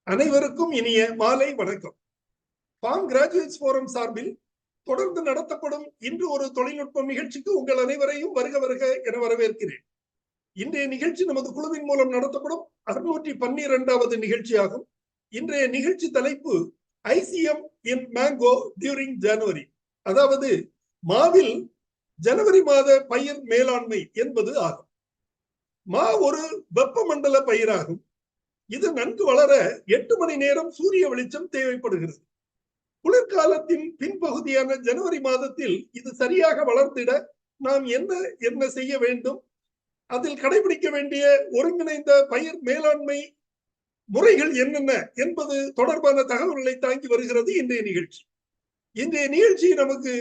அனைவருக்கும் இனிய மாலை வணக்கம். ஃபார்ம் கிராஜுவேட்ஸ் போரம் சார்பில் தொடர்ந்து நடத்தப்படும் இன்று ஒரு தொழில்நுட்ப நிகழ்ச்சிக்கு உங்கள் அனைவரையும் வருக வருக என வரவேற்கிறேன். இன்றைய நிகழ்ச்சி நமது குழுவின் மூலம் நடத்தப்படும் 612வது நிகழ்ச்சியாகும். இன்றைய நிகழ்ச்சி தலைப்பு ICM in mango during January, அதாவது மாவில் ஜனவரி மாத பயிர் மேலாண்மை என்பது ஆகும். மா ஒரு வெப்பமண்டல பயிராகும். இது நன்கு வளர 8 மணி நேரம் சூரிய வெளிச்சம் தேவைப்படுகிறது. குளிர்காலத்தின் பின்பகுதியான ஜனவரி மாதத்தில் இது சரியாக வளர்த்திட நாம் என்ன செய்ய வேண்டும், அதில் கடைபிடிக்க வேண்டிய ஒருங்கிணைந்த பயிர் மேலாண்மை முறைகள் என்னென்ன என்பது தொடர்பான தகவல்களை தாங்கி வருகிறது இன்றைய நிகழ்ச்சி. இன்றைய நிகழ்ச்சியை நமக்கு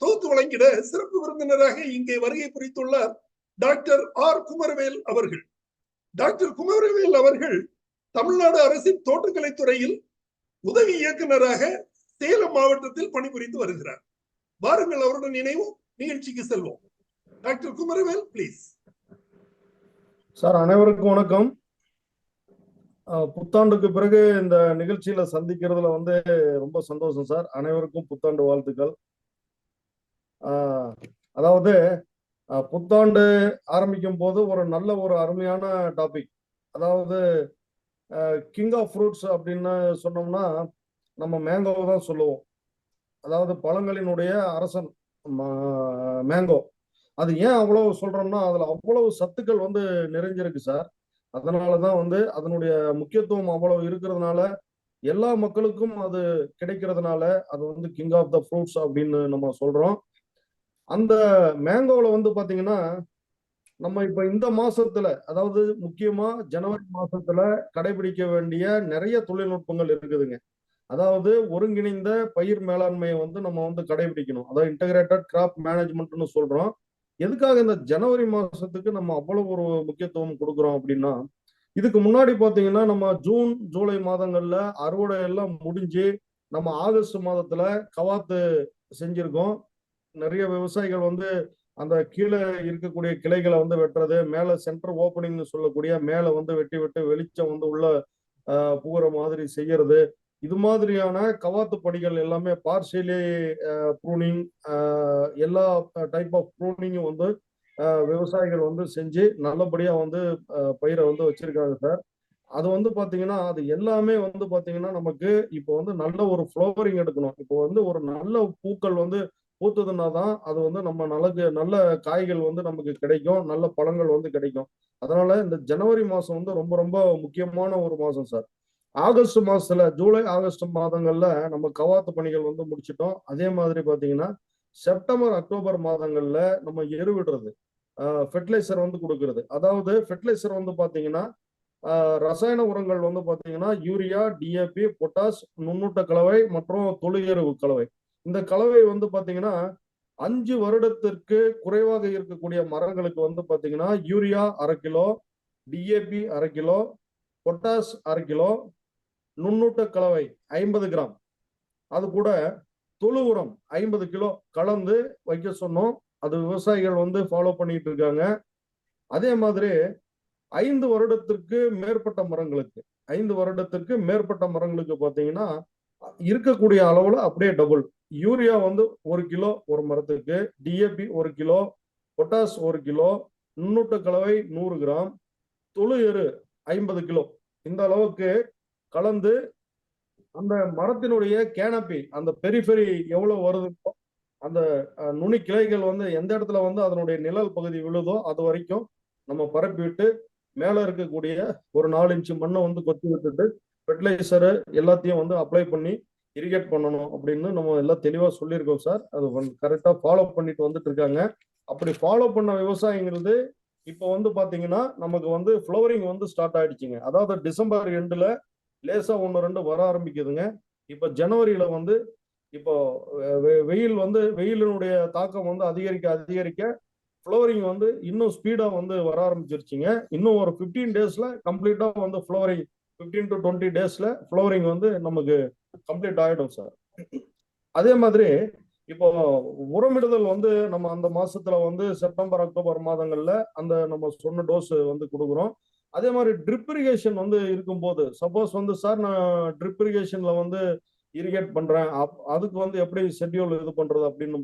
தொகுத்து வழங்கிட சிறப்பு விருந்தினராக இங்கே வருகை புரித்துள்ளார் டாக்டர் ஆர் குமரவேல் அவர்கள். டாக்டர் குமரவேல் அவர்கள் தமிழ்நாடு அரசின் தோட்டக்கலை துறையில் உதவி இயக்குநராக சேலம் மாவட்டத்தில் பணிபுரிந்து வருகிறார். வாருங்கள், அவருடன் இணைவோம், நிகழ்ச்சிக்கு செல்வோம். Doctor Kumaravel, please. சார், அனைவருக்கும் வணக்கம். புத்தாண்டுக்கு பிறகு இந்த நிகழ்ச்சியில சந்திக்கிறதுல ரொம்ப சந்தோஷம் சார். அனைவருக்கும் புத்தாண்டு வாழ்த்துக்கள். அதாவது புத்தாண்டு ஆரம்பிக்கும் போது ஒரு அருமையான டாபிக், அதாவது கிங் ஆஃப் ஃப்ரூட்ஸ் அப்படின்னு சொன்னோம்னா நம்ம மேங்கோவை தான் சொல்லுவோம். அதாவது பழங்களினுடைய அரசன் மேங்கோ. அது ஏன் அவ்வளவு சொல்றோம்னா அதுல அவ்வளவு சத்துக்கள் நிறைஞ்சிருக்கு சார். அதனாலதான் அதனுடைய முக்கியத்துவம் அவ்வளவு இருக்கிறதுனால, எல்லா மக்களுக்கும் அது கிடைக்கிறதுனால அது கிங் ஆஃப் த ஃப்ரூட்ஸ் அப்படின்னு நம்ம சொல்றோம். அந்த மேங்கோவில் பாத்தீங்கன்னா நம்ம இப்ப இந்த மாசத்துல, அதாவது முக்கியமா ஜனவரி மாசத்துல கடைபிடிக்க வேண்டிய நிறைய தொழில்நுட்பங்கள் இருக்குதுங்க. அதாவது ஒருங்கிணைந்த பயிர் மேலாண்மையை நம்ம கடைபிடிக்கணும். அதாவது இன்டகிரேட்டட் கிராப் மேனேஜ்மெண்ட்னு சொல்றோம். எதுக்காக இந்த ஜனவரி மாசத்துக்கு நம்ம அவ்வளவு ஒரு முக்கியத்துவம் கொடுக்குறோம் அப்படின்னா, இதுக்கு முன்னாடி பாத்தீங்கன்னா நம்ம ஜூன் ஜூலை மாதங்கள்ல அறுவடை எல்லாம் முடிஞ்சு நம்ம ஆகஸ்ட் மாதத்துல கவாத்து செஞ்சிருக்கோம். நிறைய விவசாயிகள் அந்த கீழே இருக்கக்கூடிய கிளைகளை வெட்டுறது, மேல சென்டர் ஓப்பனிங்னு சொல்லக்கூடிய மேல வெட்டி விட்டு வெளிச்சம் உள்ள புகுற மாதிரி செய்யறது, இது மாதிரியான கவாத்து பணிகள் எல்லாமே பார்ஷியலி ப்ரூனிங், எல்லா டைப் ஆஃப் ப்ரூனிங்கும் விவசாயிகள் செஞ்சு நல்லபடியா பயிரை வச்சிருக்காங்க சார். அது பாத்தீங்கன்னா அது எல்லாமே பாத்தீங்கன்னா நமக்கு இப்போ நல்ல ஒரு ஃப்ளவரிங் எடுக்கணும். இப்போ ஒரு நல்ல பூக்கள் பூத்ததுன்னா தான் அது நம்ம நல்ல காய்கள் நமக்கு கிடைக்கும், நல்ல பழங்கள் கிடைக்கும். அதனால இந்த ஜனவரி மாசம் ரொம்ப ரொம்ப முக்கியமான ஒரு மாசம் சார். ஆகஸ்ட் மாசத்துல, ஜூலை ஆகஸ்ட் மாதங்கள்ல நம்ம கவாத்து பணிகள் முடிச்சிட்டோம். அதே மாதிரி பாத்தீங்கன்னா செப்டம்பர் அக்டோபர் மாதங்கள்ல நம்ம எருவிடுறது, ஃபெர்டிலைசர் கொடுக்கறது. அதாவது ஃபெர்டிலைசர் பாத்தீங்கன்னா ரசாயன உரங்கள் பாத்தீங்கன்னா யூரியா, டிஏபி, பொட்டாஸ், நுண்ணூட்ட கலவை மற்றும் தொழுகெரு கலவை. இந்த கலவை பாத்தீங்கன்னா 5 வருடத்திற்கு குறைவாக இருக்கக்கூடிய மரங்களுக்கு பாத்தீங்கன்னா urea 1/2 kilo, DAP 1/2 kilo, potash 1/2 kilo, நுண்ணூட்ட கலவை 50 கிராம், அது கூட தொழு உரம் 50 கிலோ கலந்து வைக்க சொன்னோம். அது விவசாயிகள் ஃபாலோ பண்ணிட்டு இருக்காங்க. அதே மாதிரி 5 வருடத்திற்கு மேற்பட்ட மரங்களுக்கு பாத்தீங்கன்னா இருக்கக்கூடிய அளவுல அப்படியே டபுள். யூரியா 1 கிலோ ஒரு மரத்துக்கு, டிஏபி 1 கிலோ, பொட்டாஸ் 1 கிலோ, நுண்ணூட்ட கலவை 100 கிராம், தொழு எரு 50 கிலோ, இந்த அளவுக்கு கலந்து அந்த மரத்தினுடைய கேனப்பி, அந்த பெரிஃபெரி எவ்வளவு வருதுோ, அந்த நுனி கிளைகள் எந்த இடத்துல அதனுடைய நிழல் பகுதி விழுதோ அது வரைக்கும் நம்ம பரப்பி விட்டு மேல இருக்கக்கூடிய ஒரு 4 இன்ச்சு மண்ணை கொத்தி விட்டுட்டு ஃபெர்டிலைசரு எல்லாத்தையும் அப்ளை பண்ணி இரிகேட் பண்ணணும் அப்படின்னு நம்ம எல்லாம் தெளிவா சொல்லியிருக்கோம் சார். அது கரெக்டா ஃபாலோ பண்ணிட்டு வந்துட்டு இருக்காங்க. அப்படி ஃபாலோ பண்ண விவசாயிங்கிறது இப்போ பாத்தீங்கன்னா நமக்கு ஃப்ளவரிங் ஸ்டார்ட் ஆயிடுச்சுங்க. அதாவது டிசம்பர் எண்டுல லேசா 1-2 வர ஆரம்பிக்குதுங்க. இப்ப ஜனவரியில இப்போ வெயிலினுடைய தாக்கம் அதிகரிக்க ஃப்ளவரிங் இன்னும் ஸ்பீடா வர ஆரம்பிச்சிருச்சுங்க. இன்னும் ஒரு 15 டேஸ்ல கம்ப்ளீட்டா ஃப்ளவரிங், 15 to 20 டேஸ்ல ஃப்ளவரிங் நமக்கு கம்ப்ளீட் ஆயிடும் சார். அதே மாதிரி இப்போ உரமிடுதல் நம்ம அந்த மாசத்துல செப்டம்பர் அக்டோபர் மாதங்கள்ல அந்த நம்ம சொன்ன டோஸ் கொடுக்குறோம். அதே மாதிரி ட்ரிப் இரிகேஷன் வந்து இருக்கும்போது சப்போஸ் வந்து சார் நான் ட்ரிப் இரிகேஷன்ல வந்து இரிகேட் பண்றேன், அதுக்கு வந்து எப்படி ஷெட்யூல் இது பண்றது அப்படின்னு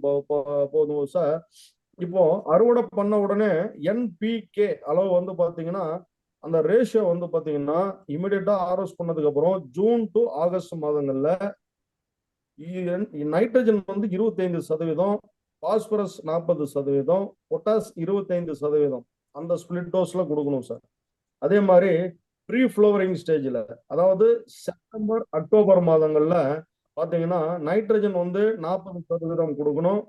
போதும் சார். இப்போ அறுவடை பண்ண உடனே என்பிகே அளவு வந்து பாத்தீங்கன்னா அந்த ரேஷியோ வந்து பாத்தீங்கன்னா இமிடியட்டா ஆர்எஸ் பண்ணதுக்கு அப்புறம் ஜூன் டு ஆகஸ்ட் மாதங்கள்ல நைட்ரஜன் வந்து 25%, பாஸ்பரஸ் 40%, பொட்டாஸ் 25%, அந்த ஸ்பிளிட் டோஸ்ல கொடுக்கணும் சார். அதே மாதிரி ப்ரீ ஃப்ளவரிங் ஸ்டேஜ்ல, அதாவது செப்டம்பர் அக்டோபர் மாதங்கள்ல பாத்தீங்கன்னா நைட்ரஜன் வந்து 40% கொடுக்கணும்,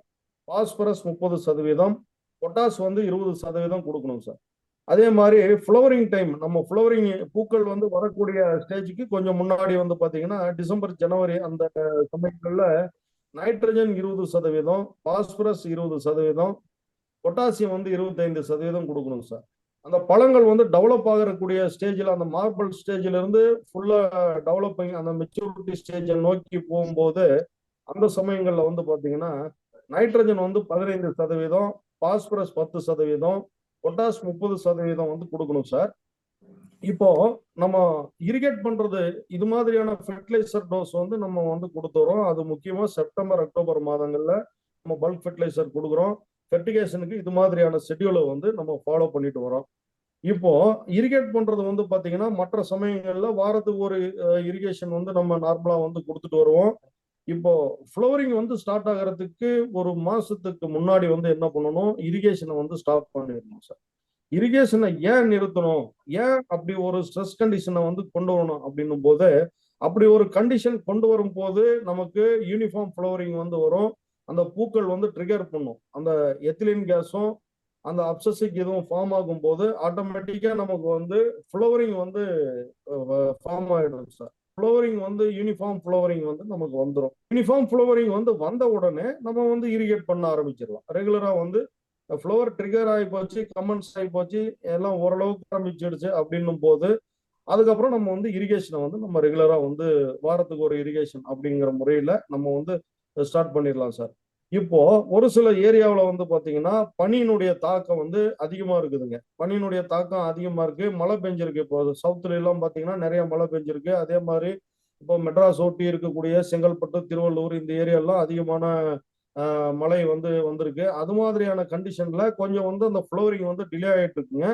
பாஸ்பரஸ் 30%, பொட்டாஸ் வந்து 20% கொடுக்கணும் சார். அதே மாதிரி ஃப்ளவரிங் டைம், நம்ம ஃப்ளவரிங் பூக்கள் வந்து வரக்கூடிய ஸ்டேஜுக்கு கொஞ்சம் முன்னாடி வந்து பாத்தீங்கன்னா டிசம்பர் ஜனவரி அந்த சமயங்கள்ல நைட்ரஜன் 20%, பாஸ்பரஸ் 20%, பொட்டாசியம் வந்து 25% கொடுக்கணும் சார். அந்த பழங்கள் வந்து டெவலப் ஆகக்கூடிய ஸ்டேஜில், அந்த மார்பிள் ஸ்டேஜ்ல இருந்து ஃபுல்லா டெவலப்பிங் அந்த மெச்சூரிட்டி ஸ்டேஜை நோக்கி போகும்போது அந்த சமயங்கள்ல வந்து பாத்தீங்கன்னா நைட்ரஜன் வந்து 15%, பாஸ்பரஸ் 10%, பொட்டாஸ் 30% வந்து கொடுக்கணும் சார். இப்போ நம்ம இரிகேட் பண்றது இது மாதிரியான ஃபெர்டிலைசர் டோஸ் வந்து நம்ம வந்து கொடுத்துறோம். அது முக்கியமா செப்டம்பர் அக்டோபர் மாதங்கள்ல நம்ம பல்க் ஃபெர்டிலைசர் கொடுக்குறோம். ஃபெர்டிகேஷனுக்கு இது மாதிரியான ஷெட்யூலை வந்து நம்ம ஃபாலோ பண்ணிட்டு வரோம். இப்போ இரிகேட் பண்றது வந்து பாத்தீங்கன்னா மற்ற சமயங்கள்ல வாரத்துக்கு ஒரு இரிகேஷன் வந்து நம்ம நார்மலா வந்து கொடுத்துட்டு வருவோம். இப்போ ஃப்ளவரிங் வந்து ஸ்டார்ட் ஆகிறதுக்கு ஒரு மாசத்துக்கு முன்னாடி வந்து என்ன பண்ணணும், இரிகேஷனை வந்து ஸ்டாப் பண்ணிடணும் சார். இரிகேஷனை ஏன் நிறுத்தணும், ஏன் அப்படி ஒரு ஸ்ட்ரெஸ் கண்டிஷனை வந்து கொண்டு வரணும் அப்படின்னும் போது, அப்படி ஒரு கண்டிஷன் கொண்டு வரும் போது நமக்கு யூனிஃபார்ம் ஃப்ளவரிங் வந்து வரும். அந்த பூக்கள் வந்து ட்ரிகர் பண்ணும். அந்த எத்திலின் கேஸும் அந்த அப்சஸிக் இதுவும் ஃபார்ம் ஆகும் போது ஆட்டோமேட்டிக்கா நமக்கு வந்து ஃப்ளவரிங் வந்து ஃபார்ம் ஆயிடும் சார். ஃப்ளவரிங் வந்து யூனிஃபார்ம் ஃப்ளவரிங் வந்து நமக்கு வந்துடும். யூனிஃபார்ம் ஃப்ளவரிங் வந்து வந்த உடனே நம்ம வந்து இரிகேட் பண்ண ஆரம்பிச்சிடலாம். ரெகுலரா வந்து ஃப்ளவர் ட்ரிகர் ஆகி போச்சு, கமெண்ட்ஸ் ஆகி போச்சு, எல்லாம் ஓரளவுக்கு ஆரம்பிச்சிடுச்சு அப்படின்னும் போது அதுக்கப்புறம் நம்ம வந்து இரிகேஷனை வந்து நம்ம ரெகுலரா வந்து வாரத்துக்கு ஒரு இரிகேஷன் அப்படிங்கிற முறையில நம்ம வந்து ஸ்டார்ட் பண்ணிடலாம் சார். இப்போ ஒரு சில ஏரியாவில் வந்து பாத்தீங்கன்னா பனியினுடைய தாக்கம் வந்து அதிகமா இருக்குதுங்க. பனியினுடைய தாக்கம் அதிகமா இருக்கு, மழை பெஞ்சிருக்கு. இப்போ சவுத்துல எல்லாம் பாத்தீங்கன்னா நிறைய மழை பெஞ்சிருக்கு. அதே மாதிரி இப்போ மெட்ராஸ் ஒட்டி இருக்கக்கூடிய செங்கல்பட்டு, திருவள்ளூர் இந்த ஏரியாலாம் அதிகமான மழை வந்து வந்திருக்கு. அது மாதிரியான கண்டிஷன்ல கொஞ்சம் வந்து அந்த ஃப்ளோரிங் வந்து டிலே ஆயிட்டு இருக்குங்க.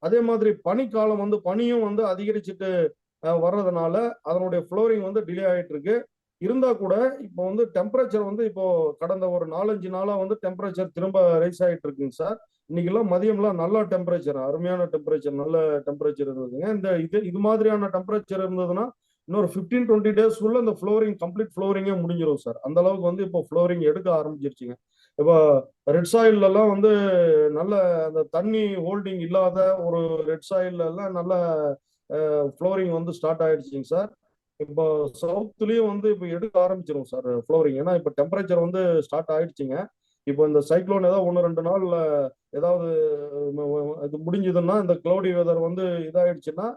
அதே மாதிரி பனிக்காலம் வந்து பனியும் வந்து அதிகரிச்சுட்டு வர்றதுனால அதனுடைய ஃப்ளோரிங் வந்து டிலே ஆயிட்டு இருக்கு. இருந்தா கூட இப்போ வந்து டெம்பரேச்சர் வந்து இப்போ கடந்த ஒரு 4-5 நாளா வந்து டெம்பரேச்சர் திரும்ப ரைஸ் ஆயிட்டு இருக்குங்க சார். இன்னைக்கெல்லாம் மதியம்லாம் நல்ல டெம்பரேச்சர், அருமையான டெம்பரேச்சர், நல்ல டெம்பரேச்சர் இருந்ததுங்க. இது மாதிரியான டெம்பரேச்சர் இருந்ததுன்னா இன்னொரு 15-20 டேஸ்க்குள்ள இந்த ஃப்ளோரிங் கம்ப்ளீட் ஃப்ளோரிங்கே முடிஞ்சிடும் சார். அந்த அளவுக்கு வந்து இப்போ ஃப்ளோரிங் எடுக்க ஆரம்பிச்சிருச்சுங்க. இப்போ ரெட் சாயில்ல எல்லாம் வந்து நல்ல அந்த தண்ணி ஹோல்டிங் இல்லாத ஒரு ரெட் சாயில்ல எல்லாம் நல்ல ஃப்ளோரிங் வந்து ஸ்டார்ட் ஆயிடுச்சுங்க சார். இப்போ சவுத்துலயும் வந்து இப்போ எடுக்க ஆரம்பிச்சிடும் சார் ஃப்ளோரிங். ஏன்னா இப்போ டெம்பரேச்சர் வந்து ஸ்டார்ட் ஆயிடுச்சுங்க. இப்போ இந்த சைக்ளோன் ஏதாவது 1-2 நாள்ல ஏதாவது இது முடிஞ்சதுன்னா, இந்த கிளவுடி வெதர் வந்து இதாயிடுச்சுன்னா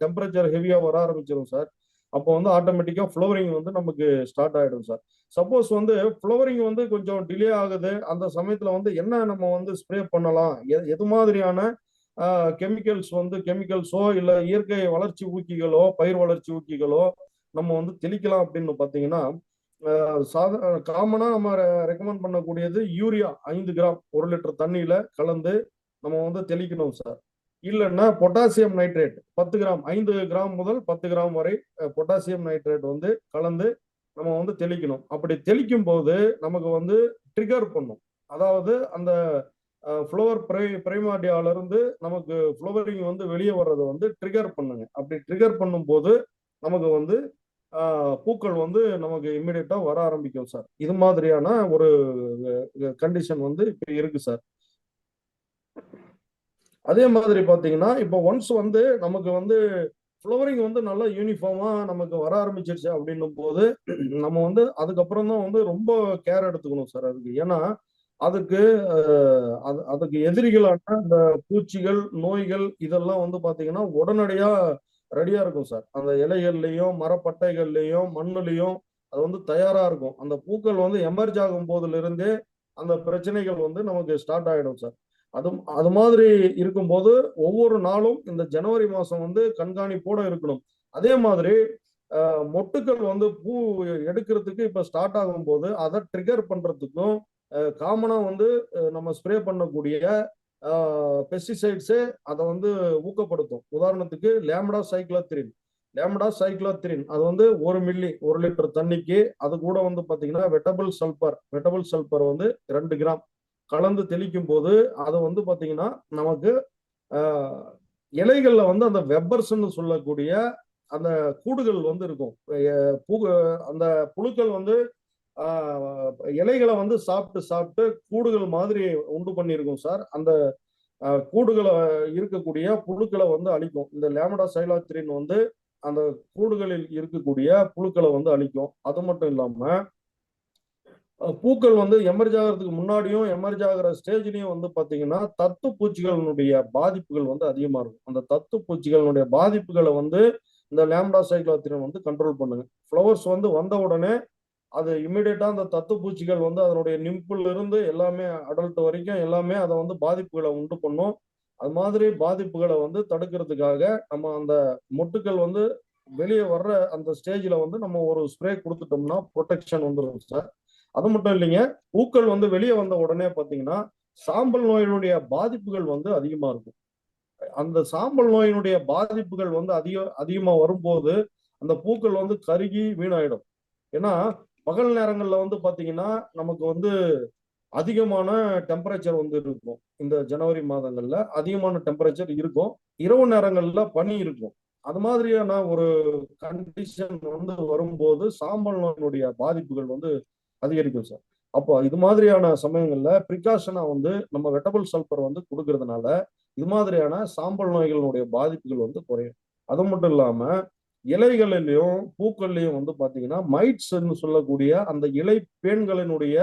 டெம்பரேச்சர் ஹெவியா வர ஆரம்பிச்சிடும் சார். அப்போ வந்து ஆட்டோமேட்டிக்கா ஃப்ளவரிங் வந்து நமக்கு ஸ்டார்ட் ஆயிடும் சார். சப்போஸ் வந்து ஃப்ளவரிங் வந்து கொஞ்சம் டிலே ஆகுது, அந்த சமயத்துல வந்து என்ன நம்ம வந்து ஸ்ப்ரே பண்ணலாம், எது மாதிரியான கெமிக்கல்ஸ் வந்து கெமிக்கல்ஸோ இல்ல இயற்கை வளர்ச்சி ஊக்கிகளோ பயிர் வளர்ச்சி ஊக்கிகளோ நம்ம வந்து தெளிக்கலாம் அப்படின்னு பாத்தீங்கன்னா, காமனா நம்ம ரெக்கமெண்ட் பண்ணக்கூடியது யூரியா 5 கிராம் 1 லிட்டர் தண்ணியில கலந்து நம்ம வந்து தெளிக்கணும் சார். இல்லைன்னா பொட்டாசியம் நைட்ரேட் 10 கிராம், 5 கிராம் முதல் 10 கிராம் வரை பொட்டாசியம் நைட்ரேட் வந்து கலந்து நம்ம வந்து தெளிக்கணும். அப்படி தெளிக்கும் போது நமக்கு வந்து ட்ரிகர் பண்ணும். அதாவது அந்த ஃப்ளவர் பிரைமார்டியால இருந்து நமக்கு ஃப்ளவரிங் வந்து வெளியே வர்றதை வந்து ட்ரிகர் பண்ணுங்க. அப்படி ட்ரிகர் பண்ணும் போது நமக்கு வந்து பூக்கள் வந்து நமக்கு இம்மிடியட்டா வர ஆரம்பிக்கும் சார். இது மாதிரியான ஒரு கண்டிஷன் வந்து இப்ப இருக்கு சார். அதே மாதிரி பாத்தீங்கன்னா இப்போ ஒன்ஸ் வந்து நமக்கு வந்து ஃப்ளவரிங் வந்து நல்லா யூனிஃபார்மா நமக்கு வர ஆரம்பிச்சிருச்சு அப்படின்னும் போது நம்ம வந்து அதுக்கப்புறம் தான் வந்து ரொம்ப கேர் எடுத்துக்கணும் சார் அதுக்கு. ஏன்னா அதுக்கு அதுக்கு எதிரிகளான இந்த பூச்சிகள், நோய்கள் இதெல்லாம் வந்து பாத்தீங்கன்னா உடனடியா ரெடியா இருக்கும் சார். அந்த இலைகள்லயும் மரப்பட்டைகள்லயும் மண்ணுலயும் அது வந்து தயாரா இருக்கும். அந்த பூக்கள் வந்து எமர்ஜ் ஆகும் போதுல இருந்தே அந்த பிரச்சனைகள் வந்து நமக்கு ஸ்டார்ட் ஆயிடும் சார். அது மாதிரி இருக்கும்போது ஒவ்வொரு நாளும் இந்த ஜனவரி மாசம் வந்து கண்காணிப்போட இருக்கணும். அதே மாதிரி மொட்டுக்கள் வந்து பூ எடுக்கிறதுக்கு இப்ப ஸ்டார்ட் ஆகும் போது அதை ட்ரிகர் பண்றதுக்கும் காமனா வந்து நம்ம ஸ்ப்ரே பண்ணக்கூடிய பெஸ்டிசைட்ஸே அதை வந்து ஊக்கப்படுத்தும். உதாரணத்துக்கு லேம்டா சைக்ளோத்ரின் அது வந்து 1 மில்லி 1 லிட்டர் தண்ணிக்கு, அது கூட வந்து பாத்தீங்கன்னா வெட்டபிள் சல்பர் வந்து 2 கிராம் கலந்து தெளிக்கும் போது அது வந்து பாத்தீங்கன்னா நமக்கு ஆஹ், இலைகள்ல வந்து அந்த வெப்பர்ஸ்ன்னு சொல்லக்கூடிய அந்த கூடுகள் வந்து இருக்கும். அந்த புழுக்கள் வந்து ஆஹ், இலைகளை வந்து சாப்பிட்டு சாப்பிட்டு கூடுகள் மாதிரி உண்டு பண்ணியிருக்கும் சார். அந்த கூடுகளை இருக்கக்கூடிய புழுக்களை வந்து அழிக்கும். இந்த லேமடா சைலாத்ரின் வந்து அந்த கூடுகளில் இருக்கக்கூடிய புழுக்களை வந்து அழிக்கும். அது மட்டும் இல்லாம பூக்கள் வந்து எமர்ஜ் ஆகிறதுக்கு முன்னாடியும் எமர்ஜ் ஆகிற ஸ்டேஜ்லயும் வந்து பாத்தீங்கன்னா தத்து பூச்சிகளினுடைய பாதிப்புகள் வந்து அதிகமா இருக்கும். அந்த தத்து பூச்சிகளினுடைய பாதிப்புகளை வந்து இந்த லேம்டா சைக்ளோத்ரின் வந்து கண்ட்ரோல் பண்ணுங்க. ஃப்ளவர்ஸ் வந்து வந்த உடனே அது இம்மிடியட்டா அந்த தத்து பூச்சிகள் வந்து அதனுடைய நிம்பிள் இருந்து எல்லாமே அடல்ட் வரைக்கும் எல்லாமே அதை வந்து பாதிப்புகளை உண்டு பண்ணும். அது மாதிரி பாதிப்புகளை வந்து தடுக்கிறதுக்காக நம்ம அந்த மொட்டுக்கள் வந்து வெளியே வர்ற அந்த ஸ்டேஜ்ல வந்து நம்ம ஒரு ஸ்ப்ரே கொடுத்துட்டோம்னா ப்ரொடெக்ஷன் வந்துடும் சார். அது மட்டும் இல்லைங்க, பூக்கள் வந்து வெளியே வந்த உடனே பாத்தீங்கன்னா சாம்பல் நோயினுடைய பாதிப்புகள் வந்து அதிகமா இருக்கும். அந்த சாம்பல் நோயினுடைய பாதிப்புகள் வந்து அதிகமா வரும்போது அந்த பூக்கள் வந்து கருகி வீணாயிடும். ஏன்னா பகல் நேரங்கள்ல வந்து பாத்தீங்கன்னா நமக்கு வந்து அதிகமான டெம்பரேச்சர் வந்து இருக்கும். இந்த ஜனவரி மாதங்கள்ல அதிகமான டெம்பரேச்சர் இருக்கும். இரவு நேரங்கள்ல பனி இருக்கும். அது மாதிரியான ஒரு கண்டிஷன் வந்து வரும்போது சாம்பல் நோயினுடைய பாதிப்புகள் வந்து அதிகரிக்கும் சார். அப்போ இது மாதிரியான சமயங்கள்ல ப்ரிகாஷனா வந்து நம்ம வெட்டபிள் சல்பர் வந்து கொடுக்கறதுனால இது மாதிரியான சாம்பல் நோய்களுடைய பாதிப்புகள் வந்து குறையும். அது மட்டும் இல்லாம இலைகளிலையும் பூக்கள்லையும் வந்து பாத்தீங்கன்னா மைட்ஸ்ன்னு சொல்லக்கூடிய அந்த இலை பேன்களினுடைய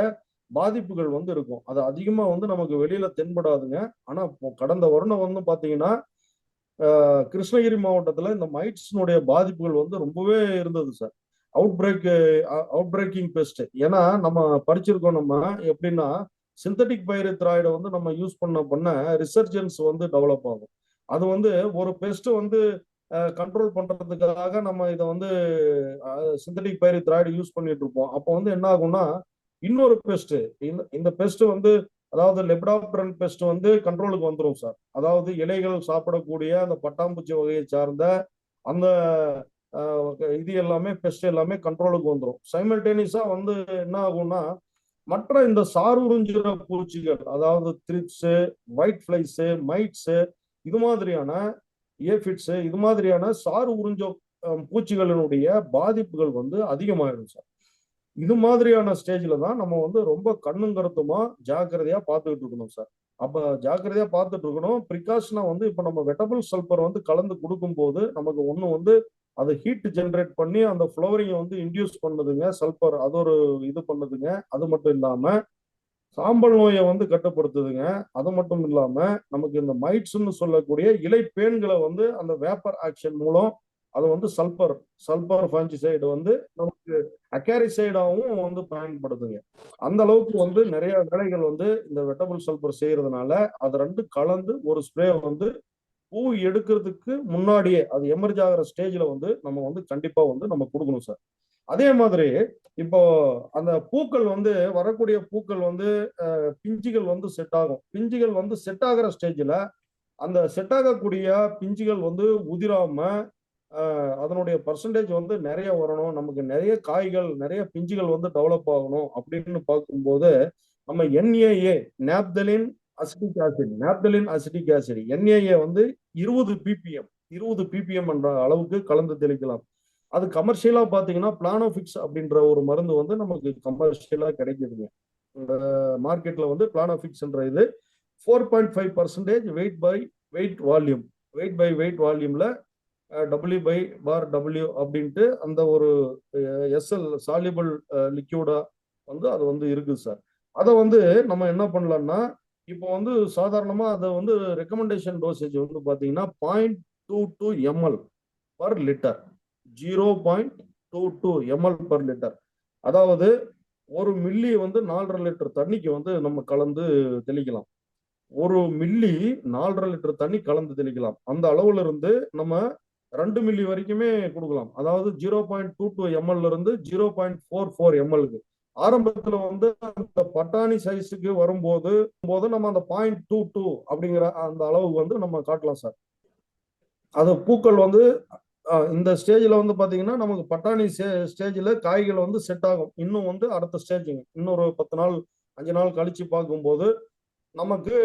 பாதிப்புகள் வந்து இருக்கும். அது அதிகமா வந்து நமக்கு வெளியில தென்படாதுங்க. ஆனா கடந்த வருடம் வந்து பாத்தீங்கன்னா கிருஷ்ணகிரி மாவட்டத்துல இந்த மைட்ஸ்னுடைய பாதிப்புகள் வந்து ரொம்பவே இருந்தது சார். Out braking best. ஏன்னா நம்ம படிச்சிருக்கோம். நம்ம எப்படின்னா சிந்தட்டிக் பைரித்ராய்டை வந்து நம்ம யூஸ் பண்ண ரிசர்ஜன்ஸ் வந்து டெவலப் ஆகும். அது வந்து ஒரு பெஸ்ட் வந்து கண்ட்ரோல் பண்றதுக்காக நம்ம இதை வந்து சிந்தட்டிக் பைரித்ராய்டு யூஸ் பண்ணிட்டு இருப்போம். அப்போ வந்து என்ன ஆகும்னா இன்னொரு பெஸ்ட், இந்த பெஸ்ட் வந்து அதாவது லெப்டாப்டரன் பெஸ்ட் வந்து கண்ட்ரோலுக்கு வந்துடும் சார். அதாவது இலைகள் சாப்பிடக்கூடிய அந்த பட்டாம்பூச்சி வகையை சார்ந்த அந்த இது எல்லாமே பெஸ்ட் எல்லாமே கண்ட்ரோலுக்கு வந்துடும். சைமல்டேனியஸா வந்து என்ன ஆகும்னா மற்ற இந்த சார் உறிஞ்சுற பூச்சிகள், அதாவது த்ரிப்ஸ், ஒயிட் ஃபிளைஸ், மைட்ஸ், இது மாதிரியான ஏஃபிட்ஸ், இது மாதிரியான சாறு உறிஞ்ச பூச்சிகளினுடைய பாதிப்புகள் வந்து அதிகமாயிடும் சார். இது மாதிரியான ஸ்டேஜ்ல தான் நம்ம வந்து ரொம்ப கண்ணும் கருத்துமா ஜாக்கிரதையா பார்த்துக்கிட்டு இருக்கணும் சார். அப்ப ஜாக்கிரதையா பார்த்துட்டு இருக்கணும். ப்ரிகாஷனா வந்து இப்ப நம்ம வெட்டபிள் சல்பர் வந்து கலந்து கொடுக்கும் போது நமக்கு ஒண்ணு வந்து அது ஹீட் ஜென்ரேட் பண்ணி அந்த ஃப்ளவரிங்கை வந்து இன்டியூஸ் பண்ணுதுங்க. சல்பர் அது ஒரு இது பண்ணுதுங்க. அது மட்டும் இல்லாம சாம்பல் நோயை வந்து கட்டுப்படுத்துதுங்க. அது மட்டும் இல்லாம நமக்கு இந்த மைட்ஸ்ன்னு சொல்லக்கூடிய இலை பேன்களை வந்து அந்த வேப்பர் ஆக்ஷன் மூலம் அது வந்து சல்பர் ஃபஞ்சிசைடு வந்து நமக்கு அக்காரிசைடாவும் வந்து பயன்படுதுங்க. அந்த அளவுக்கு வந்து நிறைய வேலைகள் வந்து இந்த வெட்டபிள் சல்பர் செய்யறதுனால அது ரெண்டு கலந்து ஒரு ஸ்ப்ரே வந்து பூ எடுக்கிறதுக்கு முன்னாடியே அது எமர்ஜ் ஆகிற ஸ்டேஜ்ல வந்து நம்ம வந்து கண்டிப்பா வந்து நம்ம கொடுக்கணும் சார். அதே மாதிரி இப்போ அந்த பூக்கள் வந்து வரக்கூடிய பூக்கள் வந்து பிஞ்சுகள் வந்து செட் ஆகும். பிஞ்சுகள் வந்து செட் ஆகிற ஸ்டேஜ்ல அந்த செட் ஆகக்கூடிய பிஞ்சுகள் வந்து உதிராம அதனுடைய பர்சன்டேஜ் வந்து நிறைய வரணும், நமக்கு நிறைய காய்கள் நிறைய பிஞ்சுகள் வந்து டெவலப் ஆகணும் அப்படின்னு பார்க்கும்போது நம்ம NAA naphthalene acetic acid NAA வந்து 20 ppm என்ற அளவுக்கு கலந்து தெளிக்கலாம். அது கமர்ஷியலா பாத்தீங்கன்னா பிளானோபிக்ஸ் அப்படின்ற ஒரு மருந்து வந்து நமக்கு கமர்ஷியலா கிடைக்குதுங்க. இந்த மார்க்கெட்ல வந்து பிளானோபிக்ஸ்ன்ற இது 4.5% வெயிட் வால்யூம்ல W/W அப்படின்ட்டு அந்த ஒரு SL சால்யூபிள் லிக்யூடா வந்து அது வந்து இருக்குது சார். அதை வந்து நம்ம என்ன பண்ணலாம்னா இப்போ வந்து சாதாரணமா அதை வந்து ரெக்கமெண்டேஷன் டோசேஜ் வந்து பாத்தீங்கன்னா 0.22 ml per litre 0.22 ml per litre. அதாவது 1 மில்லி வந்து 4.5 லிட்டர் தண்ணிக்கு வந்து நம்ம கலந்து தெளிக்கலாம். 1 மில்லி 4.5 லிட்டர் தண்ணி கலந்து தெளிக்கலாம். அந்த அளவுல இருந்து நம்ம 2 மில்லி வரைக்குமே கொடுக்கலாம். அதாவது 0.22 ml இருந்து 0.44 ml. ஆரம்பத்துல வந்து அந்த பட்டாணி சைஸுக்கு வரும்போது நம்ம அந்த 0.22 அப்படிங்கிற அந்த அளவு வந்து நம்ம காட்டலாம் சார். அது பூக்கள் வந்து இந்த ஸ்டேஜ்ல வந்து பாத்தீங்கன்னா நமக்கு பட்டாணி ஸ்டேஜ்ல காய்கள் வந்து செட் ஆகும். இன்னும் வந்து அடுத்த ஸ்டேஜுங்க இன்னொரு 10 நாள் 5 நாள் கழிச்சு பார்க்கும்போது நமக்கு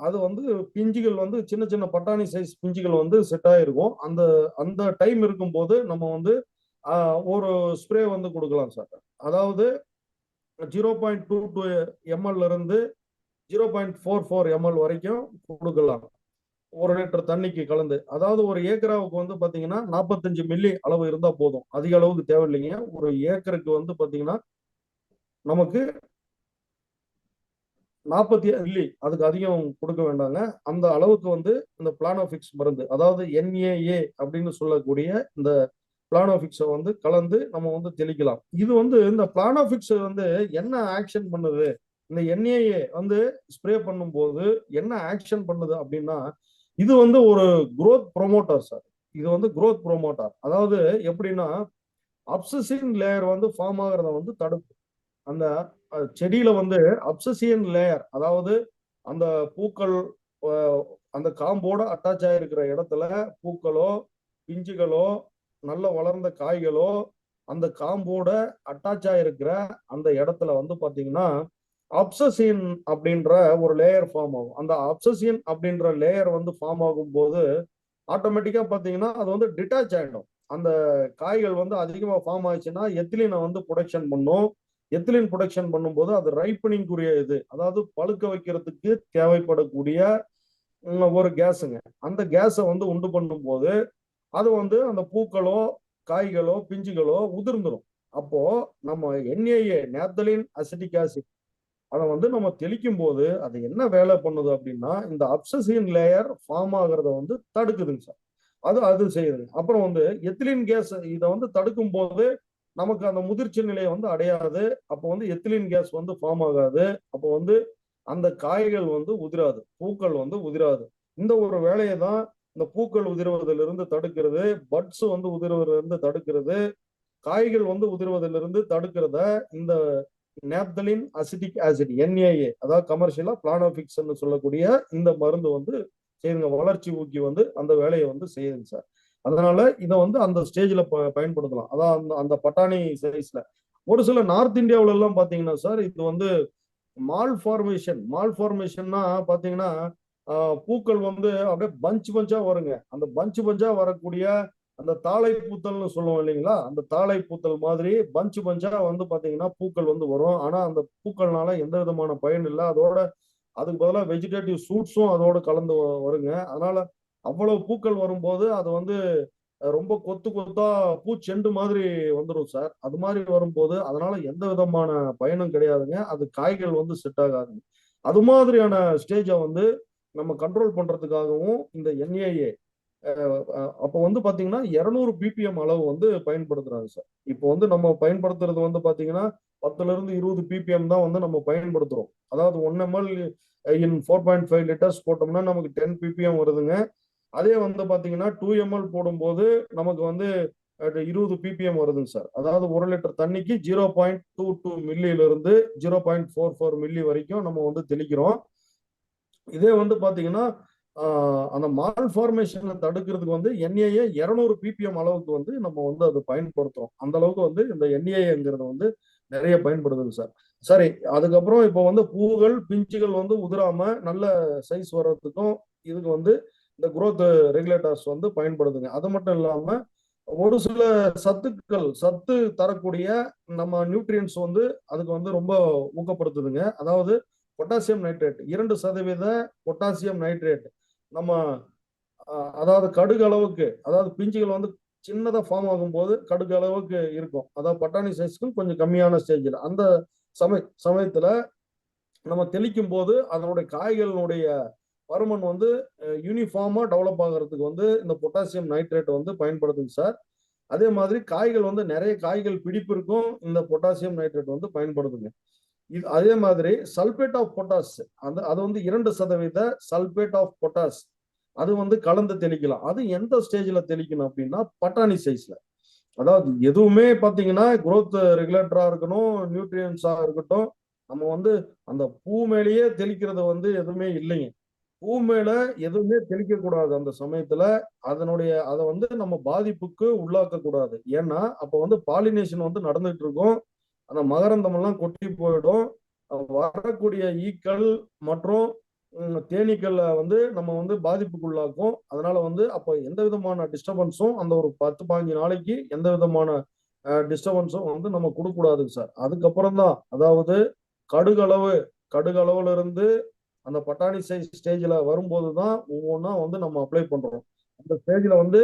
அது வந்து பிஞ்சுகள் வந்து சின்ன சின்ன பட்டாணி சைஸ் பிஞ்சுகள் வந்து செட் ஆயிருக்கும். அந்த அந்த டைம் இருக்கும்போது நம்ம வந்து ஒரு ஸ்ப்ரே வந்து கொடுக்கலாம் சார். அதாவது 0.22 ml இருந்து 0.44 ml வரைக்கும் கொடுக்கலாம் 1 லிட்டர் தண்ணிக்கு கலந்து. அதாவது ஒரு ஏக்கராவுக்கு வந்து பாத்தீங்கன்னா 45 மில்லி அளவு இருந்தா போதும். அதிக அளவுக்கு தேவையில்லைங்க. ஒரு ஏக்கருக்கு வந்து பாத்தீங்கன்னா நமக்கு 45 மில்லி, அதுக்கு அதிகம் கொடுக்க வேண்டாங்க. அந்த அளவுக்கு வந்து இந்த பிளானோஃபிக்ஸ் மருந்து, அதாவது NAA அப்படின்னு சொல்லக்கூடிய இந்த பிளானோஃபிக்ஸை வந்து கலந்து நம்ம வந்து தெளிக்கலாம். இது வந்து இந்த பிளானோஃபிக்ஸ் வந்து என்ன ஆக்ஷன் பண்ணுது, இந்த NAA வந்து ஸ்ப்ரே பண்ணும்போது என்ன ஆக்ஷன் பண்ணுது அப்படின்னா, இது வந்து ஒரு growth ப்ரொமோட்டர் சார். இது வந்து growth ப்ரொமோட்டர். அதாவது எப்படின்னா அப்சசின் லேயர் வந்து ஃபார்ம் ஆகிறத வந்து தடுக்கும். அந்த செடியில வந்து அப்சசியன் லேயர், அதாவது அந்த பூக்கள் அந்த காம்போட அட்டாச் ஆயிருக்கிற இடத்துல பூக்களோ பிஞ்சுகளோ நல்ல வளர்ந்த காய்களோ அந்த காம்போட அட்டாச் ஆயிருக்கிற அந்த இடத்துல வந்து பாத்தீங்கன்னா அப்சசியன் அப்படின்ற ஒரு லேயர் ஃபார்ம் ஆகும். அந்த அப்சசியன் அப்படின்ற லேயர் வந்து ஃபார்ம் ஆகும் போது ஆட்டோமேட்டிக்கா பாத்தீங்கன்னா அது வந்து டிட்டாச் ஆயிடும். அந்த காய்கள் வந்து அதிகமா ஃபார்ம் ஆயிடுச்சுன்னா எத்திலீனை வந்து ப்ரொடக்ஷன் பண்ணும். எத்திலின் ப்ரொடக்ஷன் பண்ணும்போது அது ரைப்பனிங்குரிய இது, அதாவது பழுக்க வைக்கிறதுக்கு தேவைப்படக்கூடிய ஒரு கேஸுங்க. அந்த கேஸை வந்து உண்டு பண்ணும் போது அது வந்து அந்த பூக்களோ காய்களோ பிஞ்சுகளோ உதிர்ந்துடும். அப்போ நம்ம NAA நேப்தலின் அசிட்டிக் ஆசிட் அதை வந்து நம்ம தெளிக்கும் போது அது என்ன வேலை பண்ணுது அப்படின்னா இந்த அப்சசியன் லேயர் ஃபார்ம் ஆகிறத வந்து தடுக்குதுங்க சார். அது அது செய்யுது. அப்புறம் வந்து எத்திலின் கேஸ் இதை வந்து தடுக்கும் போது நமக்கு அந்த முதிர்ச்சி நிலையை வந்து அடையாது. அப்போ வந்து எத்திலின் கேஸ் வந்து ஃபார்ம் ஆகாது. அப்போ வந்து அந்த காய்கள் வந்து உதிராது, பூக்கள் வந்து உதிராது. இந்த ஒரு வேலையை தான் இந்த பூக்கள் உதிர்வதிலிருந்து தடுக்கிறது, பட்ஸ் வந்து உதிர்வதிலிருந்து தடுக்கிறது, காய்கள் வந்து உதிர்வதிலிருந்து தடுக்கிறத இந்த நேப்தலின் அசிட்டிக் ஆசிட் NAA, அதாவது கமர்ஷியலா பிளானோபிக்ஸ் சொல்லக்கூடிய இந்த மருந்து வந்து செய்யுங்க. வளர்ச்சி ஊக்கி வந்து அந்த வேலையை வந்து செய்யுங்க சார். அதனால இதை வந்து அந்த ஸ்டேஜ்ல பயன்படுத்தலாம். அதான் அந்த அந்த பட்டாணி சைஸ்ல ஒரு சில நார்த் இந்தியாவில எல்லாம் பாத்தீங்கன்னா சார் இது வந்து மால் ஃபார்மேஷன்னா பாத்தீங்கன்னா பூக்கள் வந்து அப்படியே பஞ்ச் பஞ்சா வருங்க. அந்த பஞ்ச் பஞ்சா வரக்கூடிய அந்த தாளை பூத்தல்னு சொல்லுவோம் இல்லைங்களா, அந்த தாளை பூத்தல் மாதிரி பஞ்ச் பஞ்சா வந்து பாத்தீங்கன்னா பூக்கள் வந்து வரும். ஆனா அந்த பூக்கள்னால எந்த விதமான பயன் இல்லை. அதோட அதுக்கு பதிலாக வெஜிடேட்டிவ் சூட்ஸும் அதோட கலந்து வருங்க. அதனால அவ்வளவு பூக்கள் வரும்போது அது வந்து ரொம்ப கொத்து கொத்தா பூச்செண்டு மாதிரி வந்துடும் சார். அது மாதிரி வரும்போது அதனால எந்த விதமான பயனும் கிடையாதுங்க. அது காய்கள் வந்து செட் ஆகாதுங்க. அது மாதிரியான ஸ்டேஜை வந்து நம்ம கண்ட்ரோல் பண்றதுக்காகவும் இந்த NAA அப்போ வந்து பாத்தீங்கன்னா 200 ppm அளவு வந்து பயன்படுத்துறாங்க சார். இப்போ வந்து நம்ம பயன்படுத்துறது வந்து பாத்தீங்கன்னா 10ல இருந்து 20 ppm தான் வந்து நம்ம பயன்படுத்துறோம். அதாவது 1 ml in 4.5 லிட்டர்ஸ் போட்டோம்னா நமக்கு 10 ppm வருதுங்க. அதே வந்து பாத்தீங்கன்னா 2 ml போடும்போது நமக்கு வந்து 20 ppm வருதுங்க சார். அதாவது 1 லிட்டர் தண்ணிக்கு 0.22 மில்லியில இருந்து 0.44 மில்லி வரைக்கும் நம்ம வந்து தெளிக்கிறோம். இதே வந்து பாத்தீங்கன்னா அந்த மால் ஃபார்மேஷனை தடுக்கிறதுக்கு வந்து NAA 200 ppm அளவுக்கு வந்து நம்ம வந்து அதை பயன்படுத்துறோம். அந்த அளவுக்கு வந்து இந்த NAAங்கிறது வந்து நிறைய பயன்படுதுங்க சார். சரி, அதுக்கப்புறம் இப்போ வந்து பூகள் பிஞ்சுகள் வந்து உதிராம நல்ல சைஸ் வர்றதுக்கும் இதுக்கு வந்து இந்த growth ரெகுலேட்டர்ஸ் வந்து பயன்படுதுங்க. அது மட்டும் இல்லாம ஒரு சில சத்து தரக்கூடிய நம்ம நியூட்ரியன்ஸ் வந்து அதுக்கு வந்து ரொம்ப ஊக்கப்படுத்துதுங்க. அதாவது பொட்டாசியம் நைட்ரேட் 2% பொட்டாசியம் நைட்ரேட் நம்ம அதாவது கடுகு அளவுக்கு, அதாவது பிஞ்சுகள் வந்து சின்னதா ஃபார்ம் ஆகும்போது கடுகு அளவுக்கு இருக்கும். அதாவது பட்டாணி சைஸ்க்கும் கொஞ்சம் கம்மியான ஸ்டேஜில் அந்த சமயத்துல நம்ம தெளிக்கும் போது அதனுடைய காய்களுடைய பருமன் வந்து யூனிஃபார்மா டெவலப் ஆகிறதுக்கு வந்து இந்த பொட்டாசியம் நைட்ரேட் வந்து பயன்படுத்துங்க சார். அதே மாதிரி காய்கள் வந்து நிறைய காய்கள் பிடிப்பிற்கும் இந்த பொட்டாசியம் நைட்ரேட் வந்து பயன்படுத்துங்க. அதே மாதிரி சல்பேட் ஆஃப் பொட்டாஸ் அது வந்து 2% சல்பேட் ஆஃப் பொட்டாஸ் அது வந்து கலந்து தெளிக்கலாம். அது எந்த ஸ்டேஜ்ல தெளிக்கணும் அப்படின்னா பட்டாணி சைஸ்ல. அதாவது எதுவுமே பாத்தீங்கன்னா growth ரெகுலேட்டரா இருக்கணும், நியூட்ரியன்ஸா இருக்கட்டும். நம்ம வந்து அந்த பூ மேலேயே தெளிக்கிறது வந்து எதுவுமே இல்லைங்க. பூ மேல எதுவுமே தெளிக்க கூடாது அந்த சமயத்துல. அதை வந்து நம்ம பாதிப்புக்கு உள்ளாக்க கூடாது. ஏன்னா அப்ப வந்து பாலினேஷன் வந்து நடந்துட்டு இருக்கும். அந்த மகரந்தம் எல்லாம் கொட்டி போயிடும். வரக்கூடிய ஈக்கள் மற்றும் தேனீக்களை வந்து நம்ம வந்து பாதிப்புக்குள்ளாக்கும். அதனால வந்து அப்போ எந்த விதமான டிஸ்டர்பன்ஸும் அந்த ஒரு 10-15 நாளைக்கு எந்த விதமான டிஸ்டர்பன்ஸும் வந்து நம்ம கொடுக்க கூடாதுங்க சார். அதுக்கப்புறம் தான் அதாவது கடுகளவு கடுகளவுல இருந்து அந்த பட்டாணி சைஸ் ஸ்டேஜ்ல வரும்போது தான் ஒவ்வொன்றா வந்து நம்ம அப்ளை பண்றோம். அந்த ஸ்டேஜ்ல வந்து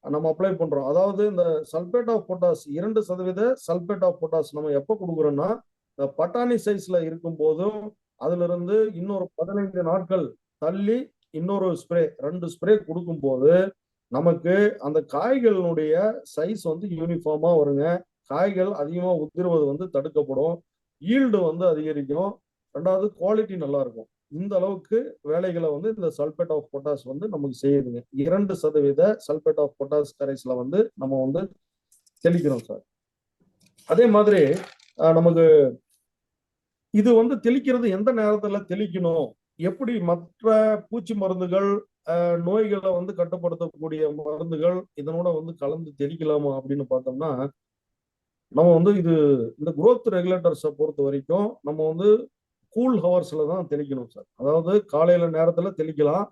நம்ம அப்ளை பண்றோம். அதாவது இந்த sulphate of potash 2% sulphate of potash நம்ம எப்போ கொடுக்குறோம்னா இந்த பட்டாணி சைஸ்ல இருக்கும் போதும் அதுல இருந்து இன்னொரு 15 நாட்கள் தள்ளி இன்னொரு ஸ்ப்ரே 2 ஸ்ப்ரே கொடுக்கும் போது நமக்கு அந்த காய்களுடைய சைஸ் வந்து யூனிஃபார்மா வருங்க. காய்கள் அதிகமா உதிர்வது வந்து தடுக்கப்படும். ஈல்டு வந்து அதிகரிக்கும். ரெண்டாவது குவாலிட்டி நல்லா இருக்கும். இந்த அளவுக்கு வேலைகளை வந்து இந்த சல்பேட் ஆஃப் பொட்டாஸ் வந்து நமக்கு செய்யுதுங்க. 2% சல்பேட் ஆஃப் பொட்டாஸ் கரைசலை வந்து நம்ம வந்து தெளிக்கிறோம் சார். அதே மாதிரி நமக்கு இது வந்து தெளிக்கிறது எந்த நேரத்துல தெளிக்கணும், எப்படி மற்ற பூச்சி மருந்துகள் நோய்களை வந்து கட்டுப்படுத்தக்கூடிய மருந்துகள் இதனோட வந்து கலந்து தெளிக்கலாமா அப்படின்னு பார்த்தோம்னா நம்ம வந்து இந்த growth ரெகுலேட்டர்ஸை பொறுத்த வரைக்கும் நம்ம வந்து கூல் ஹவர்ஸ்ல தான் தெளிக்கணும் சார். அதாவது காலையில நேரத்துல தெளிக்கலாம்.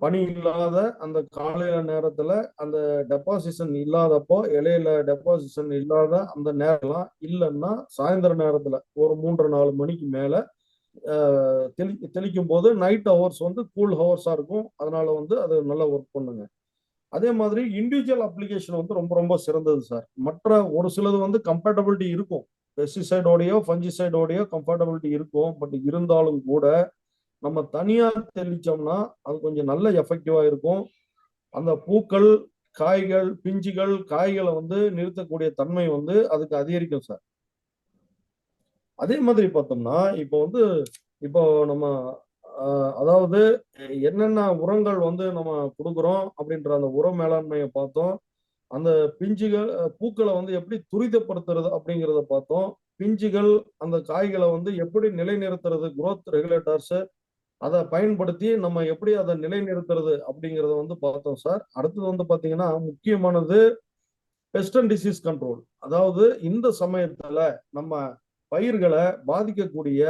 பனி இல்லாத அந்த காலையில நேரத்துல அந்த டெபாசிஷன் இல்லாதப்போ இலையில டெபாசிஷன் இல்லாத அந்த நேரம்லாம் இல்லைன்னா சாயந்தர நேரத்துல ஒரு 3-4 மணிக்கு மேல தெளிக்கும் போது நைட் ஹவர்ஸ் வந்து கூல் ஹவர்ஸா இருக்கும். அதனால வந்து அது நல்லா ஒர்க் பண்ணுங்க. அதே மாதிரி இண்டிவிஜுவல் அப்ளிகேஷன் வந்து ரொம்ப ரொம்ப சிறந்தது சார். மற்ற ஒரு சிலது வந்து கம்பேட்டபிலிட்டி இருக்கும். பெஸ்டிசைடோடையோ ஃபஞ்சிசைடோடையோ கம்பேட்டபிலிட்டி இருக்கும். பட் இருந்தாலும் கூட நம்ம தனியா தெளிச்சோம்னா அது கொஞ்சம் நல்ல எஃபெக்டிவா இருக்கும். அந்த பூக்கள், காய்கள், பிஞ்சுகள், காய்களை வந்து நிறுத்தக்கூடிய தன்மை வந்து அதுக்கு அதிகரிக்கும் சார். அதே மாதிரி பார்த்தோம்னா இப்போ நம்ம அதாவது என்னென்ன உரங்கள் வந்து நம்ம கொடுக்குறோம் அப்படின்ற அந்த உர மேலாண்மையை பார்த்தோம். அந்த பிஞ்சுகள் பூக்களை வந்து எப்படி துரிதப்படுத்துறது அப்படிங்கிறத பார்த்தோம். பிஞ்சுகள் அந்த காய்களை வந்து எப்படி நிலைநிறுத்துறது, growth ரெகுலேட்டர்ஸ் அதை பயன்படுத்தி நம்ம எப்படி அதை நிலைநிறுத்துறது அப்படிங்கிறத வந்து பார்த்தோம் சார். அடுத்தது வந்து பாத்தீங்கன்னா முக்கியமானது பெஸ்ட் அண்ட் டிசீஸ் கண்ட்ரோல். அதாவது இந்த சமயத்துல நம்ம பயிர்களை பாதிக்கக்கூடிய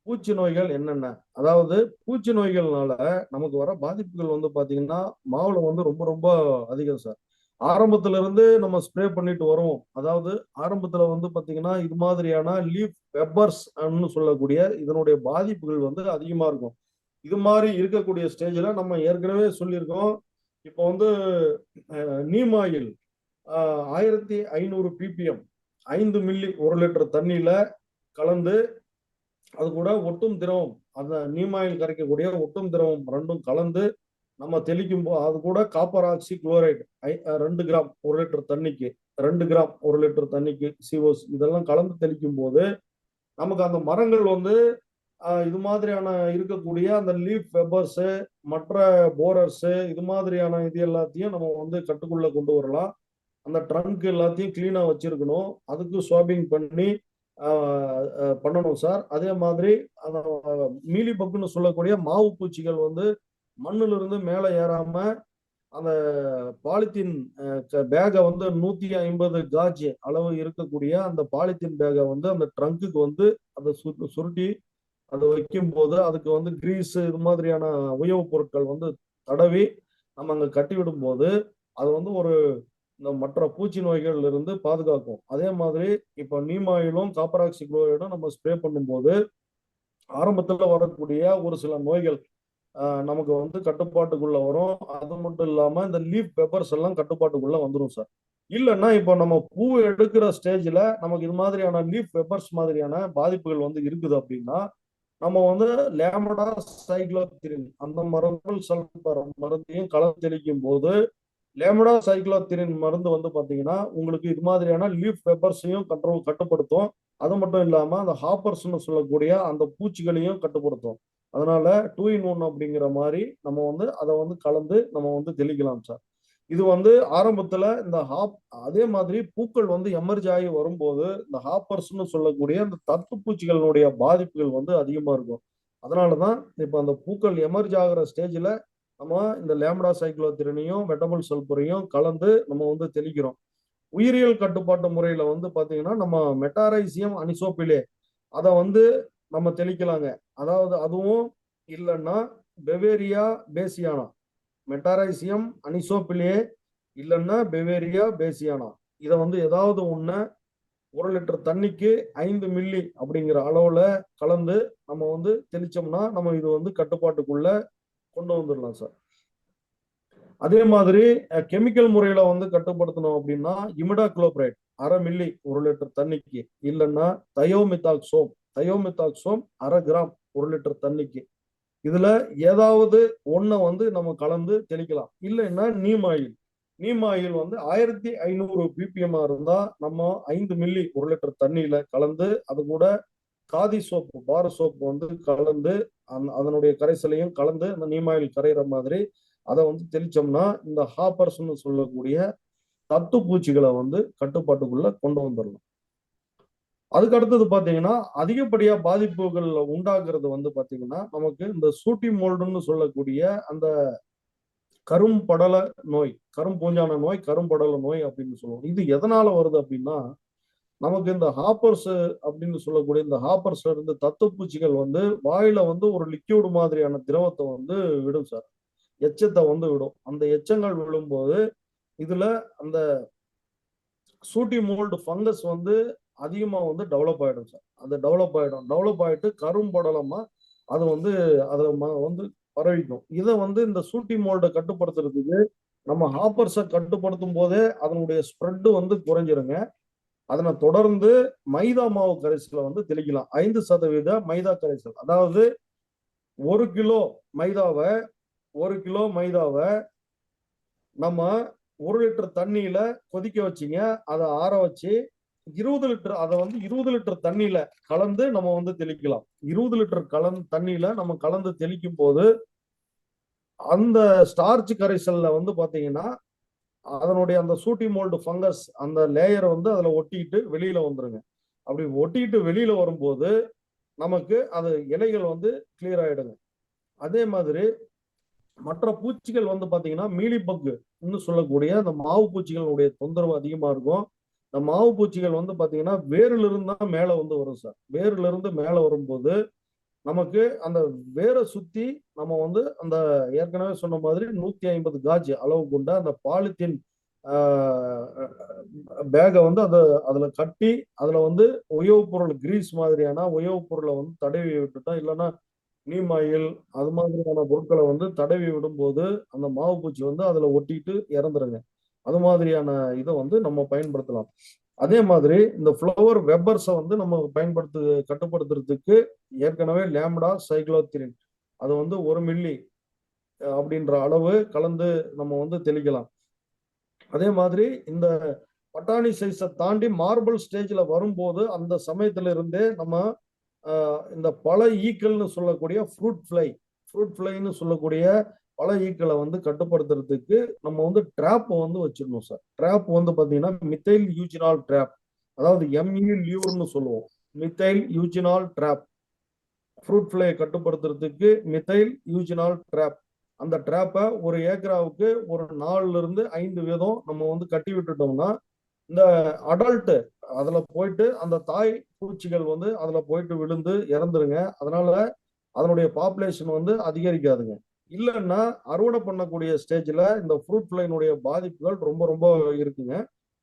பூச்சி நோய்கள் என்னென்ன, அதாவது பூச்சி நோய்கள்னால நமக்கு வர பாதிப்புகள் வந்து பாத்தீங்கன்னா மாவுல வந்து ரொம்ப ரொம்ப அதிகம் சார். ஆரம்பத்துல இருந்து நம்ம ஸ்ப்ரே பண்ணிட்டு வருவோம். அதாவது ஆரம்பத்துல வந்து பாத்தீங்கன்னா இது மாதிரியான லீஃப் வெப்பர்ஸ் சொல்லக்கூடிய இதனுடைய பாதிப்புகள் வந்து அதிகமா இருக்கும். இது மாதிரி இருக்கக்கூடிய ஸ்டேஜ்ல நம்ம ஏற்கனவே சொல்லியிருக்கோம். இப்போ வந்து neem oil 1500 ppm 5 milli 1 litre தண்ணியில கலந்து அது கூட ஒட்டும் திரவம், அந்த நீம் ஆயில் கரைக்கக்கூடிய ஒட்டும் திரவம் ரெண்டும் கலந்து நம்ம தெளிக்கும் போது அது கூட காப்பர் ஆக்சி குளோரைடு 2 கிராம் 1 லிட்டர் தண்ணிக்கு 2 கிராம் 1 லிட்டர் தண்ணிக்கு சிஓஸ் இதெல்லாம் கலந்து தெளிக்கும் போது நமக்கு அந்த மரங்கள் வந்து இது மாதிரியான இருக்கக்கூடிய அந்த லீஃப் வெப்பர்ஸ், மற்ற போரர்ஸ் இது மாதிரியான இது எல்லாத்தையும் நம்ம வந்து கட்டுக்குள்ள கொண்டு வரலாம். அந்த ட்ரங்க் எல்லாத்தையும் கிளீனா வச்சிருக்கணும். அதுக்கு ஸ்வாபிங் பண்ணி பண்ணணும் சார். அதே மாதிரி அந்த மீலி பக்குன்னு சொல்லக்கூடிய மாவு பூச்சிகள் வந்து மண்ணுல இருந்து மேலே ஏறாம அந்த பாலித்தீன் பேகை வந்து 150 காஜ் அளவு இருக்கக்கூடிய அந்த பாலித்தீன் பேகை வந்து அந்த ட்ரங்க்குக்கு வந்து அதை சுருட்டி அதை வைக்கும் போது அதுக்கு வந்து கிரீஸ் இது மாதிரியான உயவுப் பொருட்கள் வந்து தடவி நம்ம அங்க கட்டி விடும் போது அது வந்து இந்த மற்ற பூச்சி நோய்கள் இருந்து பாதுகாக்கும். அதே மாதிரி இப்ப நீமாயிலும் காப்பர் ஆக்சி குளோரைடும் நம்ம ஸ்ப்ரே பண்ணும்போது ஆரம்பத்துல வரக்கூடிய ஒரு சில நோய்கள் நமக்கு வந்து கட்டுப்பாட்டுக்குள்ள வரும். அது மட்டும் இல்லாம இந்த லீஃப் பெப்பர்ஸ் எல்லாம் கட்டுப்பாட்டுக்குள்ள வந்துடும் சார். இல்லைன்னா இப்போ நம்ம பூ எடுக்கிற ஸ்டேஜ்ல நமக்கு இது மாதிரியான லீஃப் பெப்பர்ஸ் மாதிரியான பாதிப்புகள் வந்து இருக்குது அப்படின்னா நம்ம வந்து லேமடா சைக்ளோத்திரின் அந்த மரபல் சல்பர் மருந்தையும் கலந்து தெளிக்கும் போது லேமடா சைக்ளோத்திரின் மருந்து வந்து பாத்தீங்கன்னா உங்களுக்கு இது மாதிரியான லீஃப் பெப்பர்ஸையும் கட்டுப்படுத்தும். அது மட்டும் இல்லாம அந்த ஹாப்பர்ஸ்னு சொல்லக்கூடிய அந்த பூச்சிகளையும் கட்டுப்படுத்தும். அதனால 2 in 1 அப்படிங்கிற மாதிரி நம்ம வந்து அதை வந்து கலந்து நம்ம வந்து தெளிக்கலாம் சார். இது வந்து ஆரம்பத்துல இந்த அதே மாதிரி பூக்கள் வந்து எமர்ஜ் ஆகி வரும்போது இந்த ஹாப்பர்ஸ்னு சொல்லக்கூடிய அந்த தத்துப்பூச்சிகளுடைய பாதிப்புகள் வந்து அதிகமா இருக்கும். அதனாலதான் இப்ப அந்த பூக்கள் எமர்ஜ் ஆகிற ஸ்டேஜ்ல நம்ம இந்த லேம்டா சைக்ளோத்திரினையும் வெட்டபிள் சல்பரையும் கலந்து நம்ம வந்து தெளிக்கிறோம். உயிரியல் கட்டுப்பாட்டு முறையில வந்து பாத்தீங்கன்னா நம்ம மெட்டாரைசியம் அனிசோபிலே அதை வந்து நம்ம தெளிக்கலாங்க. அதாவது அதுவும் இல்லைன்னா பெவேரியா பேசியானா, மெட்டாரைசியம் அனிசோபிலே இல்லைன்னா பெவேரியா பேசியானா, இதை வந்து ஏதாவது ஒண்ணு 1 லிட்டர் தண்ணிக்கு 5 மில்லி அப்படிங்கிற அளவுல கலந்து நம்ம வந்து தெளிச்சோம்னா நம்ம இது வந்து கட்டுப்பாட்டுக்குள்ள கொண்டு வந்துடலாம் சார். அதே மாதிரி கெமிக்கல் முறையில வந்து கட்டுப்படுத்தணும் அப்படின்னா இமிடாக்ளோபிரைட் 1/2 மில்லி 1 லிட்டர் தண்ணிக்கு, இல்லைன்னா தயோமித்தாக்சோம் 1/2 கிராம் 1 லிட்டர் தண்ணிக்கு. இதுல ஏதாவது ஒண்ண வந்து நம்ம கலந்து தெளிக்கலாம். இல்லைன்னா நீம் ஆயில் வந்து 1500 ppm இருந்தா நம்ம 5 மில்லி 1 லிட்டர் தண்ணியில கலந்து அது கூட காதி சோப்பு பார் சோப்பு வந்து கலந்து அதனுடைய கரைசலையும் கலந்து அந்த நீம் ஆயில் கரைகிற மாதிரி அதை வந்து தெளிச்சோம்னா இந்த ஹாப்பர்ஸ்னு சொல்லக்கூடிய தத்து பூச்சிகளை வந்து கட்டுப்பாட்டுக்குள்ள கொண்டு வந்துடலாம். அதுக்கு அடுத்தது பாத்தீங்கன்னா அதிகப்படியா பாதிப்புகள் உண்டாக்குறது வந்து பாத்தீங்கன்னா நமக்கு இந்த சூட்டி மோல்டுன்னு சொல்லக்கூடிய அந்த கரும்படல நோய், கரும்பூஞ்சான நோய், கரும்படல நோய் அப்படின்னு சொல்லுவோம். இது எதனால வருது அப்படின்னா நமக்கு இந்த ஹாப்பர்ஸ் அப்படின்னு சொல்லக்கூடிய இந்த ஹாப்பர்ஸ்ல இருந்து தத்துப்பூச்சிகள் வந்து வாயில வந்து ஒரு லிக்யூடு மாதிரியான திரவத்தை வந்து விடும் சார். எச்சத்தை வந்து விடும். அந்த எச்சங்கள் விழும்போது இதுல அந்த சூட்டி மோல்டு ஃபங்கஸ் வந்து அதிகமா வந்து டெவலப் ஆயிடும் சார். அது டெவலப் ஆயிட்டு கரும்படலமா அது வந்து அதை வந்து பரவிக்கும். இதை வந்து இந்த சூட்டி மோல்டை கட்டுப்படுத்துறதுக்கு நம்ம ஹாப்பர்ஸை கட்டுப்படுத்தும் போதே அதனுடைய ஸ்ப்ரெட் வந்து குறைஞ்சிருங்க. அதனை தொடர்ந்து மைதா மாவு கரைசலை வந்து தெளிக்கலாம். 5% மைதா கரைசல், அதாவது 1 கிலோ மைதாவை நம்ம 1 லிட்டர் தண்ணியில கொதிக்க வச்சுங்க, அதை ஆற வச்சு 20 லிட்டர் அதை வந்து 20 லிட்டர் தண்ணியில கலந்து நம்ம வந்து தெளிக்கலாம். 20 லிட்டர் தண்ணியில நம்ம கலந்து தெளிக்கும் போது அந்த ஸ்டார்ச் கரைசல்ல வந்து பாத்தீங்கன்னா அதனுடைய அந்த சூட்டி மோல்டு ஃபங்கஸ் அந்த லேயரை வந்து அதுல ஒட்டிட்டு வெளியில வந்துருங்க. அப்படி ஒட்டிட்டு வெளியில வரும்போது நமக்கு அது இலைகள் வந்து கிளியர் ஆயிடுங்க. அதே மாதிரி மற்ற பூச்சிகள் வந்து பாத்தீங்கன்னா மீலிபக் சொல்லக்கூடிய அந்த மாவு பூச்சிகளுடைய தொந்தரவு அதிகமா இருக்கும். இந்த மாவு பூச்சிகள் வந்து பாத்தீங்கன்னா வேர்ல இருந்து தான் மேல வந்து வரும் சார். வேர்ல இருந்து மேல வரும்போது நமக்கு அந்த வேரை சுத்தி நம்ம வந்து அந்த ஏற்கனவே சொன்ன மாதிரி 150 காஜ் அளவு கொண்ட அந்த பாலித்தீன் பேகை வந்து அதுல கட்டி அதுல வந்து உயவுப் பொருள் கிரீஸ் மாதிரியான உயவுப் பொருளை வந்து தடவி விட்டுட்டோம். இல்லைன்னா நீம் ஆயில் அது மாதிரியான பொருட்களை வந்து தடவி விடும்போது அந்த மாவு பூச்சி வந்து அதுல ஒட்டிட்டு இறந்துருங்க. அது மாதிரியான இதை வந்து நம்ம பயன்படுத்தலாம். அதே மாதிரி இந்த ஃப்ளவர் வெப்பர்ஸை வந்து நம்ம கட்டுப்படுத்துறதுக்கு ஏற்கனவே லேம்டா சைக்ளோத்திரின் அது வந்து 1 மில்லி அப்படின்ற அளவு கலந்து நம்ம வந்து தெளிக்கலாம். அதே மாதிரி இந்த பட்டாணி சைஸை தாண்டி மார்பிள் ஸ்டேஜ்ல வரும்போது அந்த சமயத்துல இருந்தே நம்ம இந்த பல ஈக்கள்னு சொல்லக்கூடிய ஃப்ரூட் ஃப்ளைன்னு சொல்லக்கூடிய பல ஈக்களை வந்து கட்டுப்படுத்துறதுக்கு நம்ம வந்து ட்ராப் வந்து வச்சிடணும் சார். ட்ராப் வந்து பாத்தீங்கன்னா மித்தைல் யூஜினால் ட்ராப், அதாவது எம்இ லியூர்னு சொல்லுவோம். Methyl eugenol trap fruit fly கட்டுப்படுத்துறதுக்கு மித்தைல் யூஜினால் ட்ராப். அந்த ட்ராப்பை ஒரு ஏக்கராவுக்கு ஒரு 4 to 5 வீதம் நம்ம வந்து கட்டி விட்டுட்டோம்னா இந்த அடல்ட் அதுல போயிட்டு அந்த தாய் பூச்சிகள் வந்து அதுல போயிட்டு விழுந்து இறந்துருங்க. அதனால அதனுடைய பாப்புலேஷன் வந்து அதிகரிக்காதுங்க. இல்லைன்னா அறுவடை பண்ணக்கூடிய ஸ்டேஜ்ல இந்த ஃப்ரூட் ஃப்ளைனுடைய பாதிப்புகள் ரொம்ப ரொம்ப இருக்குங்க.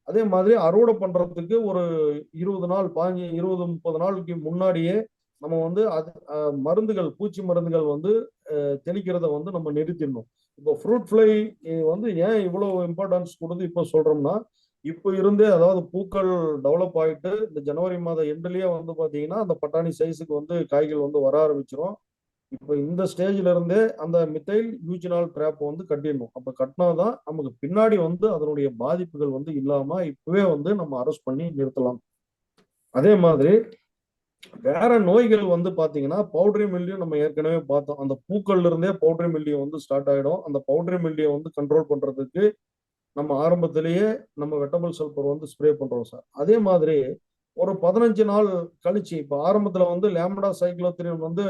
அதே மாதிரி அறுவடை பண்றதுக்கு ஒரு 20 நாள் 20-30 நாளுக்கு முன்னாடியே நம்ம வந்து மருந்துகள் பூச்சி மருந்துகள் வந்து தெளிக்கிறத வந்து நம்ம நிறுத்திடணும். இப்போ ஃப்ரூட் ஃப்ளை வந்து ஏன் இவ்வளவு இம்பார்ட்டன்ஸ் கொடுத்து இப்போ சொல்றோம்னா இப்போ இருந்தே அதாவது பூக்கள் டெவலப் ஆயிட்டு இந்த ஜனவரி மாத எண்ட்லயே வந்து பாத்தீங்கன்னா அந்த பட்டாணி சைஸுக்கு வந்து காய்கள் வந்து வர ஆரம்பிச்சிடும். இப்போ இந்த ஸ்டேஜ்ல இருந்தே அந்த மித்தைல் யூஜினால் ட்ராப் வந்து கட்டிடணும். அப்ப கட்டினாதான் நமக்கு பின்னாடி வந்து அதனுடைய பாதிப்புகள் வந்து இல்லாம இப்பவே வந்து நம்ம அரெஸ்ட் பண்ணி நிறுத்தலாம். அதே மாதிரி வேற நோய்கள் வந்து பாத்தீங்கன்னா பவுடரி மில்டியூ நம்ம ஏற்கனவே பார்த்தோம். அந்த பூக்கள்ல இருந்தே பவுடரி மில்டியூ வந்து ஸ்டார்ட் ஆயிடும். அந்த பவுடரி மில்டியூ வந்து கண்ட்ரோல் பண்றதுக்கு நம்ம ஆரம்பத்திலேயே நம்ம வெட்டபிள் சல்பர் வந்து ஸ்ப்ரே பண்றோம் சார். அதே மாதிரி ஒரு 15 நாள் கழிச்சு இப்ப ஆரம்பத்துல வந்து லேமடா சைக்ளோத்ரின் வந்து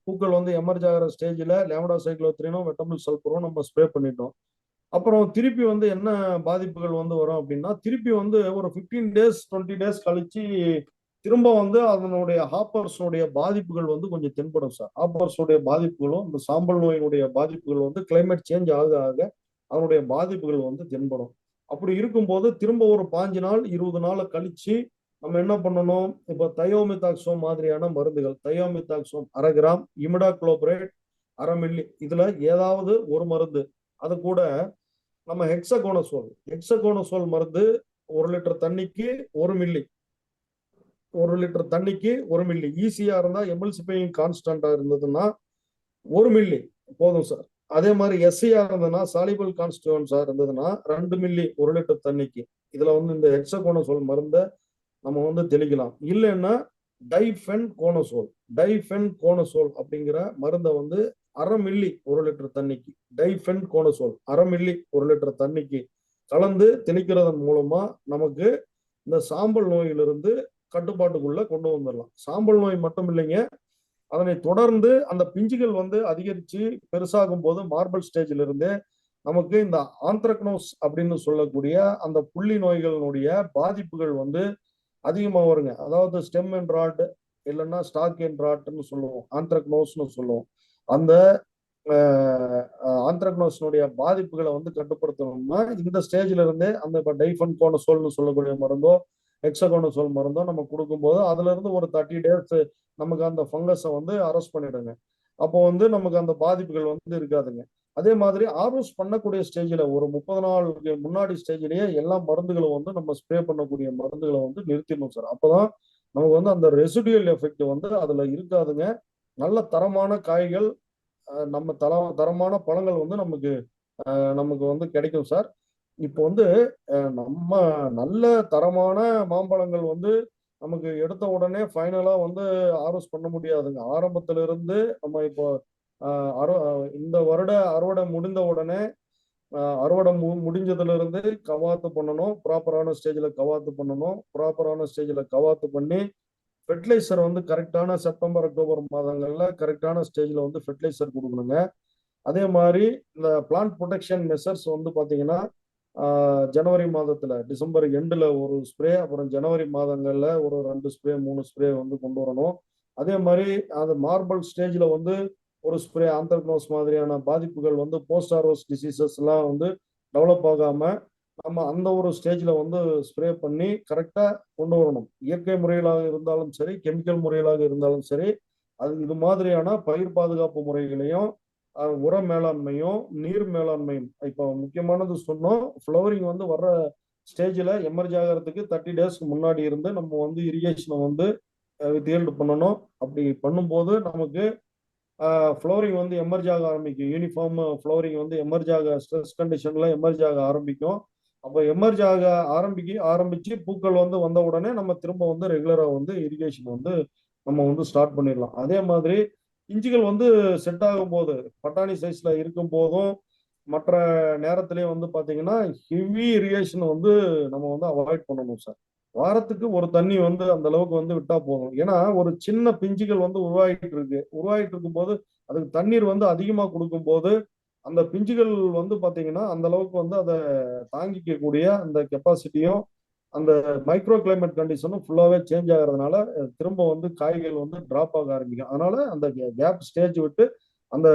பூக்கள் வந்து எமர்ஜ் ஆகிற ஸ்டேஜ்ல லேமடா சைக்ளோத்ரினும் வெட்டபிள் சல்பரும் நம்ம ஸ்ப்ரே பண்ணிட்டோம். அப்புறம் திருப்பி வந்து என்ன பாதிப்புகள் வந்து வரும் அப்படின்னா திருப்பி வந்து ஒரு 15 டேஸ் 20 டேஸ் கழிச்சு திரும்ப வந்து அதனுடைய ஹாப்பர்ஸுடைய பாதிப்புகள் வந்து கொஞ்சம் தென்படும் சார். ஹாப்பர்ஸுடைய பாதிப்புகளும் இந்த சாம்பல் நோயினுடைய பாதிப்புகள் வந்து கிளைமேட் சேஞ்ச் ஆக ஆக அதனுடைய பாதிப்புகள் வந்து தென்படும். அப்படி இருக்கும்போது திரும்ப ஒரு 5 நாள் 20 நாள் கழிச்சு நம்ம என்ன பண்ணணும்? இப்ப தயோமித்தாக்சோம் மாதிரியான மருந்துகள், தயோமித்தாக்சோம் 1/2 கிராம், இமிடாக்ளோபிரேட் 1/2 மில்லி, இதுல ஏதாவது ஒரு மருந்து, அது கூட நம்ம ஹெக்ஸகோனசோல் மருந்து 1 லிட்டர் தண்ணிக்கு 1 மில்லி, 1 மில்லி ஈஸியா இருந்தா எமல்சிஃபையிங் கான்ஸ்டன்டா இருந்ததுன்னா 1 மில்லி போதும் சார். அதே மாதிரி எஸ்சியா இருந்ததுன்னா சாலிபிள் கான்ஸ்டியூன்ஸா இருந்ததுன்னா 2 மில்லி 1 லிட்டர் தண்ணிக்கு. இதுல வந்து இந்த ஹெக்ஸகோனசோல் மருந்தை நம்ம வந்து தெளிக்கலாம். இல்லைன்னா டைஃபென் கோனசோல் அப்படிங்கிற மருந்தை வந்து 1/2 மில்லி 1 லிட்டர் தண்ணிக்கு, டைஃபென் கோனசோல் 1/2 மில்லி 1 லிட்டர் தண்ணிக்கு கலந்து தெளிக்கிறதன் மூலமா நமக்கு இந்த சாம்பல் நோயிலிருந்து கட்டுப்பாட்டுக்குள்ள கொண்டு வந்துடலாம். சாம்பல் நோய் மட்டும் இல்லைங்க, அதனை தொடர்ந்து அந்த பிஞ்சுகள் வந்து அதிகரிச்சு பெருசாகும் போது மார்பல் ஸ்டேஜ்ல இருந்து நமக்கு இந்த ஆந்த்ரக்னோஸ் அப்படின்னு சொல்லக்கூடிய அந்த புள்ளி நோய்களுடைய பாதிப்புகள் வந்து அதிகமா வருங்க. அதாவது ஸ்டெம் அண்ட் ராட் இல்லைன்னா ஸ்டாக் அண்ட் ராட்னு சொல்லுவோம், ஆந்த்ரக்னோஸ்னு சொல்லுவோம். அந்த ஆந்த்ரக்னோஸ்னுடைய பாதிப்புகளை வந்து கட்டுப்படுத்தணும்னா இந்த ஸ்டேஜ்ல இருந்தே அந்த இப்போ டைஃபன் கோனசோல்னு சொல்லக்கூடிய மருந்தோ ஹெக்ஸகோனசோல் மருந்தோ நம்ம கொடுக்கும்போது அதுல இருந்து ஒரு 30 டேஸ் நமக்கு அந்த ஃபங்கஸை வந்து அரெஸ்ட் பண்ணிடுங்க. அப்போ வந்து நமக்கு அந்த பாதிப்புகள் வந்து இருக்காதுங்க. அதே மாதிரி ஆர்ஓஸ் பண்ணக்கூடிய ஸ்டேஜ்ல ஒரு 30 நாளுக்கு முன்னாடி ஸ்டேஜ்லயே எல்லா மருந்துகளும் வந்து நம்ம ஸ்ப்ரே பண்ணக்கூடிய மருந்துகளை வந்து நிறுத்திடணும் சார். அப்பதான் நமக்கு வந்து அந்த ரெசிடியல் எஃபெக்ட் வந்து அதுல இருக்காதுங்க. நல்ல தரமான காய்கள், நம்ம தரமான பழங்கள் வந்து நமக்கு நமக்கு வந்து கிடைக்கும் சார். இப்போ வந்து நம்ம நல்ல தரமான மாம்பழங்கள் வந்து நமக்கு எடுத்த உடனே ஃபைனலா வந்து ஆர்வஸ் பண்ண முடியாதுங்க. ஆரம்பத்துல இருந்து நம்ம இப்போ இந்த வருட அறுவடை முடிந்த உடனே அறுவடை முடிஞ்சதுல இருந்து கவாத்து பண்ணணும், ப்ராப்பரான ஸ்டேஜ்ல கவாத்து பண்ணணும், ப்ராப்பரான ஸ்டேஜ்ல கவாத்து பண்ணி ஃபெர்டிலைசர் வந்து கரெக்டான செப்டம்பர் அக்டோபர் மாதங்கள்ல கரெக்டான ஸ்டேஜ்ல வந்து ஃபெர்டிலைசர் கொடுக்கணுங்க. அதே மாதிரி இந்த பிளான்ட் ப்ரொடெக்ஷன் மெஷர்ஸ் வந்து பாத்தீங்கன்னா ஜனவரி மாதத்துல டிசம்பர் எண்டில் ஒரு ஸ்ப்ரே, அப்புறம் ஜனவரி மாதங்கள்ல ஒரு 2 ஸ்ப்ரே 3 ஸ்ப்ரே வந்து கொண்டு வரணும். அதே மாதிரி அந்த மார்பல் ஸ்டேஜ்ல வந்து ஒரு ஸ்ப்ரே ஆந்த்ரக்னோஸ் மாதிரியான பாதிப்புகள் வந்து போஸ்ட் ஆர்வஸ் டிசீசஸ் எல்லாம் வந்து டெவலப் ஆகாம நம்ம அந்த ஒரு ஸ்டேஜ்ல வந்து ஸ்ப்ரே பண்ணி கரெக்டா கொண்டு வரணும். இயற்கை முறையிலாக இருந்தாலும் சரி, கெமிக்கல் முறையிலாக இருந்தாலும் சரி, அது இது மாதிரியான பயிர் பாதுகாப்பு முறைகளையும் உர மேலாண்மையும் நீர் மேலாண்மையும் இப்போ முக்கியமானது சொன்னோம். ஃப்ளவரிங் வந்து வர்ற ஸ்டேஜில் எமர்ஜ் ஆகிறதுக்கு 30 டேஸ்க்கு முன்னாடி இருந்து நம்ம வந்து இரிகேஷனை வந்து வித் பண்ணணும். அப்படி பண்ணும்போது நமக்கு ஃப்ளவரிங் வந்து எமர்ஜ் ஆக ஆரம்பிக்கும். யூனிஃபார்ம் ஃப்ளவரிங் வந்து எமர்ஜ் ஆக ஸ்ட்ரெஸ் கண்டிஷன்ல எமர்ஜ் ஆக ஆரம்பிக்கும். அப்போ எமர்ஜ் ஆக ஆரம்பிச்சு பூக்கள் வந்து வந்த உடனே நம்ம திரும்ப வந்து ரெகுலரா வந்து இரிகேஷன் வந்து நம்ம வந்து ஸ்டார்ட் பண்ணிடலாம். அதே மாதிரி இஞ்சிகள் வந்து செட் ஆகும் போது பட்டாணி சைஸ்ல இருக்கும் போதும் மற்ற நேரத்திலேயே வந்து பாத்தீங்கன்னா ஹெவி இரிகேஷன் வந்து நம்ம வந்து அவாய்ட் பண்ணணும் சார். வாரத்துக்கு ஒரு தண்ணி வந்து அந்த அளவுக்கு வந்து விட்டா போதும். ஏன்னா ஒரு சின்ன பிஞ்சுகள் வந்து உருவாகிட்டு இருக்கும் போது அதுக்கு தண்ணீர் வந்து அதிகமா கொடுக்கும் போது அந்த பிஞ்சுகள் வந்து பாத்தீங்கன்னா அந்த அளவுக்கு வந்து அதை தாங்கிக்கக்கூடிய அந்த கெப்பாசிட்டியும் அந்த மைக்ரோ கிளைமேட் கண்டிஷனும் ஃபுல்லாவே சேஞ்ச் ஆகிறதுனால திரும்ப வந்து காய்கள் வந்து டிராப் ஆக ஆரம்பிக்கும். அதனால அந்த கேப் ஸ்டேஜ் விட்டு அந்த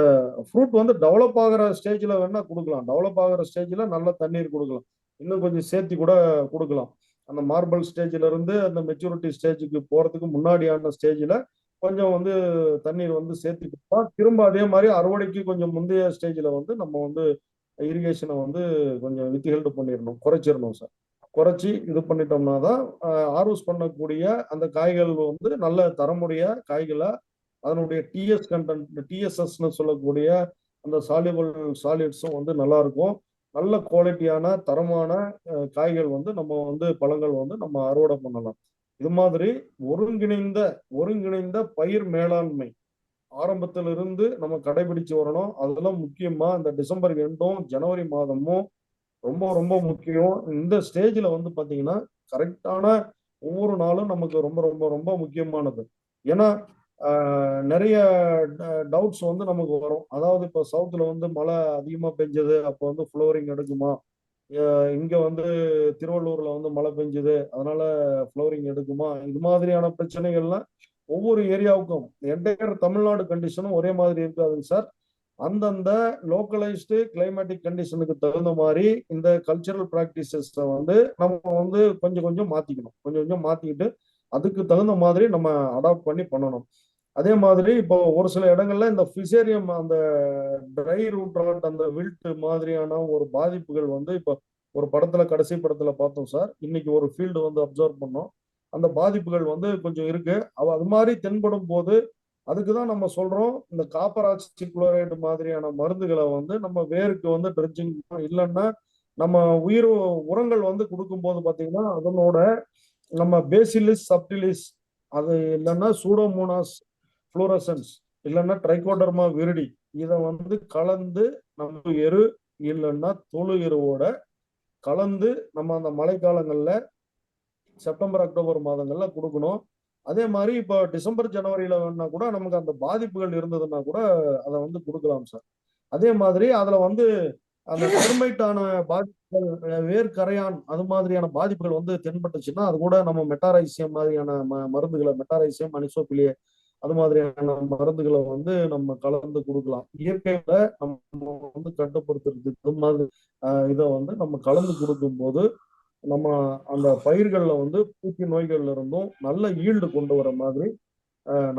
ஃப்ரூட் வந்து டெவலப் ஆகிற ஸ்டேஜ்ல வேணா கொடுக்கலாம். டெவலப் ஆகிற ஸ்டேஜ்ல நல்ல தண்ணீர் கொடுக்கலாம். இன்னும் கொஞ்சம் சேர்த்தி கூட கொடுக்கலாம். அந்த மார்பல் ஸ்டேஜ்ல இருந்து அந்த மெச்சூரிட்டி ஸ்டேஜுக்கு போறதுக்கு முன்னாடியான ஸ்டேஜ்ல கொஞ்சம் வந்து தண்ணீர் வந்து சேர்த்து கொடுத்தா திரும்ப அதே மாதிரி அறுவடைக்கு கொஞ்சம் முந்தைய ஸ்டேஜ்ல வந்து நம்ம வந்து இரிகேஷனை வந்து கொஞ்சம் வித்திஹெல்டு பண்ணிடணும், குறைச்சிடணும் சார். குறைச்சி இது பண்ணிட்டோம்னா தான் ஹார்வெஸ்ட் பண்ணக்கூடிய அந்த காய்கள் வந்து நல்ல தரமுடைய காய்களா அதனுடைய டிஎஸ் கண்டென்ட், டிஎஸ்எஸ்ன்னு சொல்லக்கூடிய அந்த சால்யுபிள் சாலிட்ஸும் வந்து நல்லா இருக்கும். நல்ல குவாலிட்டியான தரமான காய்கள் வந்து நம்ம வந்து பழங்கள் வந்து நம்ம அறுவடை பண்ணலாம். இது மாதிரி ஒருங்கிணைந்த ஒருங்கிணைந்த பயிர் மேலாண்மை ஆரம்பத்திலிருந்து நம்ம கடைபிடிச்சு வரணும். அதெல்லாம் முக்கியமா இந்த டிசம்பர் எண்டும் ஜனவரி மாதமும் ரொம்ப ரொம்ப முக்கியம். இந்த ஸ்டேஜ்ல வந்து பாத்தீங்கன்னா கரெக்டான ஒவ்வொரு நாளும் நமக்கு ரொம்ப ரொம்ப ரொம்ப முக்கியமானது. ஏன்னா நிறைய டவுட்ஸ் வந்து நமக்கு வரும். அதாவது இப்போ சவுத்துல வந்து மழை அதிகமா பெஞ்சது, அப்போ வந்து ஃப்ளோரிங் எடுக்குமா? இங்க வந்து திருவள்ளூர்ல வந்து மழை பெஞ்சுது, அதனால ஃப்ளோரிங் எடுக்குமா? இது மாதிரியான பிரச்சனைகள்லாம் ஒவ்வொரு ஏரியாவுக்கும் என்டையர் தமிழ்நாடு கண்டிஷனும் ஒரே மாதிரி இருக்காதுங்க சார். அந்தந்த லோக்கலைஸ்டு கிளைமேட்டிக் கண்டிஷனுக்கு தகுந்த மாதிரி இந்த கல்ச்சரல் ப்ராக்டிசஸை வந்து நம்ம வந்து கொஞ்சம் கொஞ்சம் மாத்திக்கணும். கொஞ்சம் கொஞ்சம் மாத்திக்கிட்டு அதுக்கு தகுந்த மாதிரி நம்ம அடாப்ட் பண்ணி பண்ணணும். அதே மாதிரி இப்போ ஒரு சில இடங்கள்ல இந்த ஃபிசேரியம், அந்த ட்ரை ரூட் ராட், அந்த வில்ட் மாதிரியான ஒரு பாதிப்புகள் வந்து இப்போ ஒரு படத்துல, கடைசி படத்துல பார்த்தோம் சார். இன்னைக்கு ஒரு ஃபீல்டு வந்து அப்சர்வ் பண்ணோம். அந்த பாதிப்புகள் வந்து கொஞ்சம் இருக்கு. அது மாதிரி தென்படும் போது அதுக்குதான் நம்ம சொல்றோம், இந்த காப்பர் ஆக்சி குளோரைடு மாதிரியான மருந்துகளை வந்து நம்ம வேருக்கு வந்து ட்ரெஞ்சிங், இல்லைன்னா நம்ம உயிர் உரங்கள் வந்து கொடுக்கும்போது பார்த்தீங்கன்னா அதனோட நம்ம பேசிலிஸ் சப்டிலிஸ், அது இல்லைன்னா சூடோமோனாஸ் ஃப்ளோரசன்ஸ், இல்லைன்னா ட்ரைகோடர்மா விரிடி, இதை வந்து கலந்து நம்ம எரு இல்லைன்னா தொழு எருவோட கலந்து நம்ம அந்த மழைக்காலங்கள்ல செப்டம்பர் அக்டோபர் மாதங்கள்ல கொடுக்கணும். அதே மாதிரி இப்போ டிசம்பர் ஜனவரியில வேணா கூட நமக்கு அந்த பாதிப்புகள் இருந்ததுன்னா கூட அதை வந்து கொடுக்கலாம் சார். அதே மாதிரி அதுல வந்து அந்த டெர்மைட்டான பாதிப்புகள், வேர்க்கரையான், அது மாதிரியான பாதிப்புகள் வந்து தென்பட்டுச்சுன்னா அது கூட நம்ம மெட்டாரைசியம் மாதிரியான மருந்துகளை, மெட்டாரைசியம், அனிசோபிலியே, அது மாதிரியான மருந்துகளை வந்து நம்ம கலந்து கொடுக்கலாம். இயற்கையில நம்ம வந்து கட்டுப்படுத்துறதுக்கு இது மாதிரி இதை வந்து நம்ம கலந்து கொடுக்கும் போது நம்ம அந்த பயிர்கள்ல வந்து பூச்சி நோய்கள்ல இருந்தும் நல்ல ஈல்டு கொண்டு வர மாதிரி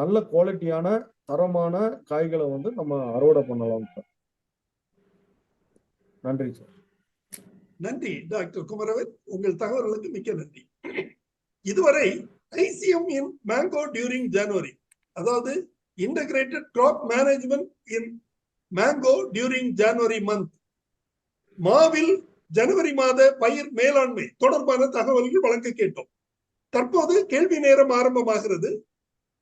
நல்ல குவாலிட்டியான தரமான காய்களை வந்து நம்ம அறுவடை பண்ணலாம் சார். நன்றி சார். நன்றி டாக்டர் குமரவேல், உங்கள் தகவல்களுக்கு மிக்க நன்றி. இதுவரை ICM in mango during January, அதாவது integrated crop management in mango during January month, மாவில் ஜனவரி மாத பயிர் மேலாண்மை தொடர்பான தகவல்கள் வழங்க கேட்டோம். தற்போது கேள்வி நேரம் ஆரம்பமாகிறது.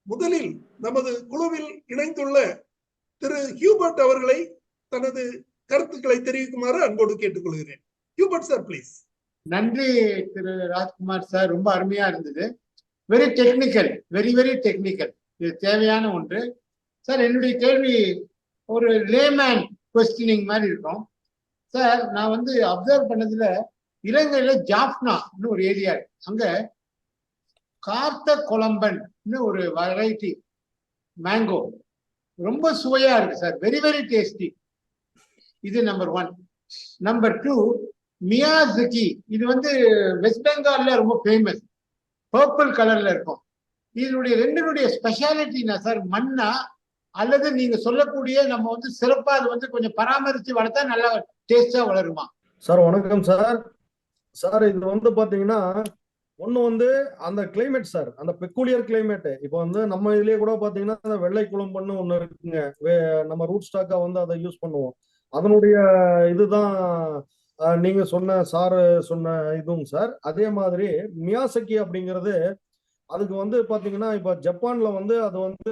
முதலில் நமது குழுவில் இணைந்துள்ள திரு ஹியூபர்ட் அவர்களை தனது கருத்துக்களை தெரிவிக்குமாறு அன்போடு கேட்டுக்கொள்கிறேன். Hubert sir, please. நன்றி திரு ராஜ்குமார் சார், ரொம்ப அருமையா இருந்தது. Very technical, very very technical. இது தேவையான ஒன்று சார். என்னுடைய கேள்வி ஒரு லேமேன் கொஸ்டினிங் மாதிரி இருக்கும் சார். நான் வந்து அப்சர்வ் பண்ணதுல இலங்கையில ஜாஃப்னான்னு ஒரு ஏரியா இருக்கு. அங்க கார்த்த கொலம்பன் ஒரு வெரைட்டி மேங்கோ ரொம்ப சுவையா இருக்கு சார். Very very tasty. இது நம்பர் 1. நம்பர் 2, மியாசுகி. இது வந்து வெஸ்ட் பெங்கால்ல ரொம்ப ஃபேமஸ், பர்பிள் கலர்ல இருக்கும். இதனுடைய ரெண்டினுடைய ஸ்பெஷாலிட்டினா சார், மண்ணா அல்லது நீங்க சொல்லக்கூடிய நம்ம வந்து சிறப்பா அது வந்து கொஞ்சம் பராமரித்து வளர்த்தா நல்லா டேஸ்டா வளருமா? சார் வணக்கம் சார். சார் இது வந்து பாத்தீங்கன்னா ஒண்ணு வந்து அந்த கிளைமேட் சார், அந்த பெக்கூலியர் கிளைமேட். இப்போ வந்து நம்ம இதுலயே கூட பாத்தீங்கன்னா அந்த வெள்ளை குழம்புன்னு ஒண்ணு இருக்குங்க, நம்ம ரூட் ஸ்டாக்கா வந்து அதை யூஸ் பண்ணுவோம். அதனுடைய இதுதான் நீங்க சொன்ன சார் சொன்ன இதுவும் சார். அதே மாதிரி மியாசக்கி அப்படிங்கிறது, அதுக்கு வந்து பாத்தீங்கன்னா இப்ப ஜப்பான்ல வந்து அது வந்து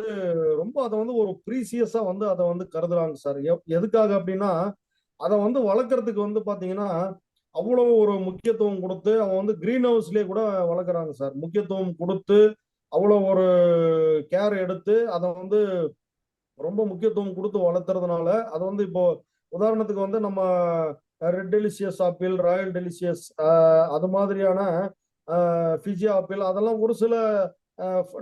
ரொம்ப அதை வந்து ஒரு ப்ரீசியஸா வந்து அதை வந்து கருதுறாங்க சார். எதுக்காக அப்படின்னா அதை வந்து வளர்க்கறதுக்கு வந்து பாத்தீங்கன்னா அவ்வளவு ஒரு முக்கியத்துவம் கொடுத்து அவன் வந்து கிரீன் ஹவுஸ்லயே கூட வளர்க்குறாங்க சார். முக்கியத்துவம் கொடுத்து அவ்வளவு ஒரு கேர் எடுத்து அதை வந்து ரொம்ப முக்கியத்துவம் கொடுத்து வளர்த்துறதுனால அது வந்து இப்போ உதாரணத்துக்கு வந்து நம்ம red delicious apple, Royal delicious, அது மாதிரியான ஃபிஜி ஆப்பிள், அதெல்லாம் ஒரு சில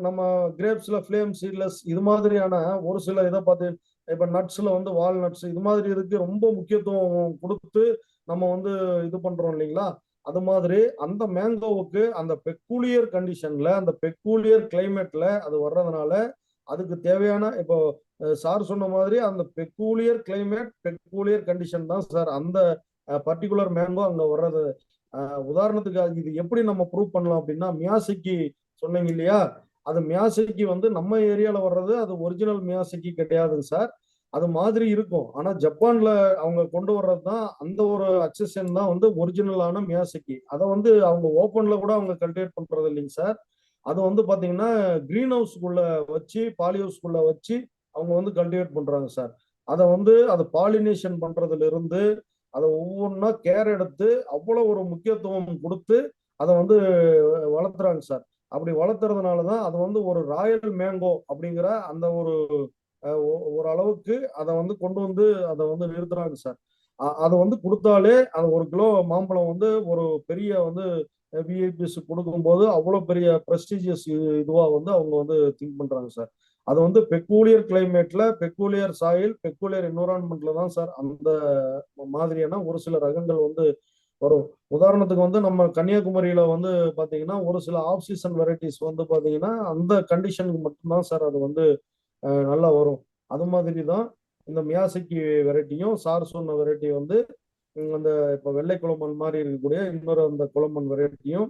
நம்ம கிரேப்ஸ்ல ஃபிளேம் சீட்லெஸ், இது மாதிரியான ஒரு சில இதை பார்த்து இப்ப நட்ஸ்ல வந்து வால்நட்ஸ், இது மாதிரி இதுக்கு ரொம்ப முக்கியத்துவம் கொடுத்து நம்ம வந்து இது பண்றோம் இல்லைங்களா. அது மாதிரி அந்த மேங்கோவுக்கு அந்த பெக்கூலியர் கண்டிஷன்ல, அந்த பெக்கூலியர் கிளைமேட்ல அது வர்றதுனால அதுக்கு தேவையான, இப்போ சார் சொன்ன மாதிரி அந்த பெக்கூலியர் கிளைமேட், பெக்கூலியர் கண்டிஷன் தான் சார் அந்த பர்டிகுலர் மேங்கோ அங்க வர்றது. உதாரணத்துக்கு இது எப்படி நம்ம ப்ரூவ் பண்ணலாம் அப்படின்னா, மியாசிக்கு சொன்னீங்க இல்லையா, அது மியாசக்கி வந்து நம்ம ஏரியால வர்றது அது ஒரிஜினல் மியாசக்கி கிடையாதுங்க சார். அது மாதிரி இருக்கும். ஆனா ஜப்பான்ல அவங்க கொண்டு வர்றது தான் அந்த ஒரு அக்சஷன் தான் வந்து ஒரிஜினலான மியாசக்கி. அதை வந்து அவங்க ஓப்பன்ல கூட அவங்க கல்டிவேட் பண்றது இல்லைங்க சார். அது வந்து பாத்தீங்கன்னா கிரீன் ஹவுஸ்க்குள்ள வச்சு பாலி ஹவுஸ்க்குள்ள வச்சு அவங்க வந்து கல்டிவேட் பண்றாங்க சார். அதை வந்து அதை பாலினேஷன் பண்றதுல இருந்து அதை ஒவ்வொன்றா கேர் எடுத்து அவ்வளவு ஒரு முக்கியத்துவம் கொடுத்து அதை வந்து வளர்த்துறாங்க சார். அப்படி வளர்த்துறதுனால தான் அது வந்து ஒரு ராயல் மேங்கோ அப்படிங்கிற அந்த ஒரு ஒரு அளவுக்கு அதை வந்து கொண்டு வந்து அதை வந்து நிறுத்துறாங்க சார். அதை வந்து கொடுத்தாலே அது 1 கிலோ மாம்பழம் வந்து ஒரு பெரிய வந்து விஐபிஎஸ் கொடுக்கும்போது அவ்வளோ பெரிய ப்ரெஸ்டீஜியஸ் இதுவா வந்து அவங்க வந்து திங்க் பண்றாங்க சார். அது வந்து பெக்கூலியர் கிளைமேட்ல பெக்கூலியர் சாயில் பெக்கூலியர் என்விரான்மெண்ட்ல தான் சார் அந்த மாதிரியான ஒரு சில ரகங்கள் வந்து வரும். உதாரணத்துக்கு வந்து நம்ம கன்னியாகுமரியில வந்து பாத்தீங்கன்னா ஒரு சில ஆஃப் சீசன் வெரைட்டிஸ் வந்து பாத்தீங்கன்னா அந்த கண்டிஷனுக்கு மட்டும்தான் சார் அது வந்து நல்லா வரும். அது மாதிரி தான் இந்த மியாசக்கி வெரைட்டியும் சார் சொன்ன வெரைட்டி வந்து அந்த இப்போ வெள்ளை குளமன் மாதிரி இருக்கக்கூடிய இன்னொரு அந்த குளமன் வெரைட்டியும்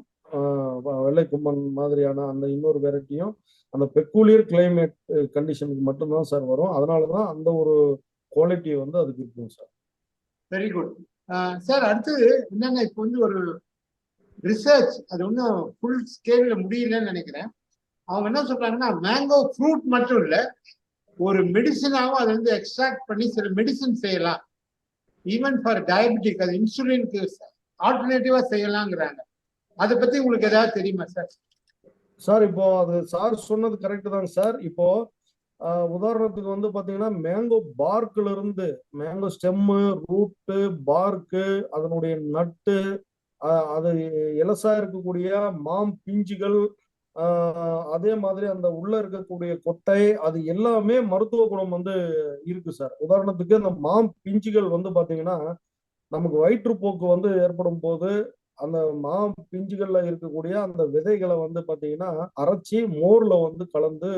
வெள்ளை கும்மன் மாதிரியான அந்த இன்னொரு வெரைட்டியும் அந்த பெக்கூலியர் கிளைமேட் கண்டிஷனுக்கு மட்டும்தான் சார் வரும். அதனாலதான் அந்த ஒரு குவாலிட்டி வந்து அதுக்கு இருக்கும் சார். Very good sir. அடுத்தது என்னங்க, இப்போ வந்து ஒரு ரிசர்ச் அது ஒன்றும் ஃபுல் ஸ்கேல்ல முடியலன்னு நினைக்கிறேன். அவங்க என்ன சொல்றாங்கன்னா மேங்கோ ஃப்ரூட் மட்டும் இல்ல, ஒரு மெடிசனாகவும் அதை வந்து எக்ஸ்ட்ராக்ட் பண்ணி சில மெடிசன் செய்யலாம். ஈவன் ஃபார் டயபெட்டிக், அது இன்சுலினுக்கு ஆல்டர்னேட்டிவா செய்யலாங்கிறாங்க. அதை பத்தி உங்களுக்கு ஏதாவது தெரியுமா சார்? சார் இப்போ அது சார் சொன்னது கரெக்ட் தாங்க சார். இப்போ உதாரணத்துக்கு வந்து பாத்தீங்கன்னா மேங்கோ பார்க்ல இருந்து மேங்கோ ஸ்டெம்மு ரூட்டு பார்க்கு அதனுடைய நட்டு அது இலசா இருக்கக்கூடிய மாம் பிஞ்சுகள் அதே மாதிரி அந்த உள்ள இருக்கக்கூடிய கொட்டை அது எல்லாமே மருத்துவ குணம் வந்து இருக்கு சார். உதாரணத்துக்கு அந்த மாம் பிஞ்சுகள் வந்து பாத்தீங்கன்னா நமக்கு வயிற்றுப்போக்கு வந்து ஏற்படும் போது அந்த பிஞ்சுகள்ல இருக்கக்கூடிய அந்த விதைகளை வந்து பாத்தீங்கன்னா அரைச்சி மோர்ல வந்து கலந்து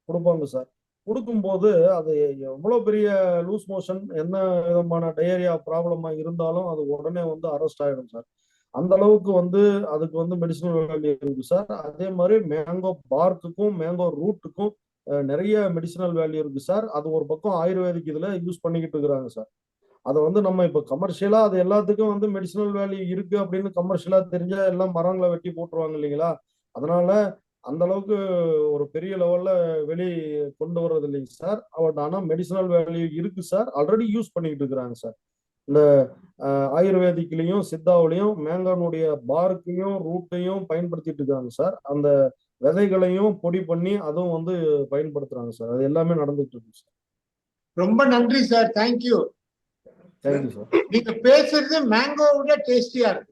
கொடுப்பாங்க சார். கொடுக்கும்போது அது எவ்வளவு பெரிய லூஸ் மோஷன் என்ன விதமான டயரியா ப்ராப்ளமா இருந்தாலும் அது உடனே வந்து அரெஸ்ட் ஆயிடும் சார். அந்த அளவுக்கு வந்து அதுக்கு வந்து மெடிசனல் வேல்யூ இருக்கு சார். அதே மாதிரி மேங்கோ பார்க்குக்கும் மேங்கோ ரூட்டுக்கும் நிறைய மெடிசனல் வேல்யூ இருக்கு சார். அது ஒரு பக்கம் ஆயுர்வேதிக் இதுல யூஸ் பண்ணிக்கிட்டு இருக்கிறாங்க சார். அதை வந்து நம்ம இப்ப கமர்ஷியலா அது எல்லாத்துக்கும் வந்து மெடிசனல் வேல்யூ இருக்கு அப்படின்னு கமர்ஷியலா தெரிஞ்சா எல்லாம் மரங்களை வெட்டி போட்டுருவாங்க இல்லைங்களா. அதனால அந்த அளவுக்கு ஒரு பெரிய லெவல்ல வெளி கொண்டு வர்றது இல்லைங்க சார். ஆனா மெடிசனல் வேல்யூ இருக்கு சார். ஆல்ரெடி யூஸ் பண்ணிக்கிட்டு இருக்கிறாங்க சார். இந்த ஆயுர்வேதிக்லயும் சித்தாவிலையும் மேங்கானுடைய பார்க்கையும் ரூட்டையும் பயன்படுத்திட்டு இருக்காங்க சார். அந்த விதைகளையும் பொடி பண்ணி அதுவும் வந்து பயன்படுத்துறாங்க சார். அது எல்லாமே நடந்துட்டு இருக்கு சார். ரொம்ப நன்றி சார். தேங்க்யூ. Thank you sir. நீங்க பேசுறது மேங்கோவோட டேஸ்டியா இருக்கு.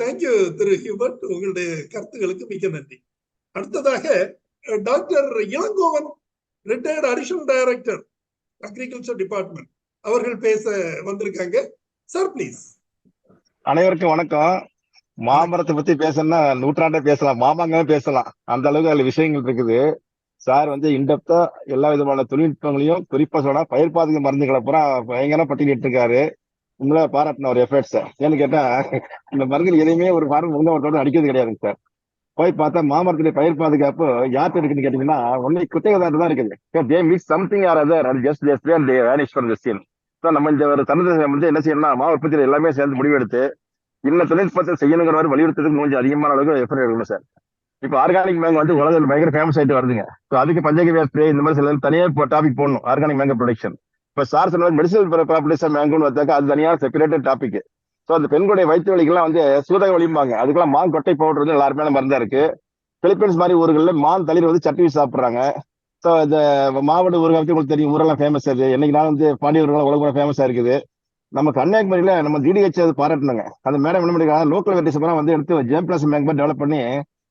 தேங்க்யூ திரு ஹியூபர்ட், உங்களுடைய கருத்துக்களுக்கு மிக நன்றி. அடுத்ததாக doctor Elangovan, retired additional director agriculture department, அவர்கள் பேச வந்திருக்காங்க. Sir please. அனைவருக்கும் வணக்கம். மாமரத்தை பத்தி பேசணும்னா நூற்றாண்டே பேசலாம், மாமாங்க பேசலாம், அந்த அளவுக்கு அதுல விஷயங்கள் இருக்குது. சார் வந்து இன்டெப்தா எல்லா விதமான தொழில்நுட்பங்களையும் குறிப்பா சொன்னா பயிர் பாதுகாப்பு மருந்துகளை பூரா பயங்கர பட்டியலிட்டு இருக்காரு. உங்களை பாராட்டின ஒரு எஃபர்ட் சார். ஏன்னு கேட்டா இந்த மருந்துகள் எதையுமே ஒரு ஃபார்ம் ஒன்றோட அடிக்கிறது கிடையாதுங்க சார். போய் பார்த்தா மாமரத்துடைய பயிர் பாதுகாப்பு யார்கிட்ட இருக்குன்னு கேட்டீங்கன்னா ஒன்லி குத்தகைதாரர் தான் இருக்குது. They miss something or other and just they vanish from the scene. So நம்ம இந்த ஒரு தருணத்தை வந்து என்ன செய்யணும்னா மா உற்பத்தியில் எல்லாமே சேர்ந்து முடிவெடுத்து இன்னும் தொழில்நுட்பத்தை செய்யணுங்கிற மாதிரி வலியுறுத்துறதுக்கு கொஞ்சம் அதிகமான அளவுக்கு எஃபர்ட் எடுக்கணும் சார். இப்போ ஆர்கானிக் மேங்கோ வந்து உலகத்தில் பயங்கர ஃபேமஸ் ஆயிட்டு வருதுங்க. ஸோ அதுக்கு பஞ்சகவியா ஸ்ப்ரே இந்த மாதிரி சில தனியாக டாபிக் போடணும். ஆர்கானிக் மேங்கோ ப்ரொடக்ஷன் இப்போ சார் சொன்ன மெடிசனல் ப்ராப்பர்ட்டிஸ் மேங்கோன்னு வந்தாக்கா அது தனியாக செப்பரேட்டட் டாபிக். ஸோ அந்த பெண்களுடைய வயிற்று வலிக்கெல்லாம் வந்து சூதக வலிம்பாங்க. அதுக்கெல்லாம் மான் கொட்டை பவுடர் வந்து எல்லாருமே மருந்தா இருக்கு. பிலிப்பைன்ஸ் மாதிரி ஊர்களில் மான் தளிர் வந்து சட்னி சாப்பிட்றாங்க. ஸோ இந்த மாவட்ட ஊர்கள் பற்றி உங்களுக்கு தெரியும், ஊரெல்லாம் ஃபேமஸ் அது. என்னைக்கு நான் வந்து பாண்டியர்கள் உலகம் ஃபேமஸாக இருக்குது. நம்ம கன்னியாகுமரியில நம்ம டிடிஹெச் அது பாராட்டணுங்க. அந்த மேடம் என்ன பண்ணிருக்காங்க, லோக்கல் வெரைட்டிஸ் வந்து எடுத்து ஜேம் பிளஸ் மேங்கோ டெவலப் பண்ணி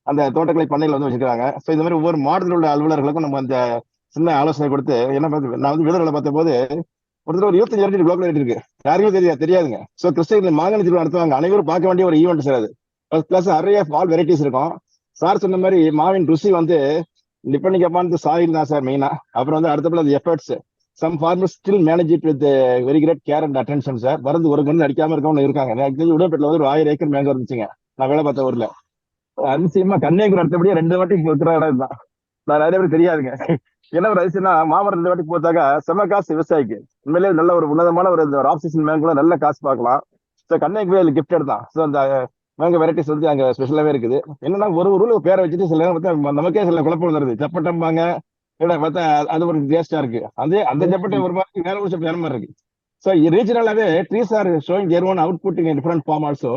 அந்த தோட்டக்கலை பண்ணையில் வந்து வச்சிருக்காங்க. ஸோ இந்த மாதிரி ஒவ்வொரு மாவட்டத்தில் உள்ள அலுவலர்களுக்கும் நம்ம அந்த சின்ன ஆலோசனை கொடுத்து என்ன நான் வந்து விருதுகளை பார்த்த போது ஒருத்தர் ஒரு 25 வெரைட்டி லோக்கல் வெரைட்டி இருக்கு, யாருக்குமே தெரியாதுங்க. ஸோ கிருஷ்ணகிரியில் மாங்கனி திருவிழா நடத்துவாங்க, அனைவரும் பார்க்க வேண்டிய ஒரு ஈவெண்ட் சார் அது. பிளஸ் நிறைய ஆல் வெரைட்டிஸ் இருக்கும். சார் சொன்ன மாதிரி மாவின் ருசி வந்து டிபெண்டிங் அப்பான் தி சாயில் தான் சார் மெயினா. அப்புறம் வந்து அடுத்தப்பல அது efforts. Some farmers still manage it with very great care and attention sir. மருந்து ஒரு மருந்து அடிக்காம இருக்கவங்க இருக்காங்க. உடம்பேட்டில் வந்து ஒரு 1000 ஏக்கர் மேங்கோ இருந்துச்சுங்க நான் வேலை பார்த்த ஊர்ல. அதிசயமா கன்னியாகுமரி அடுத்தபடியே 2 வாட்டி இருக்கிற இடம் தான். நான் நிறைய பேர் தெரியாதுங்க. என்ன ஒரு அதிசயம்னா மாமரம் 2 வாட்டி போட்டாக்க செம காசு விவசாயிக்கு. உண்மையிலேயே நல்ல ஒரு உன்னதமான ஒரு ஆஃப் சீசன் மேங்கோ நல்ல காசு பார்க்கலாம். ஸோ கன்னியாகுமரி கிஃப்டட் தான். ஸோ அந்த மேங்கோ வெரைட்டிஸ் வந்து அங்க ஸ்பெஷலாவே இருக்குது. என்னன்னா ஒரு ஊர்ல பேரை வச்சுட்டு சில நேரம் பார்த்தா நமக்கே சில குழப்பம் வருது. சப்பட்டம்பாங்க, இல்லை பார்த்தா அது ஒரு டேஸ்டா இருக்கு. அதே அந்த சப்பட்டை ஒரு மாதிரி வேற ஒரு சப்பட்டை வேற மாதிரி இருக்கு. ஸோ ரீஜனலாவே trees are showing their own output in different form also.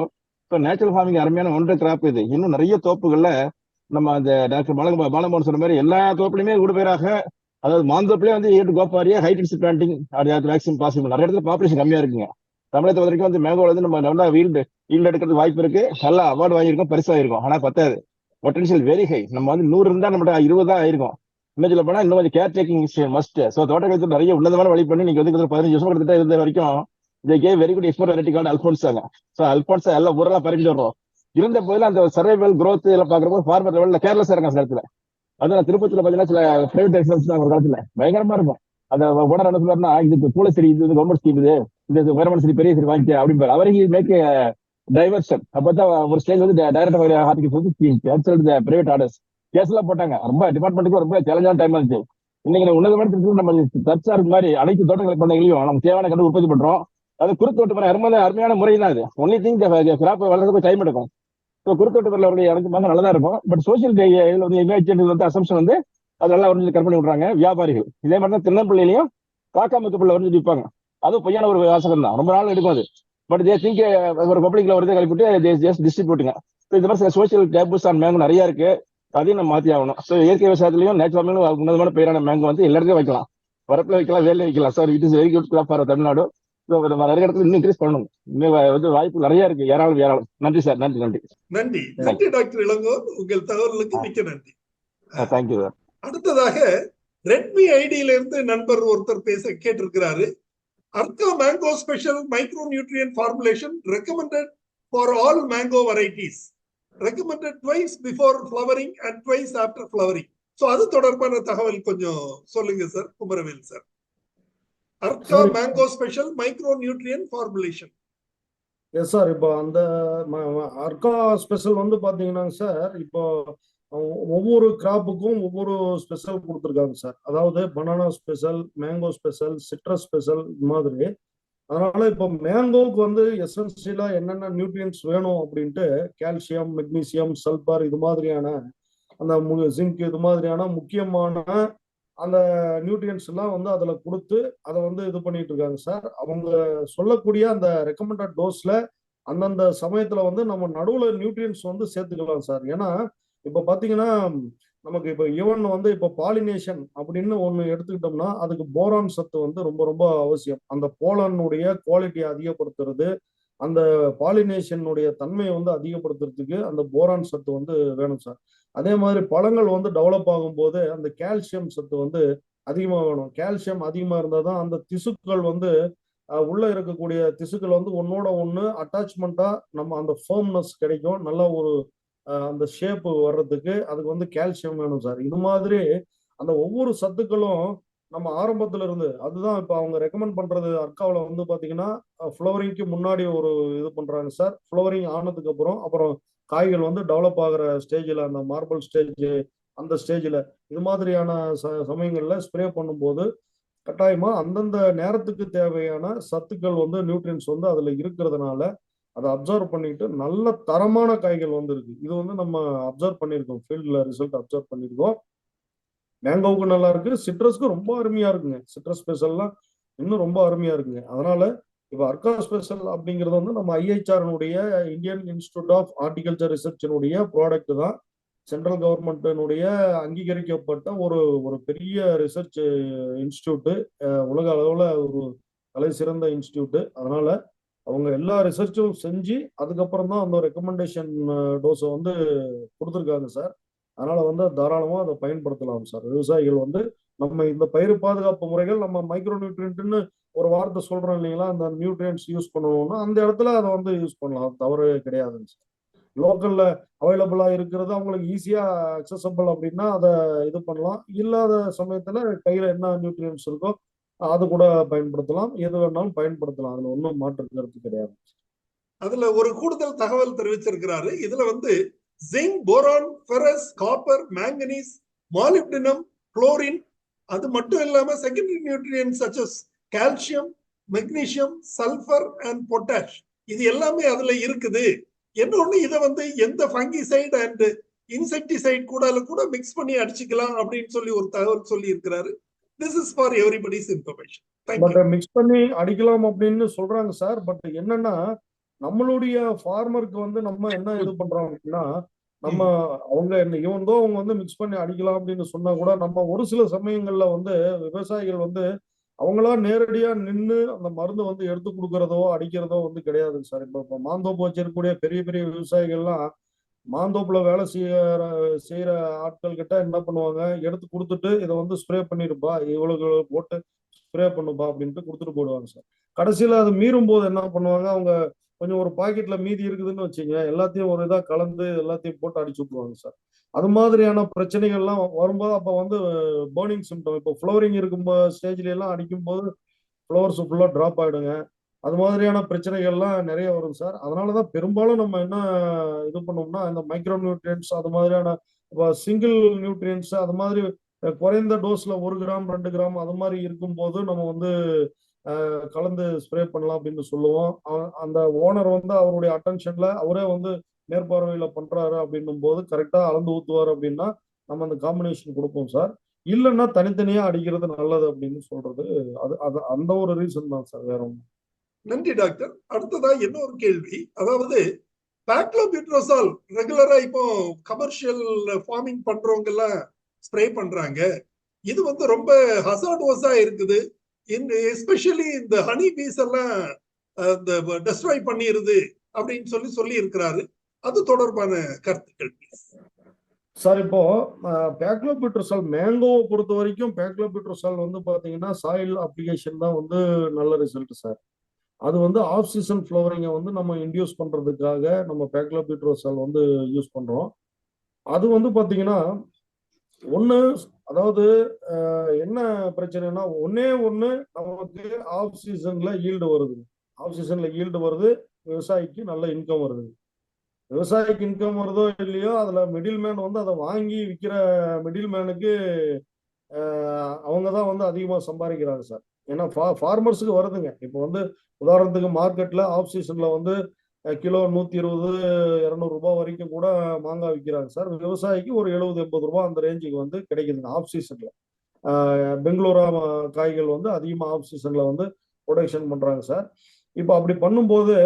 So natural farming அருமையான ஒன்று கிராப் இது. இன்னும் நிறைய தோப்புகள்ல நம்ம அந்த டாக்டர் பாலமோகன் சொன்ன மாதிரி எல்லா தோப்புலையுமே ஊடு பேராக, அதாவது மாந்தோப்புலயே வந்து ஏட்டு கோப்பாரியா ஹைடென்சி பிளான்டிங் வேக்சின் பாசிபிள் நிறைய இடத்துல பாப்புலேஷன் கம்மியா இருக்குங்க. தமிழகத்தை வரைக்கும் வந்து மேங்கோல வந்து நம்ம நல்லா ஈல்டு எடுக்கிறது வாய்ப்பு இருக்கு. நல்லா அவார்டு வாங்கியிருக்கோம், பரிசு ஆயிருக்கும். ஆனா பத்தாது, பொட்டன்ஷியல் வெரி ஹை. நம்ம வந்து 100 இருந்தா நம்ம 20 தான் ஆயிருக்கும். இன்னும் சொல்ல போனா இன்னும் கொஞ்சம் கேர் டேக்கிங் மஸ்ட். ஸோ தோட்டக்கலை நிறைய உன்னதமான வழி பண்ணி நீங்க வந்து 15 வருஷம் கிட்ட இருந்த வரைக்கும் இதை gave very good export variety கார்டு அல்போன்ஸாங்க. ஸோ அல்போன்ஸா எல்லாம் ஊரெல்லாம் பறிக்கிட்டு வர்றோம். இருந்த போதில் அந்த சர்வைவல் growth எல்லாம் பாக்குறப்போ ஃபார்மர் லெவல்ல கேர்லெஸ்ஸா இருக்காங்க சில இடத்துல. அதான் திருப்பதியில பாத்தீங்கன்னா சில பிரைவேட் எக்ஸாம்ஸ் ஒரு காலத்துல பயங்கரமா இருக்கும். அந்த ஓனர் என்ன சொல்றாருன்னா, இதுக்கு பூல சரி, இது கவர்மெண்ட் ஸ்கீம், இது கவர்மெண்ட் சரி, பெரிய சரி வாங்கிக்க அப்படின்னு அவருக்கு மேக் டைவர்ஷன். அப்பதான் ஒரு ஸ்டேஜ் வந்து டைரக்டர் ஹார்டிகல்ஸ் வந்து பிரைவேட் ஆர்டர்ஸ் கேஸ் எல்லாம் போட்டாங்க. ரொம்ப டிபார்ட்மெண்ட்டுக்கு ரொம்ப சேலஞ்சான டைம் இருந்துச்சு. இன்னைக்கு உன்னதமான நம்ம தற்சார் மாதிரி அனைத்து தோட்டக்கலை பண்ணைகளையும் நம்ம தேவையான கண்டு உற்பத்தி பண்றோம். அது குறுத்தோட்டு பண்ண அருமையான முறை தான். அது ஒன்லி திங் கிராப் வளர்றதுக்கு டைம் எடுக்கும். ஸோ குறுத்தோட்டு பண்ணல அவருடைய எனக்கு பார்க்க நல்லதா இருக்கும். பட் சோசியல் இதுல வந்து இமேஜ் வந்து அசம்ஷன் வந்து அது நல்லா வரைஞ்சு கட் பண்ணி விடுறாங்க வியாபாரிகள். இதே மாதிரி தான் திருநெல்வேலியிலையும் காக்கா மக்கப்பள்ள வரைஞ்சு விற்பாங்க. அதுவும் பொய்யான ஒரு வாசகம் தான், ரொம்ப நாள் எடுக்கும் அது. பட் தே திங்க் ஒரு பப்ளிக்ல வருது கழிப்பிட்டு டிஸ்ட்ரிபியூட்டுங்க. ஸோ இந்த மாதிரி சோசியல் டேபுஸ் ஆன் மேங்கோ நிறைய இருக்கு. அதையும் நம்ம மாற்றி ஆகணும். ஸோ இயற்கை விவசாயத்திலையும் நேச்சுரல் உன்னதமான பெயரான மேங்கோ வந்து எல்லாருக்கும் வைக்கலாம். வரப்பில் வைக்கலாம், வேலை வைக்கலாம். Sir it is very good crop for Tamil Nadu. நிறைய இடத்துல இன்னும் இன்க்ரீஸ் பண்ணணும். இன்னும் வந்து வாய்ப்பு நிறைய இருக்கு. ஏராளம். நன்றி சார். நன்றி நன்றி டாக்டர் இளங்கோ, உங்கள் தகவல்களுக்கு மிக்க நன்றி. Thank you sir. அடுத்ததாக ரெட்மி ஐடியில இருந்து நண்பர் ஒருத்தர் பேச கேட்டிருக்கிறாரு. Arka mango special micro nutrient formulation recommended for all mango varieties, recommended twice before flowering and twice after flowering. So அது தொடர்பான தகவல் கொஞ்சம் சொல்லுங்க sir Kumaravel sir. Arka mango special micro nutrient formulation. Yes sir. இப்போ அந்த அர்கா ஸ்பெஷல் வந்து பாத்தீங்கன்னா சார், இப்போ ஒவ்வொரு கிராப்புக்கும் ஒவ்வொரு ஸ்பெஷல் கொடுத்துருக்காங்க சார். அதாவது banana special, mango special, citrus special மாதிரி. அதனால இப்போ மேங்கோவுக்கு வந்து எசென்சியலா என்னென்ன நியூட்ரியன்ஸ் வேணும் அப்படின்ட்டு கால்சியம், மெக்னீசியம், சல்பர் இது மாதிரியான அந்த ஜிங்க் இது மாதிரியான முக்கியமான அந்த நியூட்ரியன்ஸ் எல்லாம் வந்து அதுல கொடுத்து அதை வந்து இது பண்ணிட்டு இருக்காங்க சார். அவங்க சொல்லக்கூடிய அந்த ரெக்கமெண்டட் டோஸ்ல அந்தந்த சமயத்துல வந்து நம்ம நடுவுல நியூட்ரியன்ஸ் வந்து சேர்த்துக்கலாம் சார். ஏன்னா இப்ப பாத்தீங்கன்னா நமக்கு இப்ப ஈவன் வந்து இப்ப பாலினேஷன் அப்படின்னு ஒண்ணு எடுத்துக்கிட்டோம்னா அதுக்கு போரான் சத்து வந்து ரொம்ப ரொம்ப அவசியம். அந்த போலனுடைய குவாலிட்டியை அதிகப்படுத்துறது, அந்த பாலினேஷனுடைய தன்மையை வந்து அதிகப்படுத்துறதுக்கு அந்த போரான் சத்து வந்து வேணும் சார். அதே மாதிரி பழங்கள் வந்து டெவலப் ஆகும்போது அந்த கால்சியம் சத்து வந்து அதிகமாக வேணும். கால்சியம் அதிகமா இருந்தால் தான் அந்த திசுக்கள் வந்து உள்ள இருக்கக்கூடிய திசுக்கள் வந்து ஒன்னோட ஒன்று அட்டாச்மெண்டா நம்ம அந்த ஃபர்ம்னஸ் கிடைக்கும். நல்ல ஒரு அந்த ஷேப் வர்றதுக்கு அதுக்கு வந்து கால்சியம் வேணும் சார். இது மாதிரி அந்த ஒவ்வொரு சத்துக்களும் நம்ம ஆரம்பத்துல இருந்து அதுதான் இப்போ அவங்க ரெக்கமெண்ட் பண்றது. அர்க்காவில் வந்து பாத்தீங்கன்னா ஃப்ளவரிங்க்கு முன்னாடி ஒரு இது பண்றாங்க சார். ஃப்ளவரிங் ஆனதுக்கு அப்புறம் காய்கள் வந்து டெவலப் ஆகிற ஸ்டேஜில், அந்த மார்பிள் ஸ்டேஜ் அந்த ஸ்டேஜில் இது மாதிரியான சமயங்கள்ல ஸ்ப்ரே பண்ணும்போது கட்டாயமா அந்தந்த நேரத்துக்கு தேவையான சத்துக்கள் வந்து நியூட்ரியன்ஸ் வந்து அதுல இருக்கிறதுனால அதை அப்சர்வ் பண்ணிட்டு நல்ல தரமான காய்கள் வந்து இருக்கு. இது வந்து நம்ம அப்சர்வ் பண்ணியிருக்கோம், ஃபீல்ட்ல ரிசல்ட் அப்சர்வ் பண்ணியிருக்கோம். மேங்கோவுக்கு நல்லா இருக்கு, சிட்ரஸ்க்கு ரொம்ப அருமையா இருக்குங்க. சிட்ரஸ் ஸ்பெஷல்லாம் இன்னும் ரொம்ப அருமையா இருக்குங்க. அதனால இப்போ அர்கா ஸ்பெஷல் அப்படிங்கிறது வந்து நம்ம ஐஐஹெச்ஆர்னுடைய இந்தியன் இன்ஸ்டிடியூட் ஆஃப் ஹார்டிகல்ச்சர் ரிசர்ச்சினுடைய ப்ராடக்ட் தான். சென்ட்ரல் கவர்மெண்ட்டினுடைய அங்கீகரிக்கப்பட்ட ஒரு பெரிய ரிசர்ச் இன்ஸ்டிடியூட்டு, உலக அளவில் ஒரு தலை சிறந்த இன்ஸ்டிடியூட்டு. அதனால அவங்க எல்லா ரிசர்ச்சும் செஞ்சு அதுக்கப்புறம் தான் அந்த ரெக்கமெண்டேஷன் டோஸை வந்து கொடுத்துருக்காங்க சார். அதனால வந்து தாராளமாக அதை பயன்படுத்தலாம் சார். விவசாயிகள் வந்து நம்ம இந்த பயிர் பாதுகாப்பு முறைகள் நம்ம மைக்ரோ நியூட்ரியன்ட்னு ஒரு வார்த்தை சொல்றோம் இல்லைங்களா, அந்த நியூட்ரியன்ஸ் யூஸ் பண்ணணும்னா அந்த இடத்துல அதை வந்து யூஸ் பண்ணலாம், தவறு கிடையாதுங்க சார். லோக்கல்ல அவைலபிளா இருக்கிறது அவங்களுக்கு ஈஸியா அக்சசபிள் அப்படின்னா அதை இது பண்ணலாம். இல்லாத சமயத்துல கையில என்ன நியூட்ரியன்ஸ் இருக்கோ அது கூட பயன்படுத்தலாம், எது வேணாலும் பயன்படுத்தலாம். அதுல ஒன்றும் மாற்று கருத்து கிடையாது. அதுல ஒரு கூடுதல் தகவல் தெரிவிச்சிருக்கிறாரு. இதுல வந்து zinc, boron, ferrous, copper, manganese, molybdenum, chlorine. அது மட்டும் இல்லாம secondary nutrients such as calcium, magnesium, sulphur and potash, இது எல்லாமே அதுல இருக்குது. இன்னொன்னு இதை வந்து எந்த ஃபங்கிசைட் அண்ட் இன்செக்டிசைட் கூட மிக்ஸ் பண்ணி அடிச்சுக்கலாம் அப்படின்னு சொல்லி ஒரு தகவல் சொல்லி இருக்கிறாரு. This is for everybody's information. But mix பண்ணி அடிக்கலாம் அப்படின்னு சொல்றாங்க சார். பட் என்னன்னா நம்மளுடைய ஃபார்மருக்கு வந்து நம்ம என்ன இது பண்றோம் அப்படின்னா, நம்ம அவங்க இவந்தோ அவங்க வந்து மிக்ஸ் பண்ணி அடிக்கலாம் அப்படின்னு சொன்னா கூட நம்ம ஒரு சில சமயங்கள்ல வந்து விவசாயிகள் வந்து அவங்களா நேரடியா நின்று அந்த மருந்து வந்து எடுத்து கொடுக்கறதோ அடிக்கிறதோ வந்து கிடையாதுங்க சார். இப்போ மாந்தோப்பு வச்சிருக்கக்கூடிய பெரிய பெரிய விவசாயிகள்லாம் மாந்தோப்புல வேலை செய்யற ஆட்கள் கிட்ட என்ன பண்ணுவாங்க, எடுத்து கொடுத்துட்டு இதை வந்து ஸ்ப்ரே பண்ணிருப்பா, இவ்வளவு போட்டு ஸ்ப்ரே பண்ணுப்பா அப்படின்ட்டு கொடுத்துட்டு போயிடுவாங்க சார். கடைசியில அது மீறும் போது என்ன பண்ணுவாங்க, அவங்க கொஞ்சம் ஒரு பாக்கெட்ல மீதி இருக்குதுன்னு வச்சுங்க, எல்லாத்தையும் ஒரு இதா கலந்து எல்லாத்தையும் போட்டு அடிச்சு விட்டுருவாங்க சார். அது மாதிரியான பிரச்சனைகள்லாம் வரும்போது அப்ப வந்து பேர்னிங் சிம்டம், இப்போ ஃப்ளவரிங் இருக்கும் ஸ்டேஜ்ல எல்லாம் அடிக்கும் போது ஃப்ளவர்ஸ் ஃபுல்லா டிராப் ஆயிடுங்க. அது மாதிரியான பிரச்சனைகள்லாம் நிறைய வரும் சார். அதனாலதான் பெரும்பாலும் நம்ம என்ன இது பண்ணோம்னா, இந்த மைக்ரோ நியூட்ரியன்ஸ் அது மாதிரியான சிங்கிள் நியூட்ரியன்ஸ் அது மாதிரி குறைந்த டோஸ்ல 1 கிராம் 2 கிராம் அது மாதிரி இருக்கும்போது நம்ம வந்து கலந்து ஸ்ப்ரே பண்ணலாம் அப்படின்னு சொல்லுவோம். அந்த ஓனர் வந்து அவருடைய அட்டென்ஷன்ல அவரே வந்து மேற்பார்வையில பண்றாரு அப்படின்னும் போது கரெக்டா அளந்து ஊத்துவார் அப்படின்னா நம்ம அந்த காம்பினேஷன் கொடுப்போம் சார். இல்லைன்னா தனித்தனியா அடிக்கிறது நல்லது அப்படின்னு சொல்றது அது அது அந்த ஒரு ரீசன் தான் சார், வேற ஒன்றும். நன்றி டாக்டர். அடுத்ததா என்ன ஒரு கேள்வி, அதாவது பேக்லோபியூட்ரோசால் ரெகுலரா இப்போ கமர்ஷியல் ஃபார்மிங் பண்றவங்க எல்லாம் ஸ்ப்ரே பண்றாங்க. இது வந்து ரொம்ப ஹசார்டோஸா இருக்குது. எஸ்பெஷலி இந்த ஹனி பீஸ் எல்லாம் டெஸ்ட்ராய் பண்ணிருது அப்படின்னு சொல்லி இருக்கிறாரு. அது தொடர்பான கருத்துக்கள் சார். இப்போ பேக்லோபியூட்ரோசால் மேங்கோவை பொறுத்த வரைக்கும் பேக்லோபியூட்ரோசால் வந்து பாத்தீங்கன்னா சாயில் அப்ளிகேஷன் தான் வந்து நல்ல ரிசல்ட் சார். அது வந்து ஆஃப் சீசன் ஃப்ளவரிங்கை வந்து நம்ம இன்டியூஸ் பண்றதுக்காக நம்ம பேக்லோபியூட்ரோசால் வந்து யூஸ் பண்றோம். அது வந்து பாத்தீங்கன்னா ஒண்ணு, அதாவது என்ன பிரச்சனைனா ஒண்ணு நமக்கு ஆஃப் சீசன்ல ஈல்டு வருது. ஆஃப் சீசன்ல ஈல்டு வருது, விவசாயிக்கு நல்ல இன்கம் வருது. விவசாயிக்கு இன்கம் வருதோ இல்லையோ அதுல மிடில் மேன் வந்து அதை வாங்கி விற்கிற மிடில் மேனுக்கு அவங்க தான் வந்து அதிகமாக சம்பாதிக்கிறாங்க சார். ஏன்னா ஃபார்மர்ஸுக்கு வருதுங்க. இப்போ வந்து உதாரணத்துக்கு மார்க்கெட்ல ஆஃப் சீசன்ல வந்து கிலோ 120 200 ரூபாய் வரைக்கும் கூட மாங்காய் விற்கிறாங்க சார். விவசாயிக்கு ஒரு 70-80 ரூபாய் அந்த ரேஞ்சுக்கு வந்து கிடைக்குதுங்க ஆஃப் சீசன்ல. பெங்களூரா காய்கள் வந்து அதிகமாக ஆஃப் சீசன்ல வந்து ப்ரொடக்ஷன் பண்றாங்க சார். இப்போ அப்படி பண்ணும்போது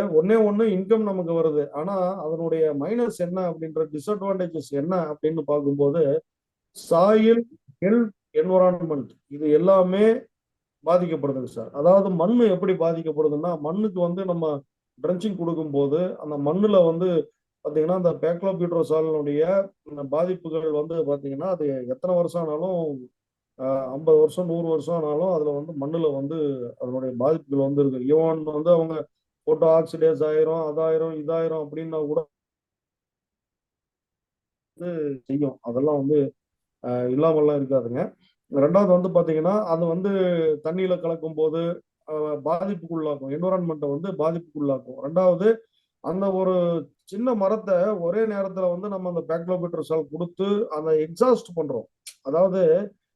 ஒண்ணு இன்கம் நமக்கு வருது. ஆனா அதனுடைய மைனஸ் என்ன அப்படின்ற டிஸ்அட்வான்டேஜஸ் என்ன அப்படின்னு பார்க்கும்போது சாயில், ஹெல்த், என்வரான்மெண்ட் இது எல்லாமே பாதிக்கப்படுதுங்க சார். அதாவது மண்ணு எப்படி பாதிக்கப்படுதுன்னா, மண்ணுக்கு வந்து நம்ம ட்ரென்ச்சிங் கொடுக்கும்போது அந்த மண்ணுல வந்து பாத்தீங்கன்னா அந்த பேக்லோபியூட்ரோசாலினுடைய பாதிப்புகள் வந்து பாத்தீங்கன்னா அது எத்தனை வருஷம் ஆனாலும் 50 வருஷம் 100 வருஷம் ஆனாலும் அதுல வந்து மண்ணுல வந்து அதனுடைய பாதிப்புகள் வந்து இருக்கு. ஈவன் வந்து அவங்க போட்டோ ஆக்சிடேஸ் ஆயிரும், அதாயிரம் இதாயிரம் அப்படின்னா கூட செய்யும். அதெல்லாம் வந்து இல்லாமல்லாம் இருக்காதுங்க. ரெண்டாவது வந்து பாத்தீங்கன்னா அது வந்து தண்ணியில கலக்கும் போது பாதிப்புக்குள்ளாக்கும், என்வரான்மெண்ட்டை வந்து பாதிப்புக்குள்ளாக்கும். ரெண்டாவது அந்த ஒரு சின்ன மரத்தை ஒரே நேரத்துல வந்து நம்ம அந்த பேக்லோபியூட்ரோசால் கொடுத்து அந்த எக்ஸாஸ்ட் பண்றோம். அதாவது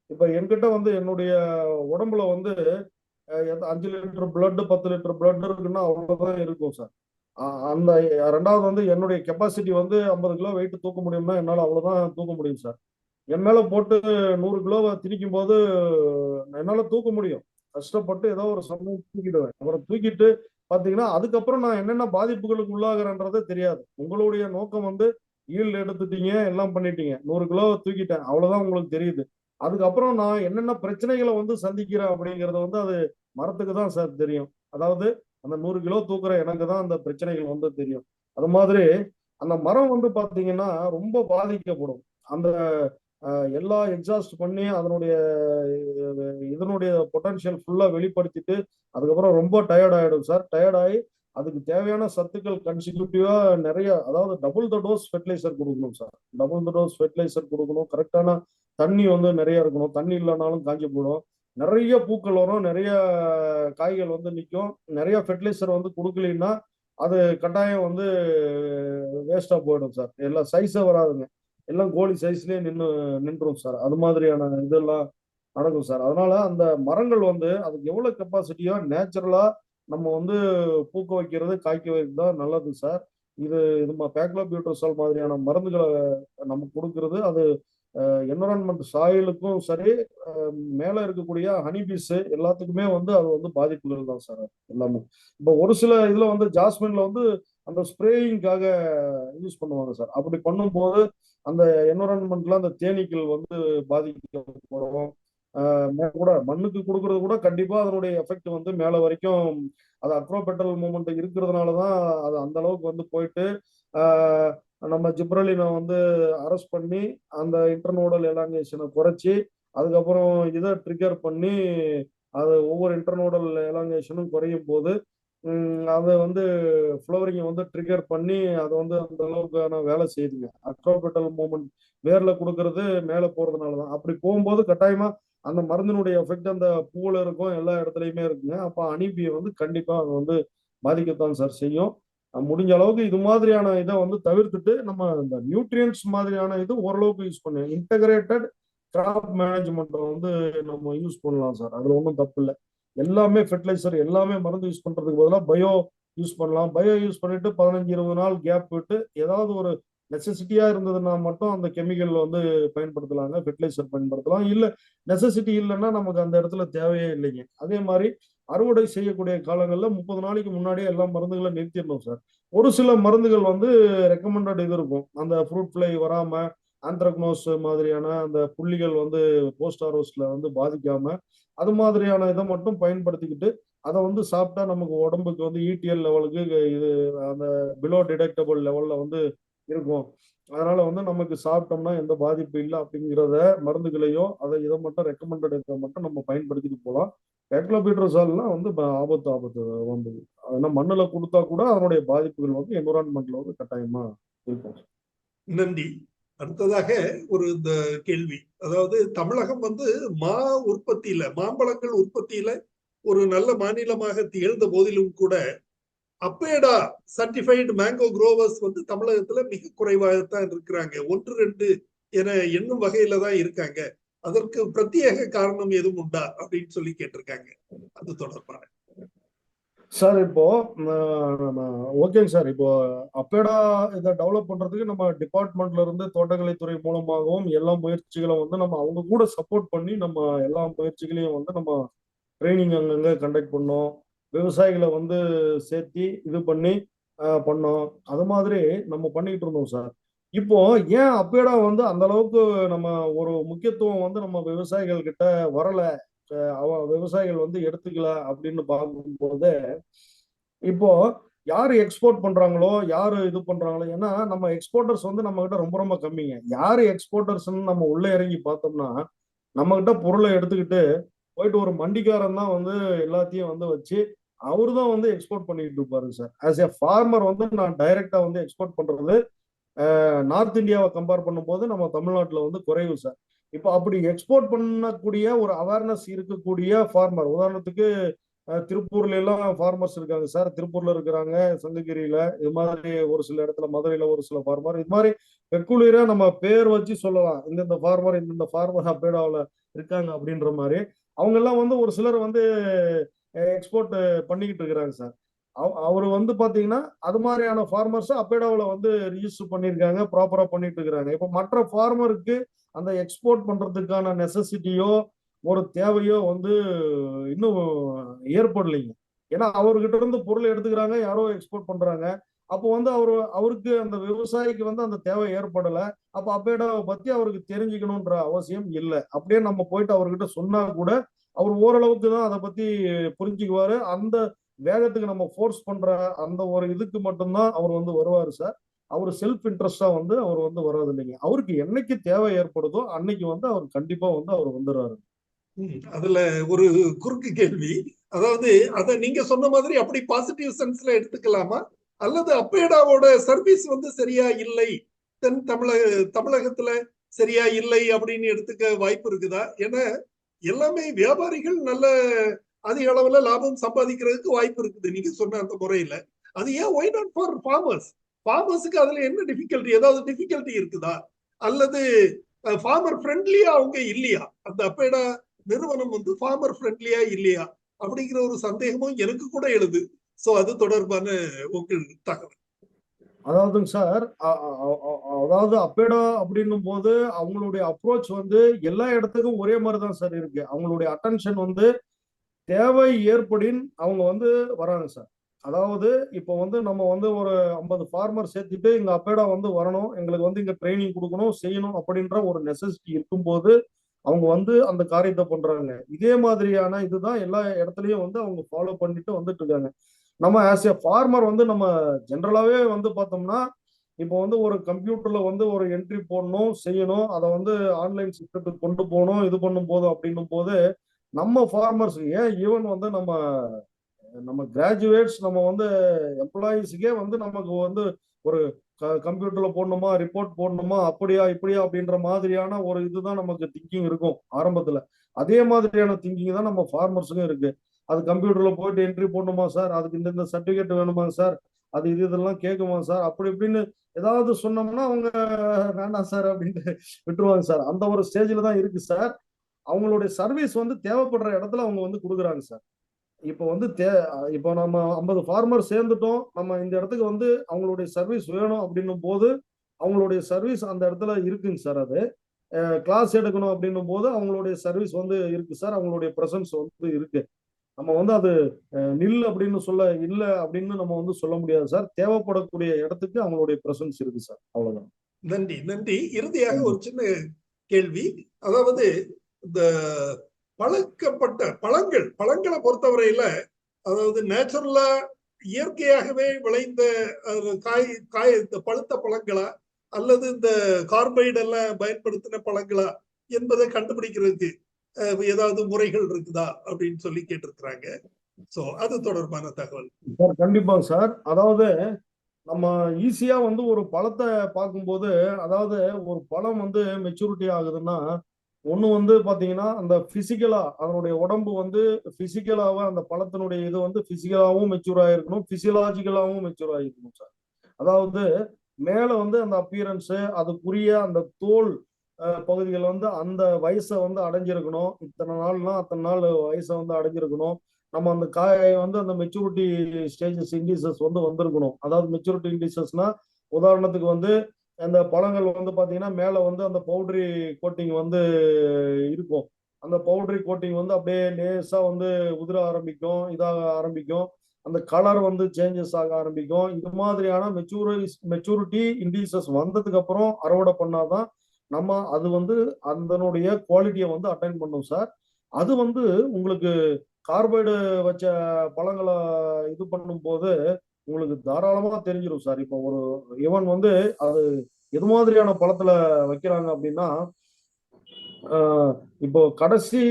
இப்ப என்கிட்ட வந்து என்னுடைய உடம்புல வந்து 5 லிட்டர் பிளட் 10 லிட்டர் பிளட் இருக்குன்னா அவ்வளவுதான் இருக்கும் சார். அந்த ரெண்டாவது வந்து என்னுடைய கெப்பாசிட்டி வந்து 50 கிலோ வெயிட் தூக்க முடியும்னா என்னால அவ்வளவுதான் தூக்க முடியும் சார். என் மேல போட்டு 100 கிலோவை திணிக்கும் போது என்னால தூக்க முடியும். கஷ்டப்பட்டு ஏதோ ஒரு சமயம் தூக்கிடுவேன். அப்புறம் தூக்கிட்டு பாத்தீங்கன்னா அதுக்கப்புறம் நான் என்னென்ன பாதிப்புகளுக்கு உள்ளாகிறேன்றதே தெரியாது. உங்களுடைய நோக்கம் வந்து ஈல்டு எடுத்துட்டீங்க, எல்லாம் பண்ணிட்டீங்க, 100 கிலோவை தூக்கிட்டேன், அவ்வளவுதான் உங்களுக்கு தெரியுது. அதுக்கப்புறம் நான் என்னென்ன பிரச்சனைகளை வந்து சந்திக்கிறேன் அப்படிங்கறது வந்து அது மரத்துக்கு தான் சார் தெரியும். அதாவது அந்த 100 கிலோ தூக்குற எனக்கு தான் அந்த பிரச்சனைகள் வந்து தெரியும். அது மாதிரி அந்த மரம் வந்து பாத்தீங்கன்னா ரொம்ப பாதிக்கப்படும். அந்த எல்லா எக்ஸாஸ்ட் பண்ணி அதனுடைய இதனுடைய பொட்டன்ஷியல் ஃபுல்லா வெளிப்படுத்திட்டு அதுக்கப்புறம் ரொம்ப டயர்ட் ஆயிடும் சார். டயர்ட் ஆகி அதுக்கு தேவையான சத்துக்கள் கன்சிக்யூட்டிவா நிறைய, அதாவது டபுள் த டோஸ் ஃபெர்டிலைசர் கொடுக்கணும் சார். டபுள் த டோஸ் ஃபெர்டிலைசர் கொடுக்கணும். கரெக்டான தண்ணி வந்து நிறைய இருக்கணும். தண்ணி இல்லைனாலும் காஞ்சி போடும். நிறைய பூக்கள் வரும், நிறைய காய்கள் வந்து நிற்கும். நிறைய ஃபெர்டிலைசர் வந்து கொடுக்கலன்னா அது கட்டாயம் வந்து வேஸ்டா போயிடும் சார். எல்லாம் சைஸே வராதுங்க. எல்லாம் கோழி சைஸ்லயே நின்றும் சார். அது மாதிரியான இதெல்லாம் நடக்கும் சார். அதனால அந்த மரங்கள் வந்து அதுக்கு எவ்வளவு கெப்பாசிட்டியோ நேச்சுரலா நம்ம வந்து பூக்க வைக்கிறது, காய்க்க வைக்கிறது தான் நல்லது சார். இது நம்ம பேக்லோபியூட்ரசால் மாதிரியான மருந்துகளை நமக்கு கொடுக்கிறது அது என்வரான்மெண்ட் சாயிலுக்கும் சரி, மேல இருக்கக்கூடிய ஹனிபீஸ் எல்லாத்துக்குமே வந்து அது வந்து பாதிப்புகள் தான் சார் எல்லாமே. இப்போ ஒரு சில இதுல வந்து ஜாஸ்மின்ல வந்து அந்த ஸ்ப்ரேயிங்காக யூஸ் பண்ணுவாங்க சார். அப்படி பண்ணும்போது அந்த என்வரான்மெண்ட்ல அந்த தேனீக்கள் வந்து பாதிக்கப்படும். கூட மண்ணுக்கு கொடுக்கறது கூட கண்டிப்பா அதனுடைய எஃபெக்ட் வந்து மேல வரைக்கும் அது அக்ரோபெட்டல் மூமெண்ட் இருக்கிறதுனாலதான் அது அந்த அளவுக்கு வந்து போயிட்டு ஆஹ் நம்ம ஜிப்ரலினை வந்து அரெஸ்ட் பண்ணி அந்த இன்டர்னோடல் எலாங்கேஷனை குறைச்சி அதுக்கப்புறம் இதை ட்ரிகர் பண்ணி அது ஒவ்வொரு இன்டர்னோடல் எலாங்கேஷனும் குறையும் போது அதை வந்து ஃப்ளவரிங்கை வந்து ட்ரிகர் பண்ணி அதை வந்து அந்த அளவுக்கான வேலை செய்யுதுங்க. அக்ரோபெட்டல் மூமெண்ட் வேர்ல கொடுக்கறது மேலே போறதுனால தான். அப்படி போகும்போது கட்டாயமா அந்த மருந்தினுடைய எஃபெக்ட் அந்த பூவில் இருக்கும், எல்லா இடத்துலையுமே இருக்குங்க. அப்போ அனீபியை வந்து கண்டிப்பா அது வந்து பாதிக்கத்தான் சார் செய்யும். முடிஞ்ச அளவுக்கு இது மாதிரியான இதை வந்து தவிர்த்துட்டு நம்ம இந்த நியூட்ரியன்ஸ் மாதிரியான இது ஓரளவுக்கு யூஸ் பண்ணுவோம். இன்டகிரேட்டட் கிராப் மேனேஜ்மெண்ட் வந்து நம்ம யூஸ் பண்ணலாம் சார். அதுல ஒன்றும் தப்பு இல்லை. எல்லாமே ஃபெர்டிலைசர் எல்லாமே மருந்து யூஸ் பண்றதுக்கு பதிலாக பயோ யூஸ் பண்ணலாம். பயோ யூஸ் பண்ணிட்டு 15-20 நாள் கேப் விட்டு ஏதாவது ஒரு நெசசிட்டியா இருந்ததுன்னா மட்டும் அந்த கெமிக்கல் வந்து பயன்படுத்தலாங்க, ஃபெர்டிலைசர் பயன்படுத்தலாம். இல்ல நெசசிட்டி இல்லைன்னா நமக்கு அந்த இடத்துல தேவையே இல்லைங்க. அதே மாதிரி அறுவடை செய்யக்கூடிய காலங்களில் 30 நாளைக்கு முன்னாடியே எல்லா மருந்துகளை நிறுத்திடணும் சார். ஒரு சில மருந்துகள் வந்து ரெக்கமெண்டட் இது இருக்கும், அந்த ஃப்ரூட் ஃப்ளை வராம ஆந்த்ரக்னோஸ் மாதிரியான அந்த புள்ளிகள் வந்து போஸ்ட் ஹார்வெஸ்ட்ல வந்து பாதிக்காம அது மாதிரியான இதை மட்டும் பயன்படுத்திக்கிட்டு அதை வந்து சாப்பிட்டா நமக்கு உடம்புக்கு வந்து இடிஎல் லெவலுக்கு இது அந்த பிலோ டிடெக்டபிள் லெவல்ல வந்து இருக்கும். அதனால வந்து நமக்கு சாப்பிட்டோம்னா எந்த பாதிப்பு இல்லை அப்படிங்கிறத மருந்துகளையோ அதை இதை மட்டும் ரெக்கமெண்டட் இதை மட்டும் நம்ம பயன்படுத்திட்டு போகலாம். பேக்லோபியூட்ரசால்லாம் வந்து ஆபத்து வந்தது. அதனால மண்ணுல கொடுத்தா கூட அதனுடைய பாதிப்புகள் வந்து என்விரான்மெண்ட்ல வந்து கட்டாயமா இருக்கும். நன்றி. அடுத்ததாக ஒரு இந்த கேள்வி, அதாவது தமிழகம் வந்து மாம்பழங்கள் உற்பத்தியில ஒரு நல்ல மாநிலமாக திகழ்ந்த போதிலும் கூட அப்பேடா சர்டிஃபைடு மேங்கோ குரோவர்ஸ் வந்து தமிழகத்துல மிக குறைவாகத்தான் இருக்கிறாங்க. 1-2 என எண்ணும் வகையில தான் இருக்காங்க. அதற்கு பிரத்யேக காரணம் எதுவும் உண்டா அப்படின்னு சொல்லி கேட்டிருக்காங்க. அது தொடர்பான சார் இப்போ ஓகேங்க சார். இப்போ அப்பேடா இதை டெவலப் பண்றதுக்கு நம்ம டிபார்ட்மெண்ட்ல இருந்து தோட்டக்கலைத்துறை மூலமாகவும் எல்லா முயற்சிகளும் வந்து நம்ம அவங்க கூட சப்போர்ட் பண்ணி நம்ம எல்லா முயற்சிகளையும் வந்து நம்ம ட்ரைனிங் அங்கங்க கண்டக்ட் பண்ணோம். விவசாயிகளை வந்து சேர்த்தி இது பண்ணி பண்ணோம். அது மாதிரி நம்ம பண்ணிட்டு இருந்தோம் சார். இப்போ ஏன் அப்பேடா வந்து அந்த அளவுக்கு நம்ம ஒரு முக்கியத்துவம் வந்து நம்ம விவசாயிகள் கிட்ட வரல, விவசாயிகள் வந்து எடுத்துக்கல அப்படின்னு பார்க்கும்போது இப்போ யாரு எக்ஸ்போர்ட் பண்றாங்களோ யாரு இது பண்றாங்களோ, ஏன்னா நம்ம எக்ஸ்போர்ட்டர்ஸ் வந்து நம்ம கிட்ட ரொம்ப ரொம்ப கம்மிங்க. யாரு எக்ஸ்போர்ட்டர்ஸ் நம்ம உள்ள இறங்கி பார்த்தோம்னா நம்ம கிட்ட பொருளை எடுத்துக்கிட்டு போயிட்டு ஒரு மண்டிக்காரன் தான் வந்து எல்லாத்தையும் வந்து வச்சு அவரு தான் வந்து எக்ஸ்போர்ட் பண்ணிட்டு இருப்பாரு சார். ஆஸ் ஏ ஃபார்மர் வந்து நான் டைரக்டா வந்து எக்ஸ்போர்ட் பண்றது நார்த் இந்தியாவை கம்பேர் பண்ணும்போது நம்ம தமிழ்நாட்டில் வந்து குறைவு சார். இப்போ அப்படி எக்ஸ்போர்ட் பண்ணக்கூடிய ஒரு அவேர்னஸ் இருக்கக்கூடிய ஃபார்மர், உதாரணத்துக்கு திருப்பூர்ல எல்லாம் ஃபார்மர்ஸ் இருக்காங்க சார். திருப்பூர்ல இருக்கிறாங்க, சங்ககிரியில, இது மாதிரி ஒரு சில இடத்துல, மதுரையில ஒரு சில ஃபார்மர், இது மாதிரி பெக்குலியரா நம்ம பேர் வச்சு சொல்லலாம். இந்தந்த ஃபார்மர் அப்பேடாவில் இருக்காங்க அப்படின்ற மாதிரி. அவங்க எல்லாம் வந்து ஒரு சிலர் வந்து எக்ஸ்போர்ட் பண்ணிக்கிட்டு இருக்கிறாங்க சார். அவர் வந்து பாத்தீங்கன்னா அது மாதிரியான ஃபார்மர்ஸ் அப்பேடாவில் வந்து ரிஜிஸ்டர் பண்ணியிருக்காங்க, ப்ராப்பரா பண்ணிட்டு இருக்கிறாங்க. இப்போ மற்ற ஃபார்மருக்கு அந்த எக்ஸ்போர்ட் பண்றதுக்கான நெசசிட்டியோ ஒரு தேவையோ வந்து இன்னும் ஏற்படலைங்க. ஏன்னா அவர்கிட்ட இருந்து பொருள் எடுத்துக்கிறாங்க, யாரோ எக்ஸ்போர்ட் பண்றாங்க. அப்போ வந்து அவருக்கு அந்த விவசாயிக்கு வந்து அந்த தேவை ஏற்படலை. அப்போ அப்பேடாவை பத்தி அவருக்கு தெரிஞ்சுக்கணுன்ற அவசியம் இல்லை. அப்படியே நம்ம போயிட்டு அவர்கிட்ட சொன்னா கூட அவர் ஓரளவுக்கு தான் அதை பத்தி புரிஞ்சுக்குவாரு. அந்த வேகத்துக்கு நம்ம ஃபோர்ஸ் பண்ற அந்த ஒரு இதுக்கு மட்டும்தான் அவர் வந்து வருவாரு சார். அவர் செல்ஃப் இன்ட்ரெஸ்டா வந்து அவர் வந்து வர்றது இல்லைங்க. அவருக்கு என்னைக்கு தேவை ஏற்படுதோ அன்னைக்கு வந்து அவர் கண்டிப்பா வந்து அவர் வந்துடுறாரு. அதுல ஒரு குறுக்கு கேள்வி, அதாவது அத நீங்க சொன்ன மாதிரி அப்படி பாசிட்டிவ் சென்ஸ்ல எடுத்துக்கலாமா, அல்லது அப்பேடாவோட சர்வீஸ் வந்து சரியா இல்லை, தென் தமிழகத்துல சரியா இல்லை அப்படின்னு எடுத்துக்க வாய்ப்பு இருக்குதா? ஏன்னா எல்லாமே வியாபாரிகள் நல்ல அதிக அளவுல லாபம் சம்பாதிக்கிறதுக்கு வாய்ப்பு இருக்குது நீங்க சொன்ன அந்த முறையில. அது ஏன் ஒய் நாட் ஃபார் ஃபார்மர்ஸ்? ஃபார்மர்ஸுக்கு அதுல என்ன டிஃபிகல்ட்டி, ஏதாவது டிஃபிகல்ட்டி இருக்குதா, அல்லது ஃபார்மர் ஃப்ரெண்ட்லியா அவங்க இல்லையா, அந்த அப்பேடா நிறுவனம் வந்து ஃபார்மர் ஃப்ரெண்ட்லியா இல்லையா அப்படிங்கிற ஒரு சந்தேகமும் எனக்கு கூட எழுது. சோ அது தொடர்பான உங்கள் தகவல். அதாவதுங்க சார், அதாவது அப்பேடா அப்படின்னும் போது அவங்களுடைய அப்ரோச் வந்து எல்லா இடத்துக்கும் ஒரே மாதிரி தான் சார் இருக்கு. அவங்களுடைய அட்டென்ஷன் வந்து தேவை ஏற்படின் அவங்க வந்து வராங்க சார். அதாவது இப்போ வந்து நம்ம வந்து ஒரு 50 ஃபார்மர் சேர்த்துட்டு இங்க அப்பேடா வந்து வரணும், எங்களுக்கு வந்து இங்க ட்ரைனிங் கொடுக்கணும், செய்யணும் அப்படின்ற ஒரு நெசசிட்டி இருக்கும்போது அவங்க வந்து அந்த காரியத்தை பண்றாங்க. இதே மாதிரியான இதுதான் எல்லா இடத்துலயும் வந்து அவங்க ஃபாலோ பண்ணிட்டு வந்துட்டு இருக்காங்க. நம்ம ஆஸ் ஏ ஃபார்மர் வந்து நம்ம ஜென்ரலாவே வந்து பார்த்தோம்னா இப்போ வந்து ஒரு கம்ப்யூட்டர்ல வந்து ஒரு என்ட்ரி போடணும், செய்யணும், அதை வந்து ஆன்லைன் சிஸ்டத்துக்கு கொண்டு போகணும், இது பண்ணும் போது அப்படின்னும் போது நம்ம ஃபார்மர்ஸ் ஏன் ஈவன் வந்து நம்ம நம்ம கிராஜுவேட்ஸ் நம்ம வந்து எம்ப்ளாயீஸுக்கே வந்து நமக்கு வந்து ஒரு கம்ப்யூட்டர்ல போடணுமா, ரிப்போர்ட் போடணுமா, அப்படியா இப்படியா அப்படின்ற மாதிரியான ஒரு இதுதான் நமக்கு திங்கிங் இருக்கும் ஆரம்பத்துல. அதே மாதிரியான திங்கிங் தான் நம்ம ஃபார்மர்ஸுக்கும் இருக்கு. அது கம்ப்யூட்டர்ல போயிட்டு என்ட்ரி போடணுமா சார், அதுக்கு இந்த சர்டிபிகேட் வேணுமா சார், அது இதெல்லாம் கேட்குமா சார், அப்படி இப்படின்னு ஏதாவது சொன்னோம்னா அவங்க வேண்டாம் சார் அப்படின்ட்டு விட்டுருவாங்க சார். அந்த ஒரு ஸ்டேஜ்ல தான் இருக்கு சார். அவங்களுடைய சர்வீஸ் வந்து தேவைப்படுற இடத்துல அவங்க வந்து கொடுக்குறாங்க சார். இப்போ வந்து இப்போ நம்ம 50 ஃபார்மர் சேர்ந்துட்டோம், நம்ம இந்த இடத்துக்கு வந்து அவங்களுடைய சர்வீஸ் வேணும் அப்படின்னும் போது அவங்களுடைய சர்வீஸ் அந்த இடத்துல இருக்குங்க சார். அது கிளாஸ் எடுக்கணும் அப்படின்னும் போது அவங்களுடைய சர்வீஸ் வந்து இருக்கு சார், அவங்களுடைய பிரசன்ஸ் வந்து இருக்கு. நம்ம வந்து அது நில் அப்படின்னு சொல்ல இல்ல அப்படின்னு நம்ம வந்து சொல்ல முடியாது சார். தேவைப்படக்கூடிய இடத்துக்கு அவங்களுடைய பிரசன்ஸ் இருக்கு சார். அவ்வளவுதான். நன்றி நன்றி. இறுதியாக ஒரு சின்ன கேள்வி. அதாவது இந்த பழக்கப்பட்ட பழங்களை பொறுத்தவரையில, அதாவது நேச்சுரலா இயற்கையாகவே விளைந்த பழுத்த பழங்களா அல்லது இந்த கார்பைடு எல்லாம் பயன்படுத்தின பழங்களா என்பதை கண்டுபிடிக்கிறதுக்கு ஏதாவது முறைகள் இருக்குதா அப்படின்னு சொல்லி கேட்டிருக்கிறாங்க. சோ அது தொடர்பான தகவல் சார். கண்டிப்பாங்க சார். அதாவது நம்ம ஈஸியா வந்து ஒரு பழத்தை பார்க்கும்போது, அதாவது ஒரு பழம் வந்து மெச்சூரிட்டி ஆகுதுன்னா ஒண்ணு வந்து பாத்தீங்கன்னா அந்த பிசிக்கலா அதனுடைய உடம்பு வந்து பிசிக்கலாவா அந்த பழத்தினுடைய இது வந்து பிசிக்கலாவும் மெச்சூர் ஆயிருக்கணும், பிசியலாஜிக்கலாவும் மெச்சூர் ஆயிருக்கணும் சார். அதாவது மேல வந்து அந்த அப்பியரன்ஸ், அதுக்குரிய அந்த தோல் பகுதிகள் வந்து அந்த வயசை வந்து அடைஞ்சிருக்கணும். இத்தனை நாள்னா அத்தனை நாள் வயசை வந்து அடைஞ்சிருக்கணும். நம்ம அந்த காயை வந்து அந்த மெச்சூரிட்டி ஸ்டேஜஸ் இண்டிசஸ் வந்து வந்திருக்கணும். அதாவது மெச்சூரிட்டி இண்டிசஸ்னா உதாரணத்துக்கு வந்து அந்த பழங்கள் வந்து பாத்தீங்கன்னா மேல வந்து அந்த பவுடரி கோட்டிங் வந்து இருக்கும். அந்த பவுடரி கோட்டிங் வந்து அப்படியே லேசா வந்து உதிர ஆரம்பிக்கும், இதாக ஆரம்பிக்கும், அந்த கலர் வந்து சேஞ்சஸ் ஆக ஆரம்பிக்கும். இது மாதிரியான மெச்சூரிட்டி இண்டிசஸ் வந்ததுக்கு அப்புறம் அறுவடை பண்ணாதான் நம்ம அது வந்து அதனுடைய குவாலிட்டியை வந்து அட்டைன் பண்ணும் சார். அது வந்து உங்களுக்கு கார்பைடு வச்ச பழங்களை இது பண்ணும் போது உங்களுக்கு தாராளமா தெரிஞ்சிடும் சார். இப்போ ஒரு இவன் வந்து அது எது மாதிரியான பழத்துல வைக்கிறாங்க அப்படின்னா, இப்போ கடைசி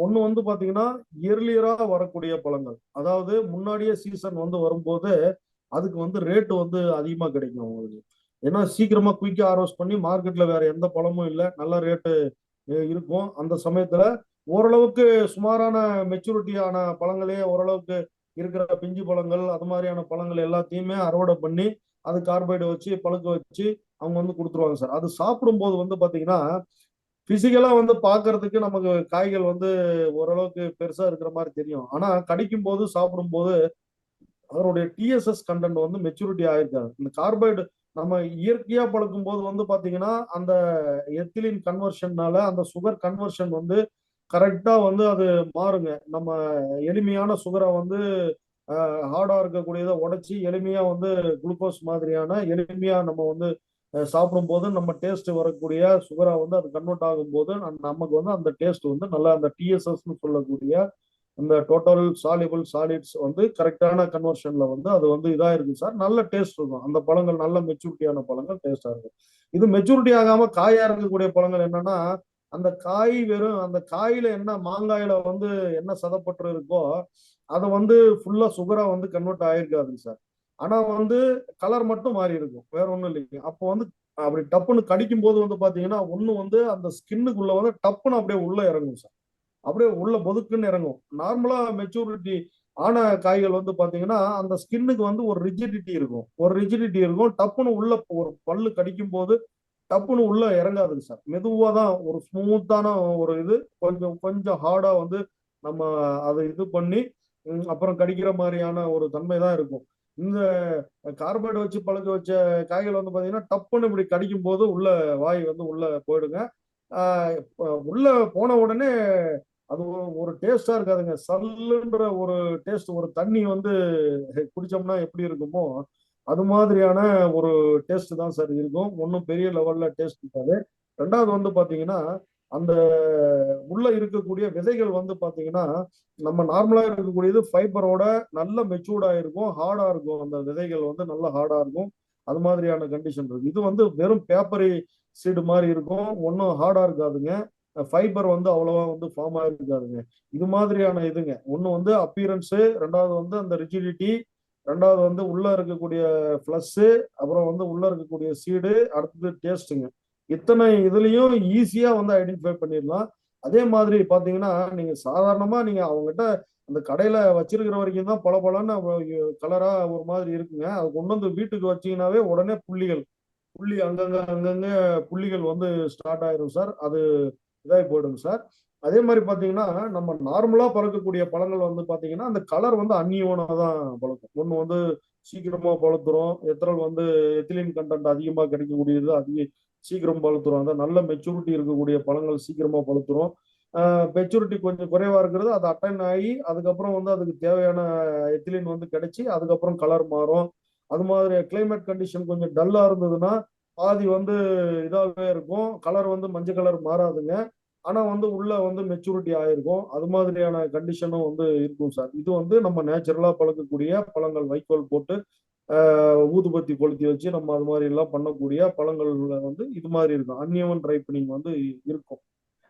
ஒண்ணு வந்து பாத்தீங்கன்னா இயர்லியரா வரக்கூடிய பழங்கள், அதாவது முன்னாடியே சீசன் வந்து வரும்போது அதுக்கு வந்து ரேட்டு வந்து அதிகமா கிடைக்கும் உங்களுக்கு. ஏன்னா சீக்கிரமா குயிக்கா ஹார்வெஸ்ட் பண்ணி மார்க்கெட்ல வேற எந்த பழமும் இல்லை, நல்ல ரேட்டு இருக்கும். அந்த சமயத்துல ஓரளவுக்கு சுமாரான மெச்சூரிட்டியான பழங்களே ஓரளவுக்கு இருக்கிற பிஞ்சு பழங்கள் அது மாதிரியான பழங்கள் எல்லாத்தையுமே அறுவடை பண்ணி அது கார்பைடு வச்சு பழுக்க வச்சு அவங்க வந்து கொடுத்துருவாங்க சார். அது சாப்பிடும்போது வந்து பாத்தீங்கன்னா பிசிக்கலா வந்து பாக்குறதுக்கு நமக்கு காய்கள் வந்து ஓரளவுக்கு பெருசா இருக்கிற மாதிரி தெரியும். ஆனா கடிக்கும் போது சாப்பிடும் போது அதனுடைய டிஎஸ்எஸ் கண்டென்ட் வந்து மெச்சூரிட்டி ஆயிருக்காது. இந்த கார்பைடு நம்ம இயற்கையா பழுக்கும் போது வந்து பாத்தீங்கன்னா அந்த எத்திலின் கன்வர்ஷன்னால அந்த சுகர் கன்வர்ஷன் வந்து கரெக்டா வந்து அது மாறுங்க. நம்ம எளிமையான சுகரை வந்து ஹார்டா இருக்கக்கூடியதை உடைச்சி எளிமையா வந்து குளுக்கோஸ் மாதிரியான எளிமையா நம்ம வந்து சாப்பிடும் போது நம்ம டேஸ்ட் வரக்கூடிய சுகரா வந்து அது கன்வெர்ட் ஆகும் போது நமக்கு வந்து அந்த டேஸ்ட் வந்து நல்லா அந்த டிஎஸ்எஸ்ன்னு சொல்லக்கூடிய இந்த டோட்டல் சாலிபிள் சாலிட்ஸ் வந்து கரெக்டான கன்வர்ஷன்ல வந்து அது வந்து இதா இருக்கு சார். நல்ல டேஸ்ட் இருக்கும் அந்த பழங்கள், நல்ல மெச்சூரிட்டியான பழங்கள் டேஸ்டா இருக்கும். இது மெச்சூரிட்டி ஆகாம காயா இருக்கக்கூடிய பழங்கள் என்னன்னா அந்த காய் வெறும் அந்த காயில என்ன மாங்காயில வந்து என்ன சதப்பற்று இருக்கோ அதை வந்து ஃபுல்லா சுகரா வந்து கன்வெர்ட் ஆயிருக்காதுங்க சார். ஆனா வந்து கலர் மட்டும் மாறி இருக்கும், வேற ஒண்ணும் இல்லைங்க. அப்போ வந்து அப்படி டப்புன்னு கடிக்கும் போது வந்து பாத்தீங்கன்னா ஒண்ணு வந்து அந்த ஸ்கின்னுக்குள்ள வந்து டப்புன்னு அப்படியே உள்ள இறங்கும் சார். அப்படியே உள்ள பொதுக்குன்னு இறங்கும். நார்மலா மெச்சூரிட்டி ஆன காய்கள் வந்து பாத்தீங்கன்னா அந்த ஸ்கின்னுக்கு வந்து ஒரு ரிஜிடிட்டி இருக்கும். டப்புன்னு உள்ள ஒரு பல்லு கடிக்கும் போது டப்புன்னு உள்ள இறங்காதுங்க சார். மெதுவா தான் ஒரு ஸ்மூத்தான ஒரு இது, கொஞ்சம் கொஞ்சம் ஹார்டா வந்து நம்ம அதை இது பண்ணி அப்புறம் கடிக்கிற மாதிரியான ஒரு தன்மை தான் இருக்கும். இந்த கார்பைடு வச்சு பழுக்க வச்ச காய்கள் வந்து பாத்தீங்கன்னா டப்புன்னு இப்படி கடிக்கும் போது உள்ள வாய் வந்து உள்ள போயிடுங்க. உள்ள போன உடனே அது ஒரு டேஸ்டா இருக்காதுங்க. சல்லுன்ற ஒரு டேஸ்ட், ஒரு தண்ணி வந்து குடிச்சோம்னா எப்படி இருக்குமோ அது மாதிரியான ஒரு டேஸ்ட் தான் சார் இருக்கும். ஒன்றும் பெரிய லெவல்ல டேஸ்ட் இருக்காது. ரெண்டாவது வந்து பாத்தீங்கன்னா அந்த உள்ள இருக்கக்கூடிய விதைகள் வந்து பாத்தீங்கன்னா நம்ம நார்மலா இருக்கக்கூடியது ஃபைபரோட நல்ல மெச்சூர்டா இருக்கும், ஹார்டா இருக்கும். அந்த விதைகள் வந்து நல்ல ஹார்டா இருக்கும். அது மாதிரியான கண்டிஷன் இருக்கு. இது வந்து வெறும் பேப்பரி சீடு மாதிரி இருக்கும், ஒன்றும் ஹார்டா இருக்காதுங்க. ஃபைபர் வந்து அவ்வளவா வந்து ஃபார்ம் ஆயிருக்காதுங்க. இது மாதிரியான இதுங்க. ஒன்று வந்து அப்பியரன்ஸு, ரெண்டாவது வந்து அந்த ரிஜிடிட்டி, ரெண்டாவது வந்து உள்ள இருக்கக்கூடிய ஃப்ளஸ், அப்புறம் வந்து உள்ள இருக்கக்கூடிய சீடு, அடுத்தது டேஸ்ட்டுங்க. இத்தனை இதுலயும் ஈஸியா வந்து ஐடென்டிஃபை பண்ணிடலாம். அதே மாதிரி பாத்தீங்கன்னா நீங்க சாதாரணமா நீங்க அவங்ககிட்ட அந்த கடையில வச்சிருக்கிற வரைக்கும் தான் பளபளன்னு கலரா ஒரு மாதிரி இருக்குங்க. அது கொண்டு வந்து வீட்டுக்கு வச்சீங்கன்னாவே உடனே புள்ளி அங்கங்க அங்கங்க புள்ளிகள் வந்து ஸ்டார்ட் ஆயிரும் சார். அது இதாகி போயிடும் சார். அதே மாதிரி பாத்தீங்கன்னா நம்ம நார்மலா பழுக்கக்கூடிய பழங்கள் வந்து பாத்தீங்கன்னா அந்த கலர் வந்து அன்னியவனா தான் பழுக்கும். ஒண்ணு வந்து சீக்கிரமா பழுத்துரும். வந்து எத்திலின் கண்டென்ட் அதிகமா கிடைக்கக்கூடியது அதிக சீக்கிரம் பழுத்துரும். அதான் நல்ல மெச்சூரிட்டி இருக்கக்கூடிய பழங்கள் சீக்கிரமா பழுத்துரும். மெச்சூரிட்டி கொஞ்சம் குறைவா இருக்கிறது அது அட்டன் ஆகி அதுக்கப்புறம் வந்து அதுக்கு தேவையான எத்திலின் வந்து கிடைச்சி அதுக்கப்புறம் கலர் மாறும். அது மாதிரி கிளைமேட் கண்டிஷன் கொஞ்சம் டல்லா இருந்ததுன்னா பாதி வந்து இதாகவே இருக்கும். கலர் வந்து மஞ்சள் கலர் மாறாதுங்க. ஆனா வந்து உள்ள வந்து மெச்சூரிட்டி ஆயிருக்கும். அது மாதிரியான கண்டிஷனும் வந்து இருக்கும் சார். இது வந்து நம்ம நேச்சுரலா பழக்கக்கூடிய பழங்கள், வைக்கோல் போட்டு ஊதுபத்தி கொளுத்தி வச்சு நம்ம அது மாதிரி எல்லாம் பண்ணக்கூடிய பழங்கள்ல வந்து இது மாதிரி இருக்கும். அன்னியவன் ரைப்பனிங் வந்து இருக்கும்.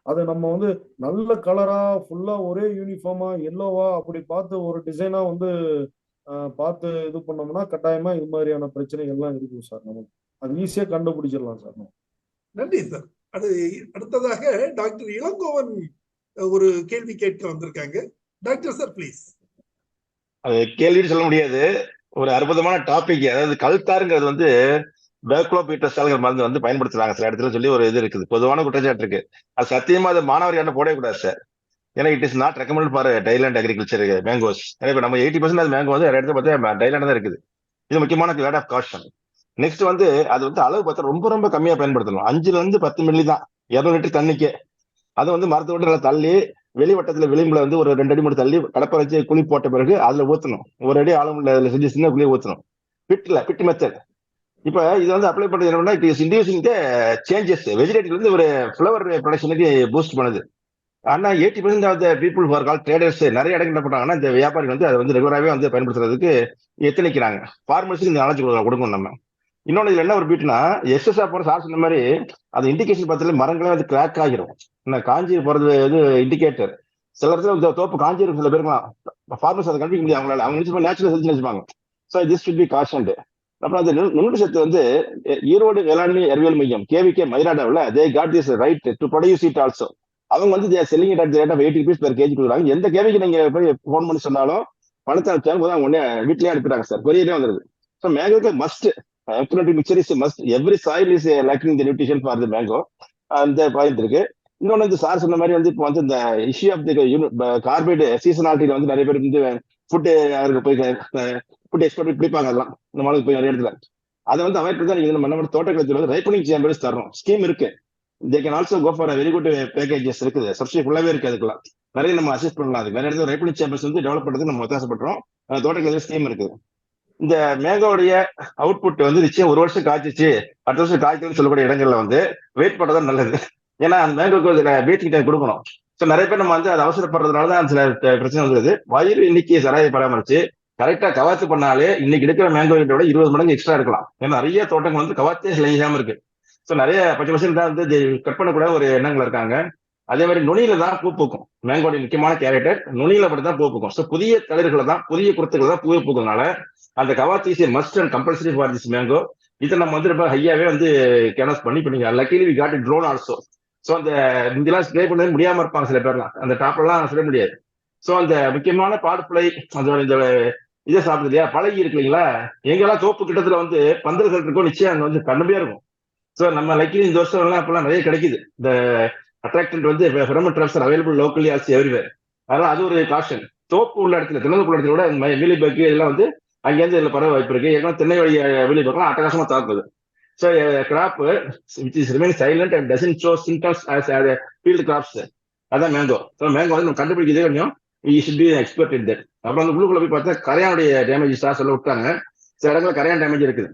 அது நம்ம வந்து நல்ல கலரா ஃபுல்லா ஒரே யூனிஃபார்மா எல்லோவா அப்படி பார்த்து ஒரு டிசைனா வந்து பார்த்து இது பண்ணோம்னா கட்டாயமா இது மாதிரியான பிரச்சனைகள்லாம் இருக்கும் சார். நமக்கு அது ஈஸியா கண்டுபிடிச்சிடலாம் சார். நன்றி சார். அது அடுத்ததாக டாக்டர் இளங்கோவன் ஒரு கேள்வி கேட்க வந்திருக்காங்க. Doctor sir please. அது கேள்வின்னு சொல்ல முடியாது, ஒரு அற்புதமான டாபிக். அதாவது கல்தாருங்கிறது வந்து பேக்லோபீட்டஸ்டால்ங்கிற மருந்து வந்து பயன்படுத்துறாங்க சில இடத்துல சொல்லி ஒரு இது இருக்குது, பொதுவான குற்றச்சாட்டு இருக்கு. அது சத்தியமா அது மாணவர் யாரும் போடவே கூடாது சார். ஏன்னா it is not recommend for dryland agriculture mangoes. ஏன்னா இப்போ நம்ம 80% அது மேங்கோ வந்து இடத்துல பார்த்தா டைலாண்ட் தான் இருக்குது. இது முக்கியமான வேர்ட் ஆஃப் காஷன். நெக்ஸ்ட் வந்து அது வந்து அளவு பார்த்தா ரொம்ப ரொம்ப கம்மியா பயன்படுத்தணும். 5 to 10 மில்லி தான் 200 லிட்டர் தண்ணிக்கு. அது வந்து மரத்தை விட்டு நல்லா தள்ளி வெளிவட்டத்துல விளிம்புல வந்து ஒரு 2 அடி மட்டும் தள்ளி கடப்பை வச்சு குழி போட்ட பிறகு அதுல ஊத்தணும். 1 அடி ஆழம் அதுல செஞ்சு சின்ன குழியை ஊத்தணும். Pit method. இப்ப இது வந்து அப்ளை பண்றது என்னன்னா it is inducing changes. Vegetative வந்து ஒரு ஃபிளவர் ப்ரொடக்ஷனுக்கு பூஸ்ட் பண்ணுது. ஆனா 80% of the people for call traders நிறைய இடங்கள் என்ன பண்றாங்கன்னா இந்த வியாபாரிகள் வந்து அதை வந்து ரெகுலராகவே வந்து பயன்படுத்துறதுக்கு எத்தனைக்கிறாங்க. ஃபார்மர்ஸுக்கு இந்த நாலேஜ் கொடுக்கணும் நம்ம. இன்னொன்னு இதுல என்ன ஒரு பீட்னா எக்ஸஸா போற சார் சொன்ன மாதிரி அது இண்டிகேஷன் பார்த்தாலே மரங்களே வந்து கிராக் ஆகிரும். காஞ்சி போறது இது இண்டிகேட்டர். சில இடத்துல தோப்பு காஞ்சி இருக்கும். சில பேருக்கலாம் ஃபார்மர்ஸ் அதை கண்டுபிடிக்க முடியும் அவங்களால. அவங்க நினைச்சு நேச்சுரல் செஞ்சு நினைச்சுப்பாங்க. So this should be cautioned. அப்புறம் அந்த நுண்ணு சத்து வந்து ஈரோடு வேளாண்மை அறிவியல் மையம் KVK மயிலாடாவில் they got this right to produce it also. அவங்க வந்து selling it at the rate of 80 rupees per kg கொடுக்குறாங்க. எந்த கேவிக்கு நீங்க போய் ஃபோன் பண்ணி சொன்னாலும் பணத்தை தேவை உடனே வீட்லயே அனுப்பிடுறாங்க சார். கொரியரே வந்துருது. ஸோ மேங்கோக்கு must mixture is must. Every soil is lacking the nutrition for the mango. அந்த பாயிண்ட் இருக்கு. இன்னொன்று வந்து சார் சொன்ன மாதிரி வந்து இப்போ வந்து இந்த இஷ்யூ ஆஃப் தி கார்பைடு சீசனாலிட்டியில வந்து நிறைய பேர் வந்து ஃபுட்டு அவருக்கு போய் ஃபுட் எக்ஸ்போர்ட் பிடிப்பாங்க. அதெல்லாம் இந்த மாதிரி போய் நிறைய இடத்துல அதை வந்து அவாய்ட் பண்ணி தான் நீங்க நம்ம தோட்டக்கலைத்துல வந்து ரைப்பனிங் சேம்பர்ஸ் தரோம். ஸ்கீம் இருக்கு. They can also go for very good packages இருக்குது. சப்சிடி ஃபுல்லாவே இருக்கு. அதுக்கெல்லாம் நிறைய நம்ம அசிஸ்ட் பண்ணலாம். அது வேற இடத்துல ரைப்பனிங் சேம்பர்ஸ் வந்து டெவலப் பண்ணுறதுக்கு நம்ம ஒத்தாசப்படுறோம். தோட்டக்கலை ஸ்கீம் இருக்குது. இந்த மேங்கோடைய அவுட்புட் வந்து நிச்சயம் 1 வருஷம் காய்ச்சிச்சு அடுத்த வருஷம் காய்க்கணும்னு சொல்லக்கூடிய இடங்கள்ல வந்து வெயிட் பண்றதுதான் நல்லது. ஏன்னா அந்த மேங்கோக்கு பேசிக் டைம் கொடுக்கணும். ஸோ நிறைய பேர் நம்ம வந்து அதை அவசரப்படுறதுனால தான் சில பிரச்சனை வந்துருது. வயிறு இன்னைக்கு சராயை பராமரிச்சு கரெக்டா கவாத்து பண்ணாலே இன்னைக்கு எடுக்கிற மேங்கோ விட 20 மடங்கு எக்ஸ்ட்ரா இருக்கலாம். ஏன்னா நிறைய தோட்டங்கள் வந்து கவாத்தே செய்யாம இருக்கு. ஸோ நிறைய பட்சம் தான் வந்து கட் பண்ணக்கூட ஒரு எண்ணங்கள் இருக்காங்க. அதே மாதிரி நுனியில தான் பூ பூக்கும். மேங்கோடைய முக்கியமான கேரக்டர் நுனியில மட்டும் தான் பூ பூக்கும். ஸோ புதிய தளிர்களை தான் புதிய குருத்துக்களை தான் பூ பூக்கிறதுனால அந்த கவாத்தி is must and compulsory for this mango. இதை நம்ம வந்து ரொம்ப ஹையாவே வந்து கேன்வாஸ் பண்ணி luckily we got it drone also. So அந்த இதெல்லாம் ஸ்ப்ரே பண்ண முடியாம இருப்பாங்க சில பேர்லாம். அந்த டாப்லாம் சொல்ல முடியாது. ஸோ அந்த முக்கியமான பாடுப்புலை அதோட இந்த இதை சாப்பிடுது இல்லையா பழகி இருக்கு இல்லைங்களா, எங்கெல்லாம் தோப்பு கிட்டத்துல வந்து பந்தல்கள் இருக்கோ நிச்சயம் அங்க வந்து கண்ணுமையா இருக்கும். ஸோ நம்ம லைக்லி இந்த வருஷம் எல்லாம் இப்பெல்லாம் நிறைய கிடைக்குது. இந்த அட்ராக்டன்ட் வந்து pheromone drops are available locally also everywhere. அதனால அது ஒரு காஷன். தோப்பு உள்ள இடத்துல திறந்தப்புள்ள இடத்துல கூட இந்த மீலிபக் இதெல்லாம் வந்து அங்கேருந்து இதுல பரவ வாய்ப்பு இருக்கு. ஏன்னா தென்னை வழி மீலிபக்லாம் அட்டகாசமா தாக்குது. So crop which is remain silent and doesn't show symptoms as field crops. அதான் மேங்கோ. ஸோ மேங்கோ வந்து நம்ம கண்டுபிடிக்கிறதே கொஞ்சம் you should be expert in that. அப்புறம் அந்த உள்ளுக்குள்ள போய் பார்த்தா கரையானுடைய டேமேஜ் சொல்ல விட்டாங்க. சில இடத்துல கரையான் டேமேஜ் இருக்குது.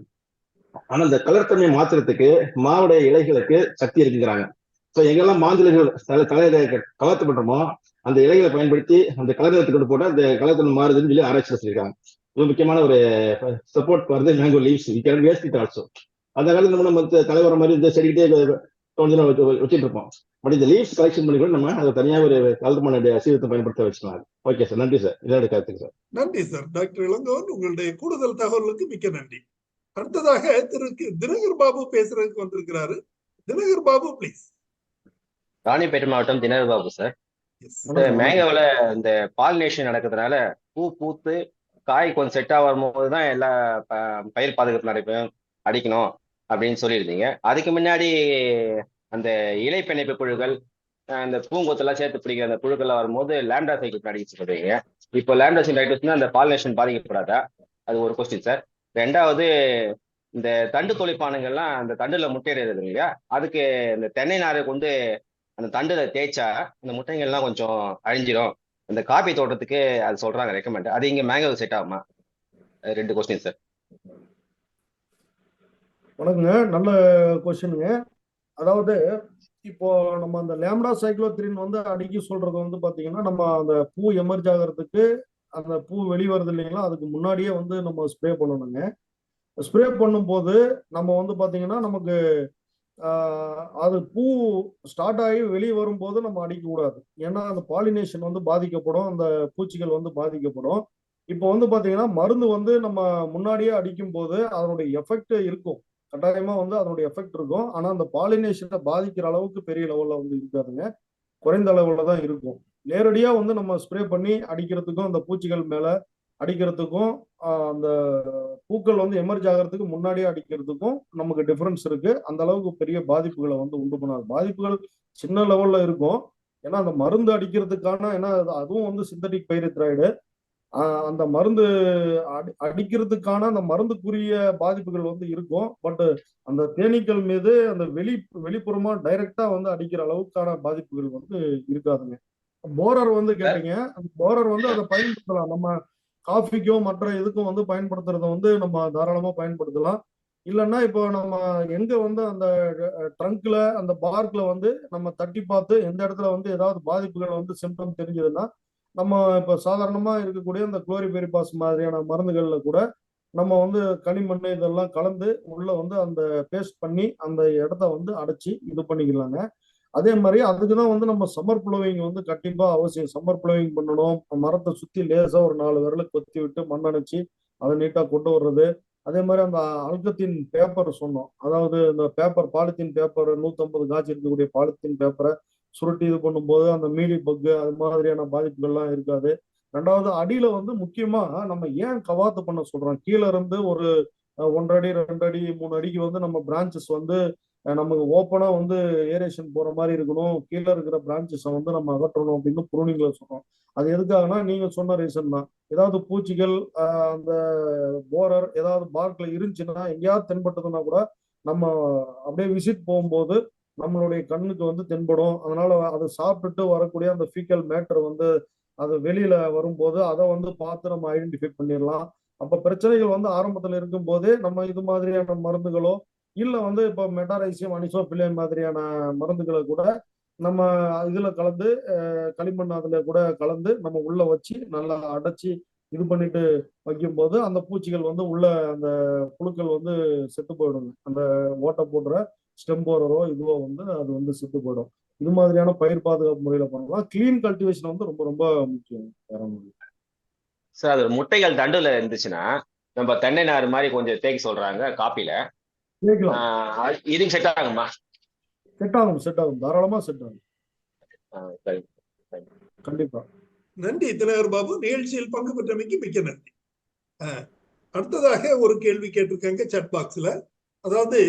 ஆனா இந்த கலர் தன்மையை மாத்துறதுக்கு மாவுடைய இலைகளுக்கு சக்தி இருக்குங்கிறாங்க. ஸோ எங்கெல்லாம் மாந்திரைகள் தலையில கலர்த்து பண்றோமோ அந்த இலைகளை பயன்படுத்தி அந்த கலர் கொண்டு போட்டு அந்த கலர் தன்மை மாறுதுன்னு சொல்லி ஆராய்ச்சி சொல்லியிருக்காங்க. இது முக்கியமான ஒரு சப்போர்ட் வருது mango leaves we can waste it also. அந்த காலத்துல நம்ம தலைவர மாதிரி இந்த செடிக்கிட்டே கொஞ்சம் வச்சுட்டு இருப்போம். பட் இந்த லீவ்ஸ் கலெக்ஷன் பண்ணி கூட நம்ம அதை தனியாக ஒரு கலர்மான சீரத்தை பயன்படுத்த வச்சுக்கலாம். ஓகே சார், நன்றி சார். இதோட கருத்துக்கு சார். நன்றி சார். டாக்டர் இளங்கோவன், உங்களுடைய கூடுதல் தகவலுக்கு மிக்க நன்றி. அடுத்ததாக திரு தினகர் பாபு பேசுறதுக்கு வந்திருக்கிறாரு. தினகர் பாபு பிளீஸ். ராணிப்பேட்டை மாவட்டம் தினகர் பாபு சார். இந்த மேங்கோவில் இந்த பாலினேஷன் நடக்கிறதுனால பூ பூத்து காய் கொஞ்சம் செட் ஆகும் போதுதான் எல்லா பயிர் பாதுகாப்பு நடைபெறும் அடிக்கணும் அப்படின்னு சொல்லியிருந்தீங்க. அதுக்கு முன்னாடி அந்த இலை பிணைப்பு புழுக்கள் அந்த பூங்கொத்தெல்லாம் சேர்த்து பிடிக்கிற அந்த புழுக்கள்லாம் வரும்போது லேம்டா சைக்கிள் அடிக்க சொல்றீங்க. இப்போ லேம்டா சைக்கிள் அந்த பாலினேஷன் பாதிக்கப்படாதா? அது ஒரு கொஸ்டின் சார். ரெண்டாவது, இந்த தண்டு தொழிற்பானுங்கள்லாம் அந்த தண்டுல முட்டையிடுறது இல்லையா, அதுக்கு இந்த தென்னை நாரை கொண்டு அந்த தண்டுல தேய்ச்சா அந்த முட்டைகள்லாம் கொஞ்சம் அழிஞ்சிடும். அந்த காபி தோட்டத்துக்கு அது சொல்றாங்க ரெக்கமெண்ட். அது இங்க மேங்கோ செட் ஆகுமா? 2 கொஸ்டின் சார். வணக்கங்க, நல்ல கொஸ்டினுங்க. அதாவது இப்போ நம்ம அந்த லேம்டா சைக்ளோத்ரின் வந்து அடிக்கி சொல்றது வந்து பாத்தீங்கன்னா, நம்ம அந்த பூ எமர்ஜ் ஆகிறதுக்கு அந்த பூ வெளிவருது இல்லைங்களா, அதுக்கு முன்னாடியே வந்து நம்ம ஸ்ப்ரே பண்ணணுங்க. ஸ்ப்ரே பண்ணும்போது நம்ம வந்து பாத்தீங்கன்னா நமக்கு அது பூ ஸ்டார்ட் ஆகி வெளியே வரும்போது நம்ம அடிக்கக்கூடாது. ஏன்னா அந்த பாலினேஷன் வந்து பாதிக்கப்படும், அந்த பூச்சிகள் வந்து பாதிக்கப்படும். இப்போ வந்து பாத்தீங்கன்னா மருந்து வந்து நம்ம முன்னாடியே அடிக்கும் போது அதனுடைய எஃபெக்ட் இருக்கும், கட்டாயமா வந்து அதனுடைய எஃபெக்ட் இருக்கும். ஆனா அந்த பாலினேஷனை பாதிக்கிற அளவுக்கு பெரிய லெவல்ல வந்து இருக்காதுங்க, குறைந்த அளவுல தான் இருக்கும். நேரடியா வந்து நம்ம ஸ்ப்ரே பண்ணி அடிக்கிறதுக்கும் அந்த பூச்சிகள் மேல அடிக்கிறதுக்கும் அந்த பூக்கள் வந்து எமர்ஜ் ஆகிறதுக்கு முன்னாடியே அடிக்கிறதுக்கும் நமக்கு டிஃபரன்ஸ் இருக்கு. அந்த அளவுக்கு பெரிய பாதிப்புகளை வந்து உண்டு பண்ணாது. பாதிப்புகள் சின்ன லெவல்ல இருக்கும். ஏன்னா அந்த மருந்து அடிக்கிறதுக்கான, ஏன்னா அதுவும் வந்து சிந்தட்டிக் பைரித்ராய்டு, அந்த மருந்து அடிக்கிறதுக்கான அந்த மருந்துக்குரிய பாதிப்புகள் வந்து இருக்கும். பட் அந்த தேனீக்கள் மீது அந்த வெளிப்புறமா டைரக்டா வந்து அடிக்கிற அளவுக்கான பாதிப்புகள் வந்து இருக்காதுங்க. போரர் வந்து கேட்டீங்க, அந்த போரர் வந்து அதை பயன்படுத்தலாம். நம்ம காஃபிக்கோ மற்ற இதுக்கும் வந்து பயன்படுத்துறத வந்து நம்ம தாராளமா பயன்படுத்தலாம். இல்லைன்னா இப்போ நம்ம எங்க வந்து அந்த ட்ரங்க்ல அந்த பார்க்ல வந்து நம்ம தட்டி பார்த்து எந்த இடத்துல வந்து ஏதாவது பாதிப்புகள் வந்து சிம்டம் தெரிஞ்சதுன்னா, நம்ம இப்போ சாதாரணமா இருக்கக்கூடிய இந்த குளோரிபெரிபாஸ் மாதிரியான மருந்துகள்ல கூட நம்ம வந்து களிமண் இதெல்லாம் கலந்து உள்ள வந்து அந்த பேஸ்ட் பண்ணி அந்த இடத்த வந்து அடைச்சி இது பண்ணிக்கலாங்க. அதே மாதிரி அதுக்குதான் வந்து நம்ம சம்மர் ப்ளோவிங் வந்து கண்டிப்பா அவசியம். சம்மர் ப்ளோவிங் பண்ணணும். மரத்தை சுத்தி லேசா ஒரு 4 விரல கொத்தி விட்டு மண் அணைச்சி அதை நீட்டா கொண்டு வர்றது. அதே மாதிரி அந்த அல்கத்தின் பேப்பர் சொன்னோம், அதாவது இந்த பேப்பர் பாலித்தீன் பேப்பர் 150 காய்ச்சி இருக்கக்கூடிய பாலித்தீன் பேப்பரை சுருட்டி இது பண்ணும்போது அந்த மீலி பக்கு அது மாதிரியான பாதிப்புகள்லாம் இருக்காது. ரெண்டாவது, அடியில வந்து முக்கியமா நம்ம ஏன் கவாத்து பண்ண சொல்றோம், கீழே இருந்து ஒரு 1 அடி 2 அடி 3 அடிக்கு வந்து நம்ம பிரான்ச்சஸ் வந்து நமக்கு ஓப்பனா வந்து ஏரேஷன் போற மாதிரி இருக்கணும், கீழே இருக்கிற பிரான்ச்சஸை வந்து நம்ம அகற்றணும் அப்படின்னு ப்ரூனிங்ல சொல்றோம். அது எதுக்காகனா நீங்க சொன்ன ரீசன் தான். ஏதாவது பூச்சிகள் அந்த போரர் ஏதாவது பார்க்ல இருந்துச்சுன்னா எங்கேயாவது தென்பட்டதுன்னா கூட நம்ம அப்படியே விசிட் போகும்போது நம்மளுடைய கண்ணுக்கு வந்து தென்படும். அதனால அதை சாப்பிட்டுட்டு வரக்கூடிய அந்த ஃபீக்கல் மேட்டர் வந்து அது வெளியில வரும்போது அதை வந்து பார்த்து நம்ம ஐடென்டிஃபை பண்ணிடலாம். அப்ப பிரச்சனைகள் வந்து ஆரம்பத்துல இருக்கும் போதே நம்ம இது மாதிரியான மருந்துகளோ இல்ல வந்து இப்போ மெட்டாரைசியம் அனிசோபிலின் மாதிரியான மருந்துகளை கூட நம்ம இதுல கலந்து களிமண் அதுல கூட கலந்து நம்ம உள்ள வச்சு நல்லா அடைச்சி இது பண்ணிட்டு வைக்கும்போது அந்த பூச்சிகள் வந்து உள்ள அந்த புழுக்கள் வந்து செத்து போயிடுங்க. அந்த ஓட்டை போடுற ஸ்டெம் போரரோ இதுவோ வந்து அது வந்து செத்து போயிடும். இது மாதிரியான பயிர் பாதுகாப்பு முறையில பண்ணலாம். கிளீன் கல்டிவேஷன் வந்து ரொம்ப ரொம்ப முக்கியம். சார், அது முட்டைகள் தண்டுல இருந்துச்சுன்னா நம்ம தென்னை நார் மாதிரி கொஞ்சம் தேக்கி சொல்றாங்க காப்பில, இதுக்கு செட் ஆகுமா? செட் ஆகும், செட் ஆகும், தாராளமா செட் ஆகும். சரி, கண்டிப்பா. நன்றி தினகர் பாபு, நிகழ்ச்சியில் பங்கு பெற்றமைக்கு மிக்க நன்றி. அடுத்ததாக ஒரு கேள்வி கேட்டிருக்காங்க சாட் பாக்ஸ்ல. அதாவது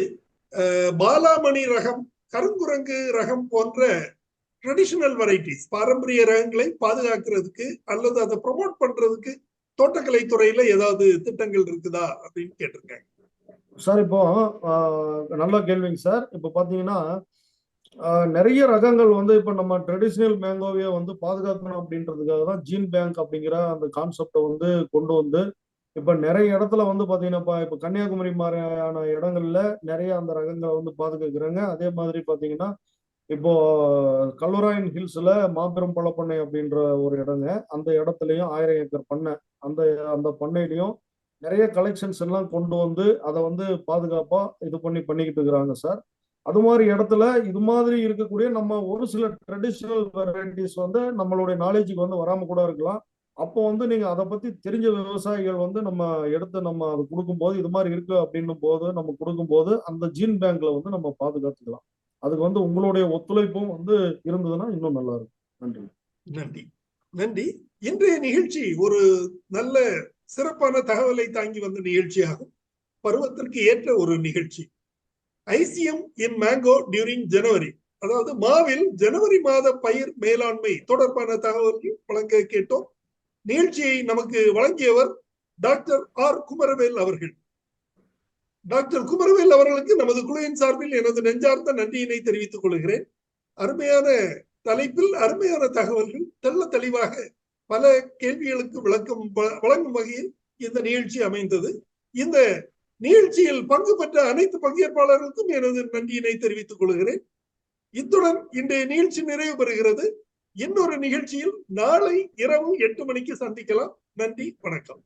பாலாமணி ரகம், கருங்குரங்கு ரகம் போன்ற ட்ரெடிஷனல் வெரைட்டிஸ், பாரம்பரிய ரகங்களை பாதுகாக்கிறதுக்கு அல்லது அதை ப்ரொமோட் பண்றதுக்கு தோட்டக்கலை துறையில ஏதாவது திட்டங்கள் இருக்குதா அப்படின்னு கேட்டிருக்காங்க. சார் இப்போ நல்ல கேள்விங்க சார். இப்போ பாத்தீங்கன்னா நிறைய ரகங்கள் வந்து இப்போ நம்ம ட்ரெடிஷ்னல் மேங்கோவையை வந்து பாதுகாக்கணும் அப்படின்றதுக்காக தான் ஜீன் பேங்க் அப்படிங்கிற அந்த கான்செப்டை வந்து கொண்டு வந்து இப்போ நிறைய இடத்துல வந்து பாத்தீங்கன்னா இப்போ கன்னியாகுமரி மாதிரியான இடங்கள்ல நிறைய அந்த ரகங்களை வந்து பாதுகாக்கிறாங்க. அதே மாதிரி பாத்தீங்கன்னா இப்போ கல்வராயன் ஹில்ஸ்ல மாபெரும் பழப்பண்ணை அப்படின்ற ஒரு இடங்க, அந்த இடத்துலயும் 1000 ஏக்கர் பண்ணை, அந்த அந்த பண்ணையிலையும் நிறைய கலெக்ஷன்ஸ் எல்லாம் கொண்டு வந்து அதை வந்து பாதுகாப்பா இது பண்ணிக்கிட்டு இருக்கிறாங்க சார். அது மாதிரி இடத்துல இது மாதிரி இருக்கக்கூடிய நம்ம ஒரு சில ட்ரெடிஷனல் வெரைட்டிஸ் வந்து நம்மளுடைய நாலேஜுக்கு வந்து வராம கூட இருக்கலாம். அப்போ வந்து நீங்க அதை பத்தி தெரிஞ்ச விவசாயிகள் வந்து நம்ம எடுத்து நம்ம அதை கொடுக்கும்போது இது மாதிரி இருக்கு அப்படின்னும் போது நம்ம கொடுக்கும்போது அந்த ஜீன் பேங்க்ல வந்து நம்ம பாதுகாத்துக்கலாம். அதுக்கு வந்து உங்களுடைய ஒத்துழைப்பும் வந்து இருந்ததுன்னா இன்னும் நல்லா இருக்கும். நன்றி. நன்றி நன்றி. இன்றைய நிகழ்ச்சி ஒரு நல்ல சிறப்பான தகவலை தாங்கி வந்த நிகழ்ச்சியாகும். பருவத்திற்கு ஏற்ற ஒரு நிகழ்ச்சி. ICM in mango during January, அதாவது மாவில் ஜனவரி மாத பயிர் மேலாண்மை தொடர்பான தகவல்கள் வழங்க கேட்டோம். நிகழ்ச்சியை நமக்கு வழங்கியவர் டாக்டர் ஆர் குமரவேல் அவர்கள். டாக்டர் குமரவேல் அவர்களுக்கு நமது குழுவின் சார்பில் எனது நெஞ்சார்ந்த நன்றியினை தெரிவித்துக் கொள்கிறேன். அருமையான தலைப்பில் அருமையான தகவல்கள், தெள்ள தெளிவாக பல கேள்விகளுக்கு விளக்கம் வழங்கும் வகையில் இந்த நிகழ்ச்சி அமைந்தது. இந்த நிகழ்ச்சியில் பங்கு பெற்ற அனைத்து பங்கேற்பாளர்களுக்கும் எனது நன்றியினை தெரிவித்துக் கொள்கிறேன். இத்துடன் இன்றைய நிகழ்ச்சி நிறைவு பெறுகிறது. இன்னொரு நிகழ்ச்சியில் நாளை இரவு 8 மணிக்கு சந்திக்கலாம். நன்றி, வணக்கம்.